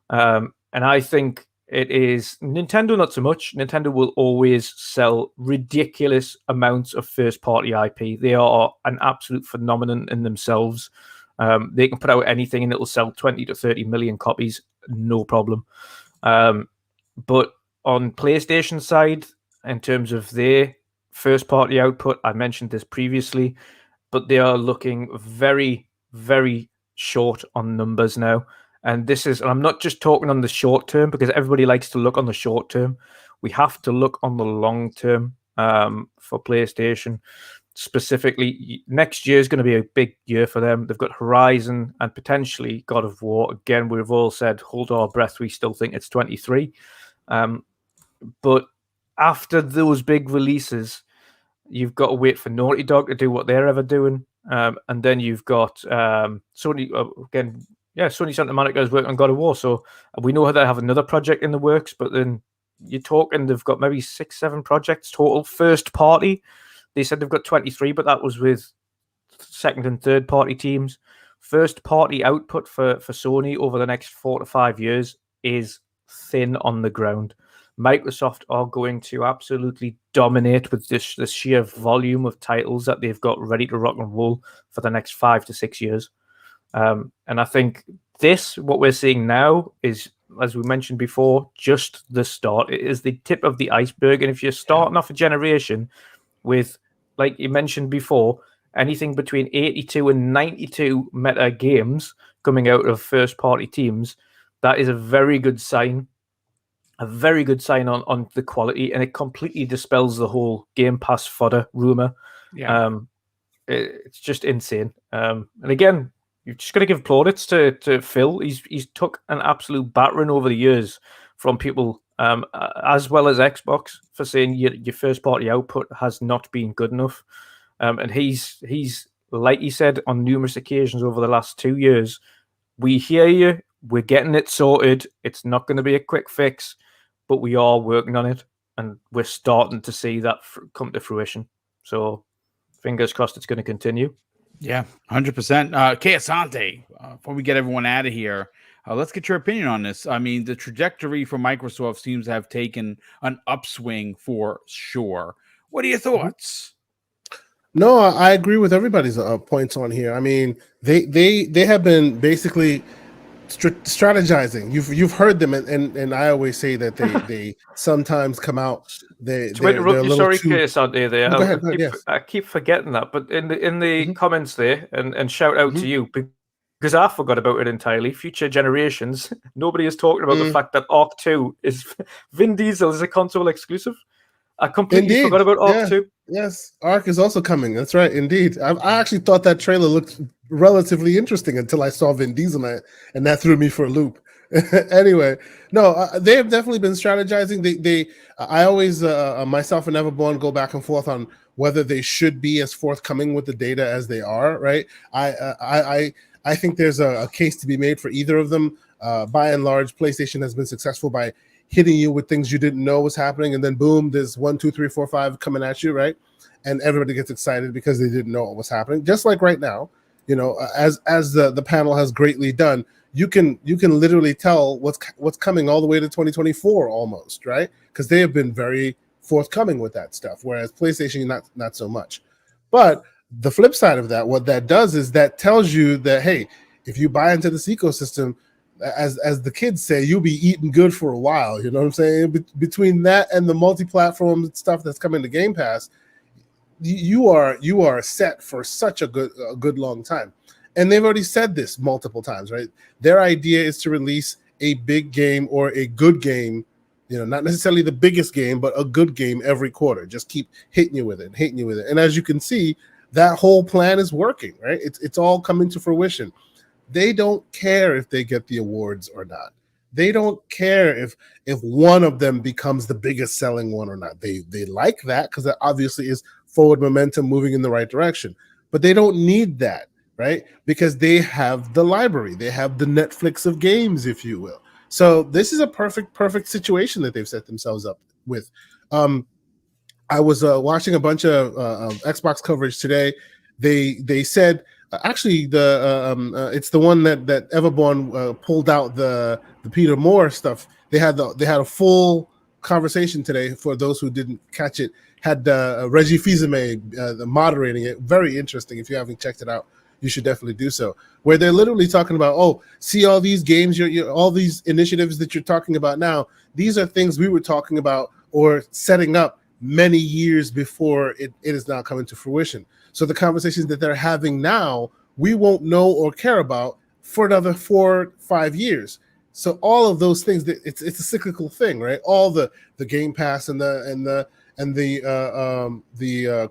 And I think it is Nintendo, not so much. Nintendo will always sell ridiculous amounts of first party IP. They are an absolute phenomenon in themselves. They can put out anything and it'll sell 20 to 30 million copies, no problem. But on PlayStation side, in terms of their first party output, I mentioned this previously, but they are looking very, very short on numbers now. And this is, and I'm not just talking on the short term, because everybody likes to look on the short term. We have to look on the long term for PlayStation. Specifically, next year is going to be a big year for them. They've got Horizon and potentially God of War. Again, we've all said, hold our breath. We still think it's 23. But after those big releases, you've got to wait for Naughty Dog to do what they're ever doing. And then you've got Sony, again, Sony Santa Monica is working on God of War. So we know they have another project in the works, but then you're talking, they've got maybe 6-7 projects total. First party, they said they've got 23, but that was with second and third party teams. First party output for Sony over the next 4 to 5 years is thin on the ground. Microsoft are going to absolutely dominate with this sheer volume of titles that they've got ready to rock and roll for the next 5 to 6 years. And I think what we're seeing now is, as we mentioned before, just the start. It is the tip of the iceberg. And if you're starting off a generation with, like you mentioned before, anything between 82 and 92 meta games coming out of first-party teams, that is a very good sign. A very good sign on the quality, and it completely dispels the whole Game Pass fodder rumor. Yeah, it's just insane. And again, you've just got to give plaudits to Phil. He's took an absolute battering over the years from people, as well as Xbox, for saying your first party output has not been good enough. And he's like he said on numerous occasions over the last 2 years, we hear you. We're getting it sorted. It's not going to be a quick fix, but we are working on it, and we're starting to see that come to fruition. So fingers crossed it's going to continue. Yeah, 100%. Kay Asante, before we get everyone out of here, let's get your opinion on this. I mean, the trajectory for Microsoft seems to have taken an upswing for sure. What are your thoughts? No, I agree with everybody's points on here. I mean, they have been basically strategizing. You've heard them, and I always say that they sometimes come out. They're a little sorry, too... Chris, out there. Go ahead, yes. I keep forgetting that, but in the comments there, and shout out to you, because I forgot about it entirely. Future generations, nobody is talking about the fact that Arc 2 is Vin Diesel is a console exclusive. I completely forgot about Arc 2. Yes, Arc is also coming. That's right, indeed. I actually thought that trailer looked relatively interesting until I saw Vin Diesel, and that threw me for a loop. Anyway, no, they have definitely been strategizing. I always, myself and Everborn, go back and forth on whether they should be as forthcoming with the data as they are. Right? I think there's a case to be made for either of them. By and large, PlayStation has been successful by hitting you with things you didn't know was happening, and then boom, there's 1, 2, 3, 4, 5 coming at you, right? And everybody gets excited because they didn't know what was happening. Just like right now, as the panel has greatly done, you can literally tell what's coming all the way to 2024 almost, right? Because they have been very forthcoming with that stuff, whereas PlayStation not so much. But the flip side of that, what that does is that tells you that, hey, if you buy into this ecosystem, as the kids say, you'll be eating good for a while. You know what I'm saying? Between that and the multi-platform stuff that's coming to Game Pass, you are set for such a good long time. And they've already said this multiple times, right? Their idea is to release a big game or a good game, not necessarily the biggest game, but a good game every quarter. Just keep hitting you with it. And as you can see, that whole plan is working, right? It's all coming to fruition. They don't care if they get the awards or not. They don't care if one of them becomes the biggest selling one or not. They like that because that obviously is forward momentum moving in the right direction. But they don't need that, right? Because they have the library. They have the Netflix of games, if you will. So this is a perfect situation that they've set themselves up with. I was watching a bunch of Xbox coverage today. They said... Actually, it's the one that Everborn pulled out the Peter Moore stuff. They had a full conversation today. For those who didn't catch it, had Reggie Fils-Aimé moderating it. Very interesting. If you haven't checked it out, you should definitely do so. Where they're literally talking about, see all these games, all these initiatives that you're talking about now. These are things we were talking about or setting up many years before it is now coming to fruition. So the conversations that they're having now, we won't know or care about for another 4-5 years. So all of those things, it's a cyclical thing, right? All the Game Pass and the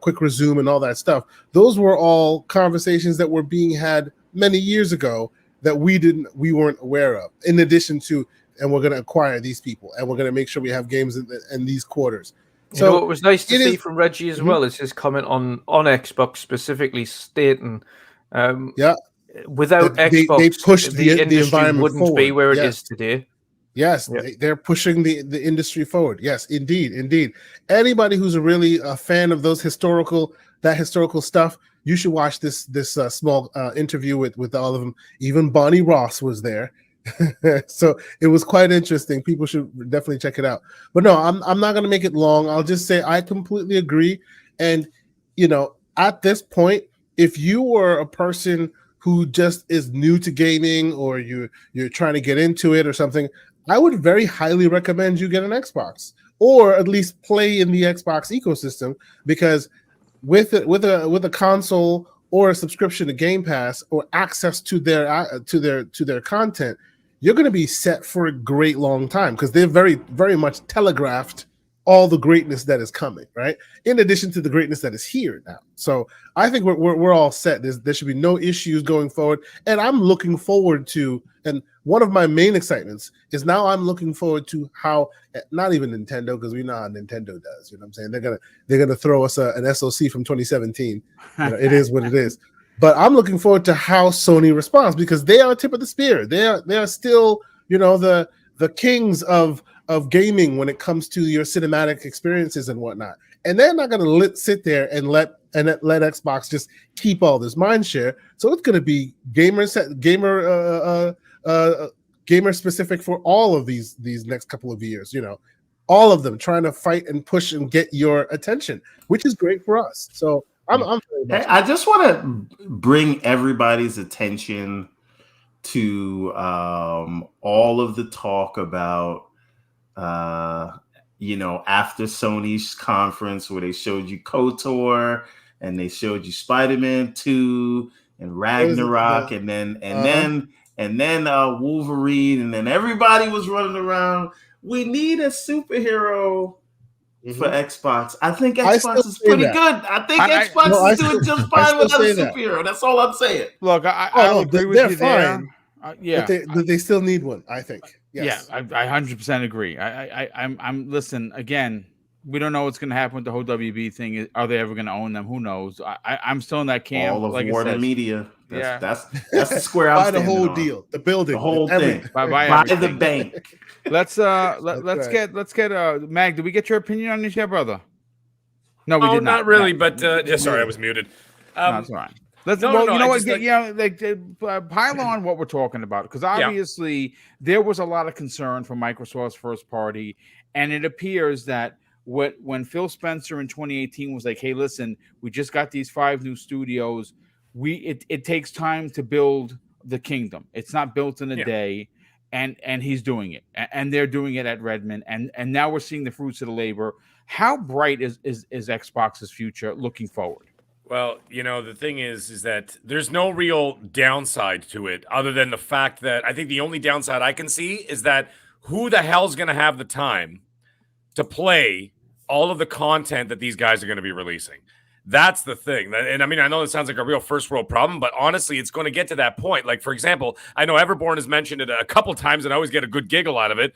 quick resume and all that stuff. Those were all conversations that were being had many years ago that we weren't aware of. In addition to, and we're going to acquire these people, and we're going to make sure we have games in these quarters. So you know, what was nice to see from Reggie as well is his comment on Xbox specifically stating, without Xbox, they pushed the environment wouldn't forward. Be where it is today. Yes, they're pushing the industry forward. Yes, indeed. Anybody who's really a fan of those historical stuff, you should watch this small interview with all of them. Even Bonnie Ross was there. So it was quite interesting. People should definitely check it out. But no, I'm not going to make it long. I'll just say I completely agree. And, at this point, if you were a person who just is new to gaming, or you're trying to get into it or something, I would very highly recommend you get an Xbox, or at least play in the Xbox ecosystem, because with a console or a subscription to Game Pass or access to their content, you're going to be set for a great long time, because they're very, very much telegraphed all the greatness that is coming, right? In addition to the greatness that is here now. So I think we're all set. There should be no issues going forward. And I'm looking forward to, and one of my main excitements is now I'm looking forward to how, not even Nintendo, because we know how Nintendo does, you know what I'm saying? They're gonna throw us an SoC from 2017. It is what it is. But I'm looking forward to how Sony responds, because they are tip of the spear. They are still, the kings of gaming when it comes to your cinematic experiences and whatnot. And they're not going to sit there and let Xbox just keep all this mind share. So it's going to be gamer specific for all of these next couple of years. All of them trying to fight and push and get your attention, which is great for us. So I'm very much. I just want to bring everybody's attention to all of the talk about after Sony's conference, where they showed you KOTOR and they showed you Spider-Man 2 and Ragnarok, and then Wolverine, and then everybody was running around. We need a superhero for Xbox. I think Xbox is pretty good. I think Xbox is doing just fine without a superhero. That's all I'm saying. Look, I agree with you there. But they still need one, I think. Yes. Yeah, I 100% agree. I'm listen again. We don't know what's going to happen with the whole WB thing. Are they ever going to own them? Who knows? I'm still in that camp. All of like Warner Media. That's the square. Buy the whole deal, the building, the whole thing. Buy the bank. Let's get Mag. Did we get your opinion on this yet, brother? No, we did not. Not really. But sorry, I was muted. No, that's all right. Let's pile on what we're talking about, because obviously there was a lot of concern from Microsoft's first party, and it appears that when Phil Spencer in 2018 was like, "Hey, listen, we just got these 5 new studios. It takes time to build the kingdom. It's not built in a day." And he's doing it, and they're doing it at Redmond, and now we're seeing the fruits of the labor. How bright is Xbox's future looking forward? Well, the thing is that there's no real downside to it, other than the fact that I think the only downside I can see is that who the hell's going to have the time to play all of the content that these guys are going to be releasing? That's the thing. And I mean, I know it sounds like a real first world problem, but honestly, it's going to get to that point. Like, for example, I know Everborn has mentioned it a couple times, and I always get a good giggle out of it.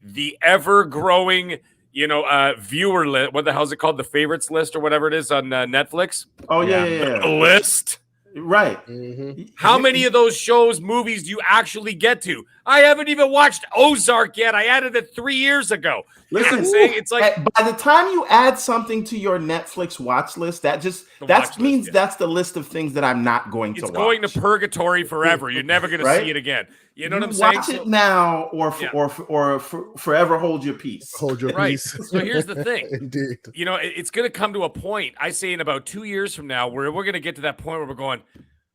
The ever-growing viewer list. What the hell is it called? The favorites list or whatever it is on Netflix. Oh yeah. List. Right. Mm-hmm. How many of those shows, movies do you actually get to? I haven't even watched Ozark yet. I added it 3 years ago. Listen, it's like by the time you add something to your Netflix watch list, that means that's the list of things that I'm not going to watch. It's going to purgatory forever. You're never going to see it again. You know what I'm saying? Watch it now, or forever hold your peace. Hold your peace. So here's the thing. Indeed. It's going to come to a point, I say in about 2 years from now, where we're going to get to that point where we're going,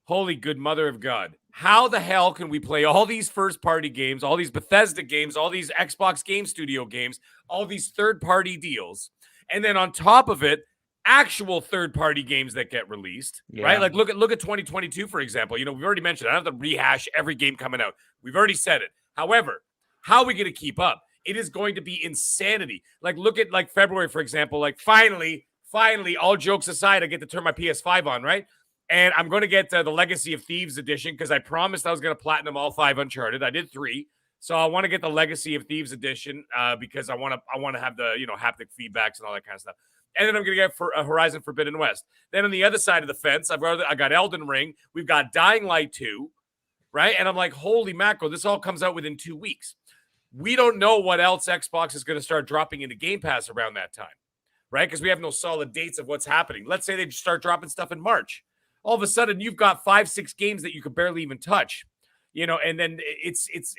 holy good mother of God. How the hell can we play all these first-party games, all these Bethesda games, all these Xbox Game Studio games, all these third-party deals, and then on top of it, actual third-party games that get released, right? Like look at 2022, for example. You know, we've already mentioned, I don't have to rehash every game coming out. We've already said it. However, how are we going to keep up? It is going to be insanity. Like look at like February, for example. Like finally, all jokes aside, I get to turn my PS5 on, right? And I'm going to get the Legacy of Thieves edition because I promised I was going to platinum all 5 Uncharted. I did 3. So I want to get the Legacy of Thieves edition because I want to have the, you know, haptic feedbacks and all that kind of stuff. And then I'm going to get for Horizon Forbidden West. Then on the other side of the fence, I got Elden Ring. We've got Dying Light 2, right? And I'm like, holy mackerel, this all comes out within 2 weeks. We don't know what else Xbox is going to start dropping into Game Pass around that time, right? Because we have no solid dates of what's happening. Let's say they start dropping stuff in March. All of a sudden, you've got 5-6 games that you could barely even touch. You know, and then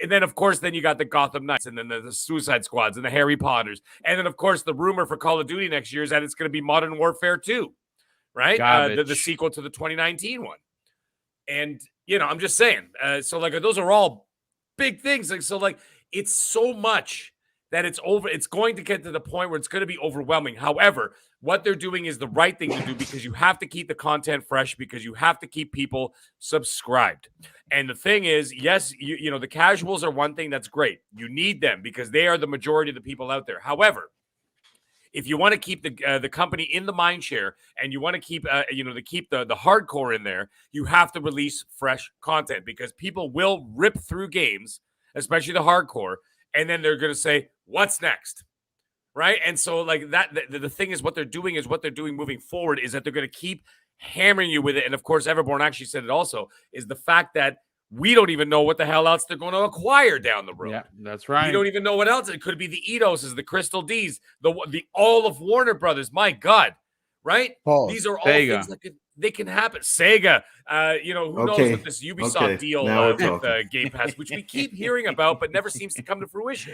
and then of course, then you got the Gotham Knights, and then the Suicide Squads, and the Harry Potters, and then of course the rumor for Call of Duty next year is that it's going to be Modern Warfare 2, right? The sequel to the 2019 one. And you know, I'm just saying. So like, those are all big things. Like, so like, it's so much that it's going to get to the point where it's going to be overwhelming. However, what they're doing is the right thing to do because you have to keep the content fresh, because you have to keep people subscribed. And the thing is, yes, you know, the casuals are one thing that's great. You need them because they are the majority of the people out there. However, if you want to keep the company in the mind share and you want to keep the hardcore in there, you have to release fresh content because people will rip through games, especially the hardcore, and then they're going to say, what's next? Right? And so like the thing is, what they're doing moving forward is that they're going to keep hammering you with it. And of course, Everborn actually said it also, is the fact that we don't even know what the hell else they're going to acquire down the road. Yeah, that's right. You don't even know what else. It could be the Eidoses, the Crystal D's, the all of Warner Brothers. My God, right? Pause. These are all Sega. things that they can happen. Sega, who knows with this Ubisoft deal with Game Pass, which we keep hearing about, but never seems to come to fruition.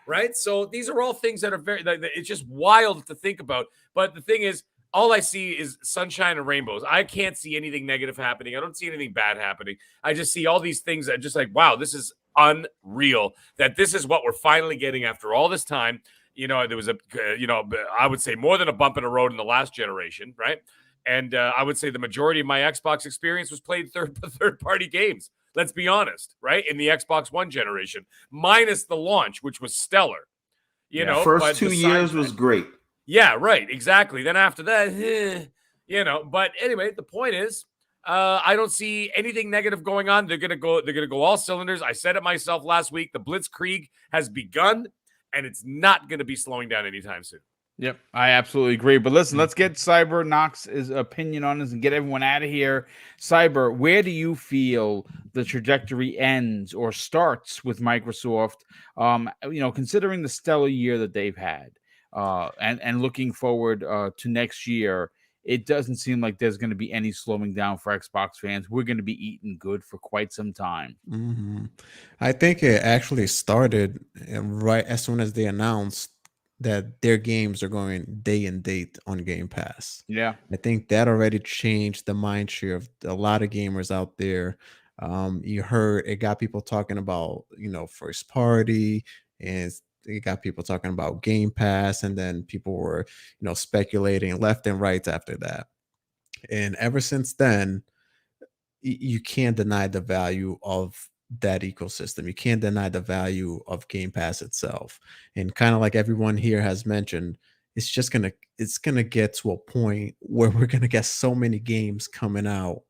Right? So these are all things that are it's just wild to think about. But the thing is, all I see is sunshine and rainbows. I can't see anything negative happening. I don't see anything bad happening. I just see all these things that just like, wow, this is unreal. That this is what we're finally getting after all this time. You know, there was I would say more than a bump in the road in the last generation, right? And I would say the majority of my Xbox experience was played third-party games. Let's be honest, right? In the Xbox One generation, minus the launch, which was stellar. You know, first 2 years was great. Yeah, right. Exactly. Then after that, But anyway, the point is, I don't see anything negative going on. They're gonna go all cylinders. I said it myself last week. The Blitzkrieg has begun, and it's not gonna be slowing down anytime soon. Yep, I absolutely agree. But listen, let's get Cyber Knox's opinion on this and get everyone out of here. Cyber, where do you feel the trajectory ends or starts with Microsoft? Considering the stellar year that they've had, and looking forward to next year, it doesn't seem like there's going to be any slowing down for Xbox fans. We're going to be eating good for quite some time. Mm-hmm. I think it actually started right as soon as they announced that their games are going day and date on Game Pass. Yeah. I think that already changed the mind share of a lot of gamers out there. You heard it got people talking about, first party, and it got people talking about Game Pass, and then people were, speculating left and right after that. And ever since then, you can't deny the value of that ecosystem. You can't deny the value of Game Pass itself. And kind of like everyone here has mentioned, it's gonna get to a point where we're gonna get so many games coming out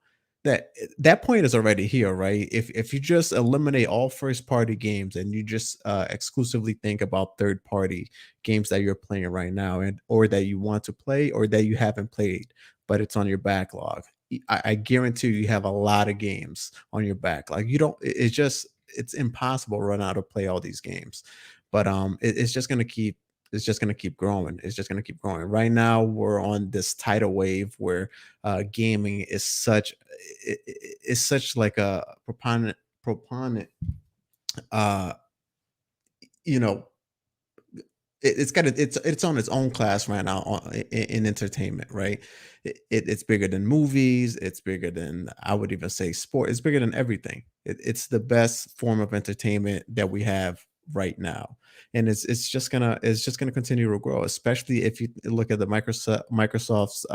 that point is already here, right? If you just eliminate all first party games and you just exclusively think about third party games that you're playing right now, or that you want to play, or that you haven't played but it's on your backlog, I guarantee you have a lot of games on your backlog. It's impossible to run out of play all these games. But it's just gonna keep growing. It's just gonna keep growing. Right now, we're on this tidal wave where gaming is such like a proponent. It's on its own class right now in entertainment, right? It's bigger than movies. It's bigger than, I would even say, sport. It's bigger than everything. It's the best form of entertainment that we have right now, and it's just gonna continue to grow, especially if you look at the Microsoft's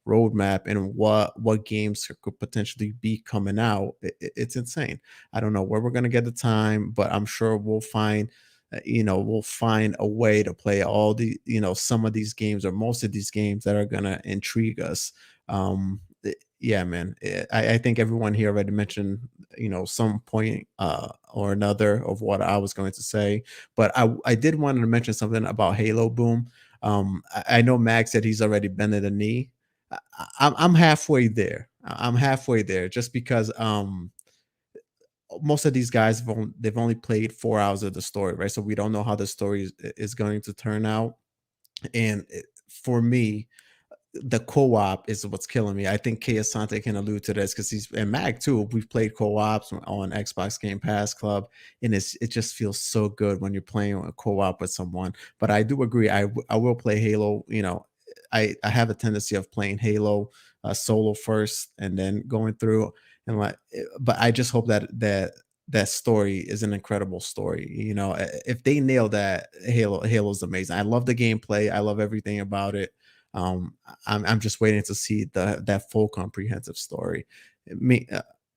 roadmap and what games could potentially be coming out. It's insane. I don't know where we're gonna get the time, but I'm sure we'll find we'll find a way to play all the some of these games or most of these games that are gonna intrigue us. Yeah, man. I think everyone here already mentioned some point or another of what I was going to say, but I did want to mention something about Halo. Boom. I know Mag said he's already bended the knee. I'm halfway there. I'm halfway there, just because most of these guys they've only played 4 hours of the story, right? So we don't know how the story is going to turn out. And for me, the co-op is what's killing me. I think Kay Asante can allude to this, because he's, and Mag too, we've played co-ops on Xbox Game Pass Club, and it just feels so good when you're playing a co-op with someone. But I do agree, I will play Halo. I have a tendency of playing Halo solo first and then going through, and but I just hope that story is an incredible story. If they nail that, Halo's amazing. I love the gameplay, I love everything about it. I'm just waiting to see that full comprehensive story.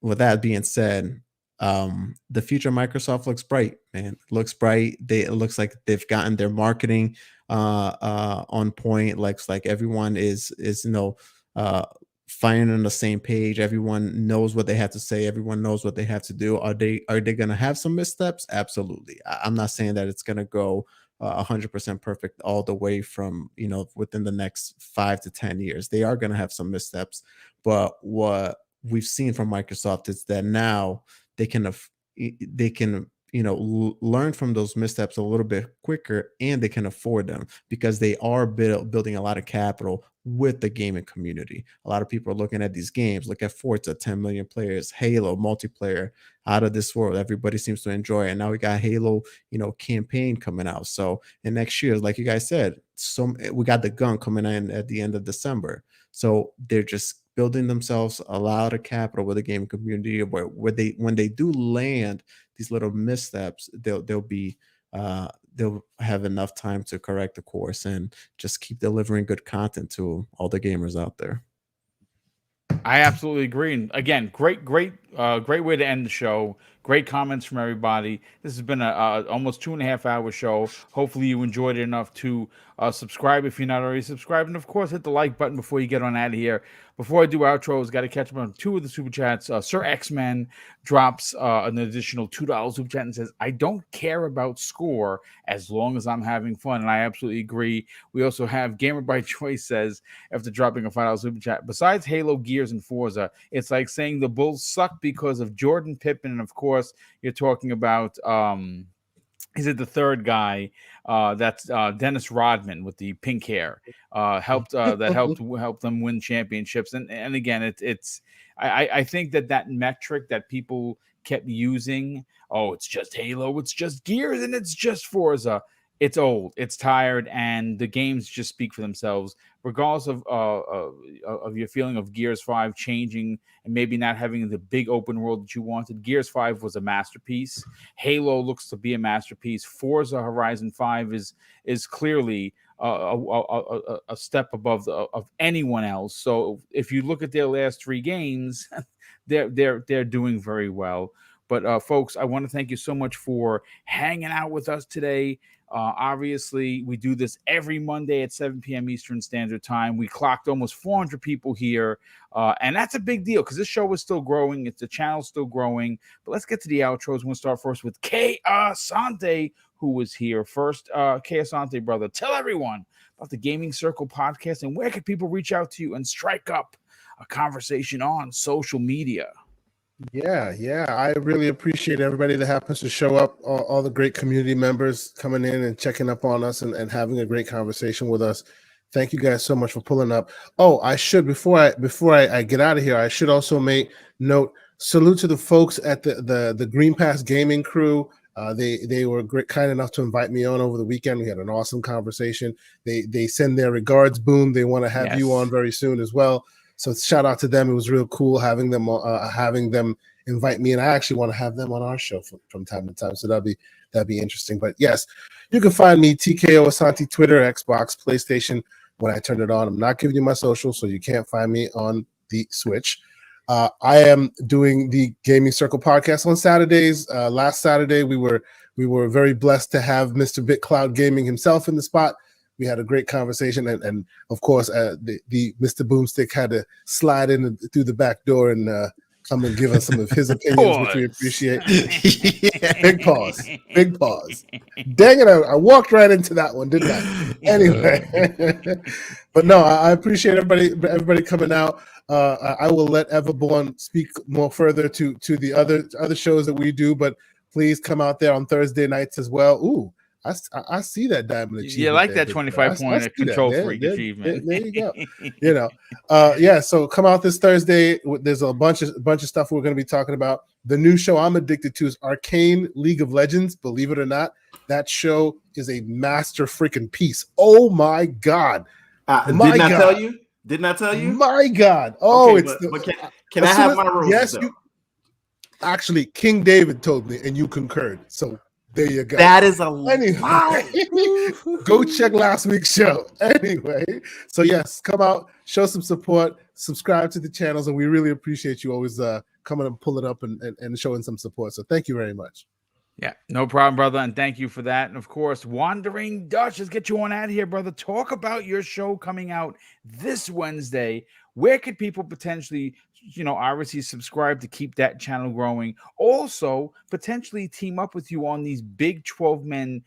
With that being said, the future of Microsoft looks bright, man. It looks bright. It looks like they've gotten their marketing on point. Looks like everyone is firing on the same page. Everyone knows what they have to say. Everyone knows what they have to do. Are they going to have some missteps? Absolutely. I'm not saying that it's going to go 100% perfect all the way from within the next 5 to 10 years. They are going to have some missteps, but what we've seen from Microsoft is that now they can learn from those missteps a little bit quicker, and they can afford them because they are building a lot of capital with the gaming community. A lot of people are looking at these games. Look at Forza, 10 million players, Halo multiplayer, out of this world. Everybody seems to enjoy it. And now we got Halo, campaign coming out. So, and next year, like you guys said, we got the gun coming in at the end of December. So they're just building themselves a lot of capital with the gaming community, where when they do land these little missteps, they'll have enough time to correct the course and just keep delivering good content to all the gamers out there. I absolutely agree. And again, great way to end the show. Great comments from everybody. This has been a almost 2.5 hour show. Hopefully you enjoyed it enough to subscribe if you're not already subscribed. And of course, hit the like button before you get on out of here. Before I do outros, got to catch up on 2 of the super chats. Sir X-Men drops an additional $2 super chat and says, I don't care about score as long as I'm having fun. And I absolutely agree. We also have Gamer by Choice says, after dropping a $5 super chat, besides Halo, Gears, and Forza, it's like saying the Bulls suck because of Jordan, Pippen, and of course, you're talking about is it the third guy? That's Dennis Rodman with the pink hair. Helped them win championships. And again, I think that metric that people kept using. Oh, it's just Halo, it's just Gears, and it's just Forza. It's old, it's tired, and the games just speak for themselves. Regardless of your feeling of Gears 5 changing and maybe not having the big open world that you wanted, Gears 5 was a masterpiece. Halo looks to be a masterpiece. Forza Horizon 5 is clearly a step above of anyone else. So if you look at their last 3 games, they're doing very well. But folks, I want to thank you so much for hanging out with us today. Obviously, we do this every Monday at 7 p.m. Eastern Standard Time. We clocked almost 400 people here, and that's a big deal because this show is still growing. The channel's still growing. But let's get to the outros. We're going to start first with Kay Asante, who was here first. Kay Asante, brother, tell everyone about the Gaming Circle podcast and where can people reach out to you and strike up a conversation on social media. Yeah. I really appreciate everybody that happens to show up, all the great community members coming in and checking up on us and having a great conversation with us. Thank you guys so much for pulling up. Oh, I should, before I get out of here, I should also make note, salute to the folks at the Green Pass Gaming crew. They were kind enough to invite me on over the weekend. We had an awesome conversation. They send their regards, Boom. They want to have you on very soon as well. So shout out to them. It was real cool having them invite me, and I actually want to have them on our show from time to time. So that'd be interesting. But yes, you can find me TKO Asante, Twitter, Xbox, PlayStation. When I turn it on, I'm not giving you my social, so you can't find me on the Switch. I am doing the Gaming Circle podcast on Saturdays. Last Saturday, we were very blessed to have Mr. BitCloud Gaming himself in the spot. We had a great conversation, and of course, the Mr. Boomstick had to slide in through the back door and come and give us some of his opinions, which we appreciate. Big pause. Dang it, I walked right into that one, didn't I? Anyway, but no, I appreciate everybody coming out. I will let Everborn speak more further to the other shows that we do, but please come out there on Thursday nights as well. Ooh, I see that diamond achievement. You like that 25-point control freak achievement. There you go. You know, yeah. So come out this Thursday. There's a bunch of stuff we're going to be talking about. The new show I'm addicted to is Arcane League of Legends. Believe it or not, that show is a master freaking piece. Oh my god! Didn't I tell you? My god! Oh, okay, but can I have my roses? Yes, actually, King David told me, and you concurred. So. There you go. That is anyway. Go check last week's show. Anyway, so yes, come out, show some support, subscribe to the channels, and we really appreciate you always coming and pulling up and showing some support. So thank you very much. Yeah, no problem, brother, and thank you for that. And of course, Wandering Dutch, let's get you on out of here, brother. Talk about your show coming out this Wednesday. Where could people potentially, obviously subscribe to keep that channel growing? Also, potentially team up with you on these big 12-man,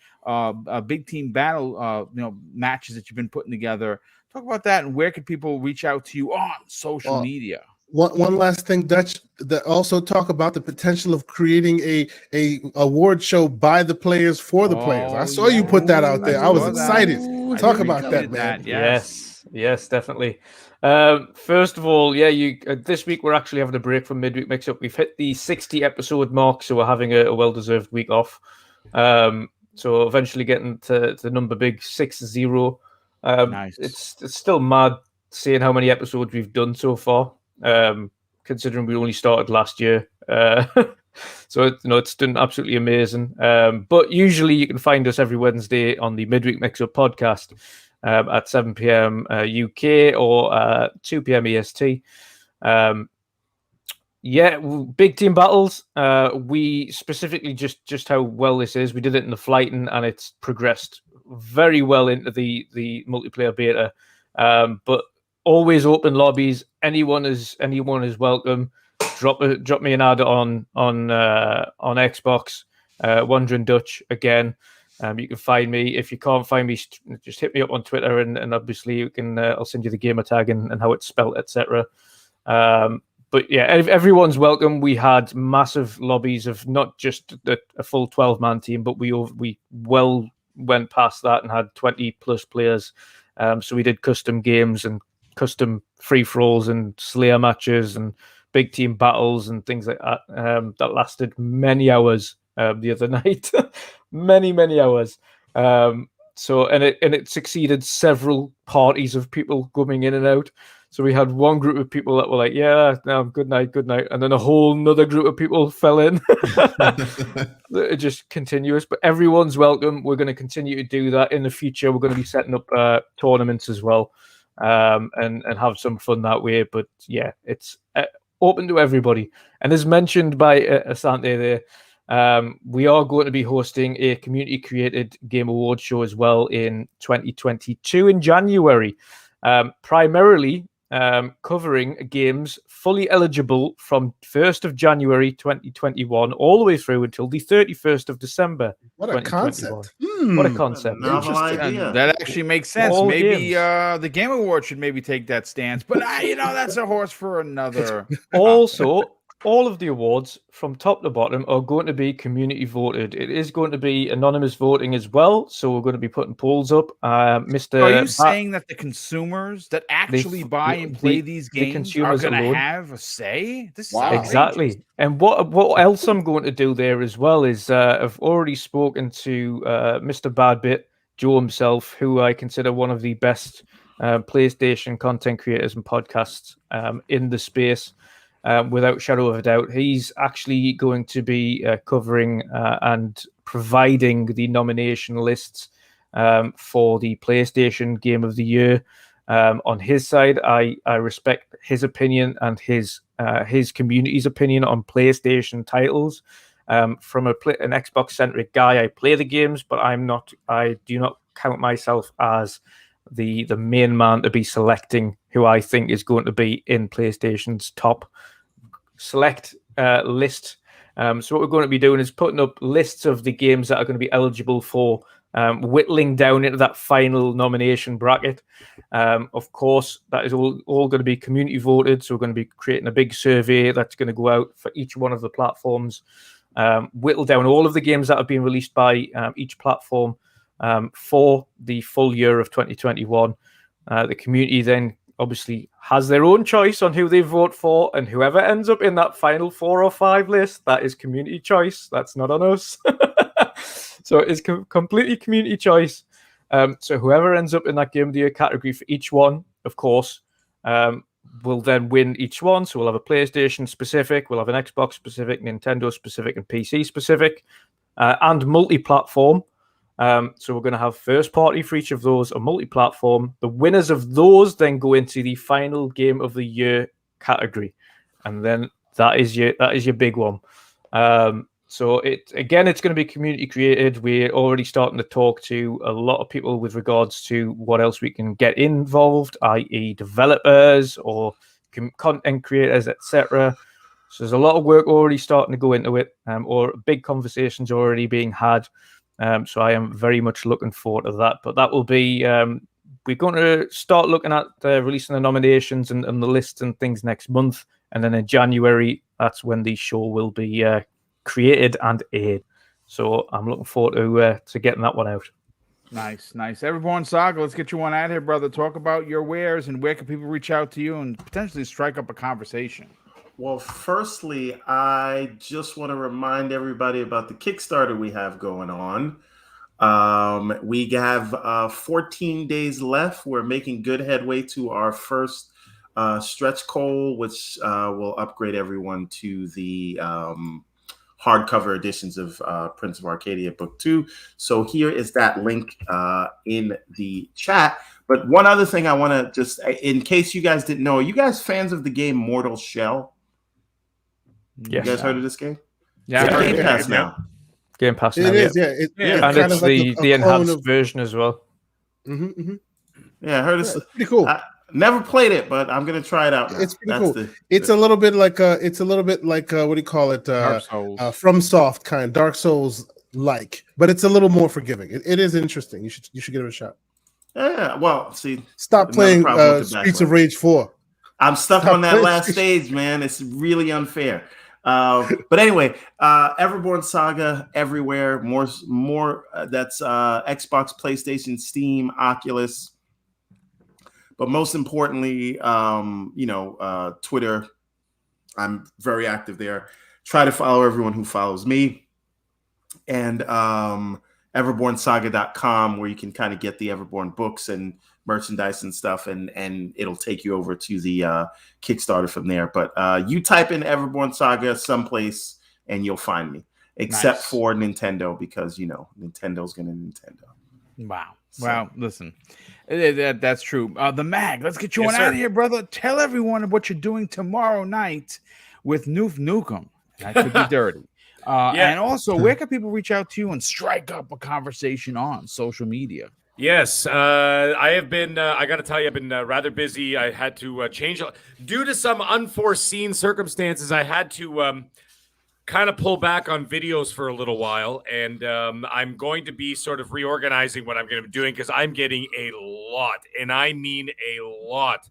big team battle, matches that you've been putting together. Talk about that, and where could people reach out to you on social media? One last thing, Dutch, that also talk about the potential of creating a award show by the players for the players. I saw you put that out there. I was excited. Talk about that, man. Yes, definitely. First of all, this week we're actually having a break from midweek mix-up. We've hit the 60 episode mark, so we're having a well-deserved week off. So eventually getting to the number big 60. Nice. It's still mad seeing how many episodes we've done so far. Considering we only started last year. So it's done absolutely amazing. But usually you can find us every Wednesday on the Midweek Mix-Up podcast at 7 p.m. UK or 2 p.m. EST. Big team battles. We specifically just how well this is. We did it in the Flighten, and it's progressed very well into the multiplayer beta. But always open lobbies. Anyone is welcome. Drop me an ad on Xbox. Wandering Dutch again. You can find me. If you can't find me, just hit me up on Twitter, and obviously you can. I'll send you the gamer tag and how it's spelled, etc. But yeah, everyone's welcome. We had massive lobbies of not just a full 12-man team, but we well went past that and had 20 plus players. So we did custom games and custom free-for-alls and Slayer matches and big team battles and things like that. That lasted many hours the other night. many hours. So it succeeded several parties of people coming in and out. So we had one group of people that were like, yeah, no, good night. And then a whole nother group of people fell in. It's just continuous, but everyone's welcome. We're going to continue to do that in the future. We're going to be setting up tournaments as well, and have some fun that way. But yeah, it's open to everybody. And as mentioned by Asante there, we are going to be hosting a community-created game award show as well in 2022 in January, primarily covering games fully eligible from 1st of January 2021 all the way through until the 31st of December. What a concept. What a concept. That actually makes sense. Maybe the Game Award should maybe take that stance, but that's a horse for another. Also, all of the awards from top to bottom are going to be community voted. It is going to be anonymous voting as well, so we're going to be putting polls up. Are you saying that the consumers that actually buy and play these games are going to have a say? This is exactly. And what else I'm going to do there as well is I've already spoken to Mr. Badbit, Joe himself, who I consider one of the best PlayStation content creators and podcasts in the space. without shadow of a doubt. He's actually going to be covering and providing the nomination lists for the PlayStation Game of the Year. On his side, I respect his opinion and his community's opinion on PlayStation titles. From an Xbox-centric guy, I play the games, but I do not count myself as the main man to be selecting who I think is going to be in PlayStation's top select list. So what we're going to be doing is putting up lists of the games that are going to be eligible for whittling down into that final nomination bracket. Of course, that is all going to be community voted. So we're going to be creating a big survey that's going to go out for each one of the platforms, whittle down all of the games that have been released by each platform for the full year of 2021. The community then obviously has their own choice on who they vote for, and whoever ends up in that final 4 or 5 list, that is community choice. That's not on us. So it's completely community choice. So whoever ends up in that Game of the Year category for each one, of course, will then win each one. So we'll have a PlayStation specific, we'll have an Xbox specific, Nintendo specific, and PC specific, and multi-platform. So we're going to have first party for each of those, a multi-platform. The winners of those then go into the final Game of the Year category, and then that is your big one. So it's going to be community created. We're already starting to talk to a lot of people with regards to what else we can get involved, i.e. developers or content creators, etc. So there's a lot of work already starting to go into it, or big conversations already being had. So I am very much looking forward to that. But that will be, we're going to start looking at releasing the nominations and the lists and things next month. And then in January, that's when the show will be created and aired. So I'm looking forward to getting that one out. Nice. Everborn Saga, let's get you one out here, brother. Talk about your wares and where can people reach out to you and potentially strike up a conversation. Well, firstly, I just want to remind everybody about the Kickstarter we have going on. We have 14 days left. We're making good headway to our first stretch goal, which will upgrade everyone to the hardcover editions of Prince of Arcadia Book 2. So here is that link in the chat. But one other thing I want to just, in case you guys didn't know, are you guys fans of the game Mortal Shell? Yes. You guys heard of this game? Yeah, Game Pass now. Game Pass now. It is, yeah. And it's the enhanced version as well. Mm-hmm. Yeah, I heard it's pretty cool. I never played it, but I'm gonna try it out now. It's pretty cool. It's a little bit like what do you call it? Dark Souls. FromSoft kind, Dark Souls like, but it's a little more forgiving. It is interesting. You should give it a shot. Yeah, well, see, stop playing Streets of Rage 4. I'm stuck on that last stage, man. It's really unfair. But anyway, Everborn Saga everywhere. More. That's Xbox, PlayStation, Steam, Oculus. But most importantly, Twitter. I'm very active there. Try to follow everyone who follows me, and everbornsaga.com, where you can kind of get the Everborn books and merchandise and stuff, and it'll take you over to the Kickstarter from there. But you type in Everborn Saga someplace and you'll find me, except for Nintendo, because Nintendo's gonna Nintendo. Wow. Wow, listen, that's true. The Mag, let's get you on out of here, brother. Tell everyone what you're doing tomorrow night with Noof Nukem. That could be dirty. And also, where can people reach out to you and strike up a conversation on social media? Yes, I have been, I got to tell you, I've been rather busy. I had to change, due to some unforeseen circumstances, I had to kind of pull back on videos for a little while. And I'm going to be sort of reorganizing what I'm going to be doing, because I'm getting a lot, and I mean a lot,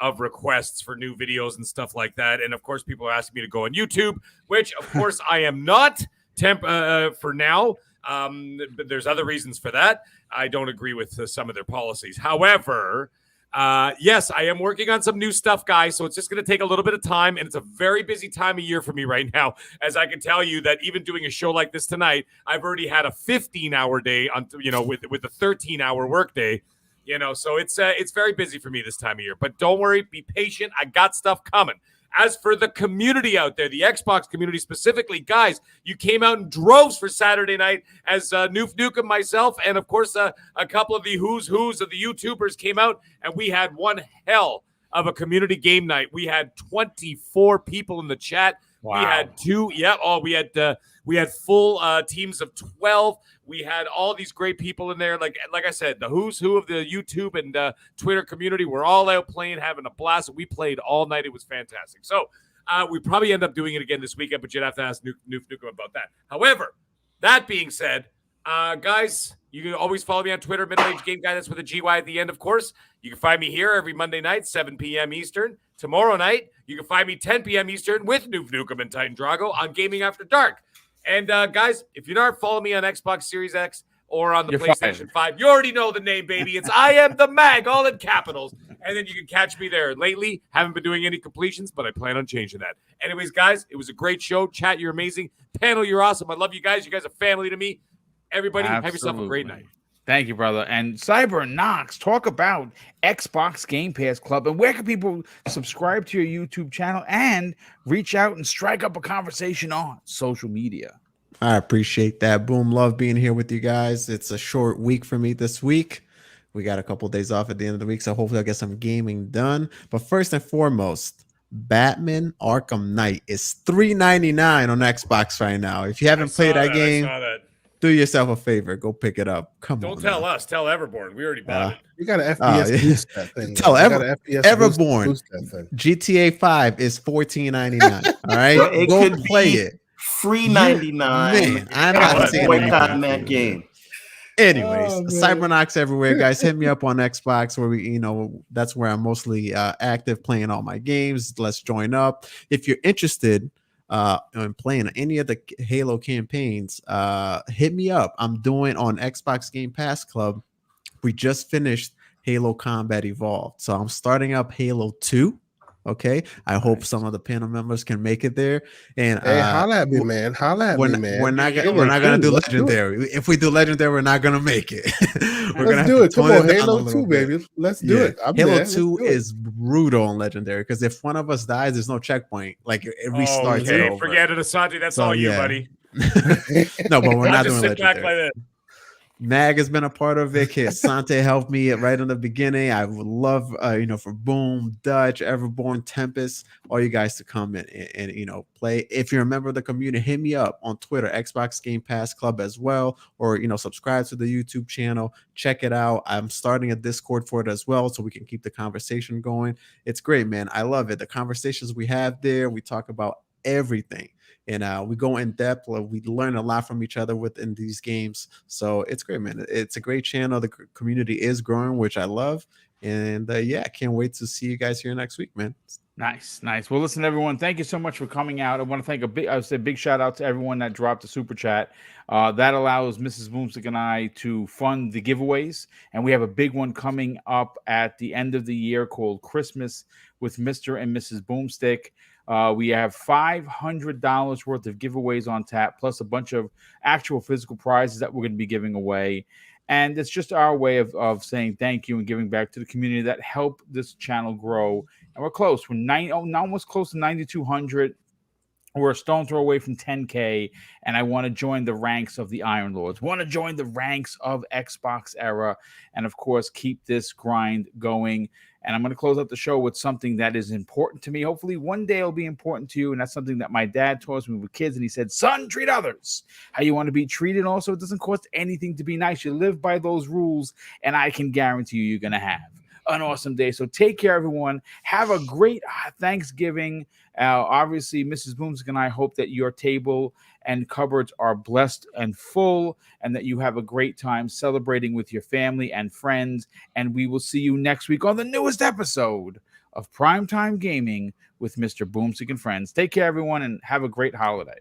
of requests for new videos and stuff like that. And of course, people are asking me to go on YouTube, which of course I am not for now. But there's other reasons for that. I don't agree with some of their policies. However, yes, I am working on some new stuff, guys. So it's just going to take a little bit of time, and it's a very busy time of year for me right now. As I can tell you that even doing a show like this tonight, I've already had a 15-hour day on, with a 13-hour work day. So it's very busy for me this time of year. But don't worry, be patient. I got stuff coming. As for the community out there, the Xbox community specifically, guys, you came out in droves for Saturday night as Noof Nukem, myself, and of course a couple of the who's of the YouTubers came out, and we had one hell of a community game night. We had 24 people in the chat. Wow. We had two. Yeah. Oh, we had full teams of 12. We had all these great people in there. Like I said, the who's who of the YouTube and Twitter community. We're all out playing, having a blast. We played all night. It was fantastic. So we probably end up doing it again this weekend, but you'd have to ask Noof Nukem about that. However, that being said, guys, you can always follow me on Twitter, Middle Age Game Guy. That's with a GY at the end, of course. You can find me here every Monday night, 7 p.m. Eastern. Tomorrow night, you can find me 10 p.m. Eastern with Noof Nukem and Titan Drago on Gaming After Dark. And guys, if you're not following me on Xbox Series X or on the PlayStation 5, you already know the name, baby. It's I Am the Mag, all in capitals. And then you can catch me there. Lately, haven't been doing any completions, but I plan on changing that. Anyways, guys, it was a great show. Chat, you're amazing. Panel, you're awesome. I love you guys. You guys are family to me. Everybody, have yourself a great night. Thank you, brother. And Cyber Knox, talk about Xbox Game Pass Club and where can people subscribe to your YouTube channel and reach out and strike up a conversation on social media. I appreciate that. Boom, love being here with you guys. It's a short week for me this week. We got a couple of days off at the end of the week, so hopefully I'll get some gaming done. But first and foremost, Batman Arkham Knight is $3.99 on Xbox right now. If you haven't played that game, do yourself a favor. Go pick it up. Don't tell us. Tell Everborn. We already bought it. You got an FPS boost that thing. Tell Everborn. Boost that thing. GTA 5 is $14.99. All right? Go play it. Free 99. I'm not boycotting that game. Anyways, Cybernox everywhere, guys. Hit me up on Xbox, where we, that's where I'm mostly active, playing all my games. Let's join up. If you're interested in playing any of the Halo campaigns, hit me up. I'm doing on Xbox Game Pass Club. We just finished Halo Combat Evolved, so I'm starting up Halo 2. Okay, I hope some of the panel members can make it there. And hey, holla at me, man. Holla at me, man. We're not gonna do legendary. If we do legendary, we're not gonna make it. Let's do it. Come on, Halo 2, baby. Let's do it. Halo 2 is brutal on legendary because if one of us dies, there's no checkpoint. Like it restarts. Okay, over. Forget it, Asante. That's all you, buddy. No, but we're not doing legendary. Back like that. Mag has been a part of it. Sante helped me right in the beginning. I would love, for Boom, Dutch, Everborn, Tempest, all you guys to come and play. If you're a member of the community, hit me up on Twitter, Xbox Game Pass Club as well, or subscribe to the YouTube channel. Check it out. I'm starting a Discord for it as well, so we can keep the conversation going. It's great, man. I love it. The conversations we have there, we talk about everything. And we go in depth. We learn a lot from each other within these games. So it's great, man. It's a great channel. The community is growing, which I love. And I can't wait to see you guys here next week, man. Nice. Well, listen, everyone, thank you so much for coming out. I want to thank a big shout out to everyone that dropped a super chat. That allows Mrs. BoomStick and I to fund the giveaways. And we have a big one coming up at the end of the year called Christmas with Mr. and Mrs. BoomStick. We have $500 worth of giveaways on tap, plus a bunch of actual physical prizes that we're going to be giving away. And it's just our way of saying thank you and giving back to the community that helped this channel grow. And we're close. We're almost close to 9,200. We're a stone throw away from 10K. And I want to join the ranks of the Iron Lords. Want to join the ranks of Xbox Era. And, of course, keep this grind going. And I'm going to close out the show with something that is important to me. Hopefully one day it'll be important to you. And that's something that my dad taught us when we were kids. And he said, son, treat others how you want to be treated. Also, it doesn't cost anything to be nice. You live by those rules. And I can guarantee you're going to have an awesome day. So take care, everyone. Have a great Thanksgiving. Obviously, Mrs. BoomStick and I hope that your table and cupboards are blessed and full, and that you have a great time celebrating with your family and friends. And we will see you next week on the newest episode of Primetime Gaming with Mr. BoomStick and Friends. Take care, everyone, and have a great holiday.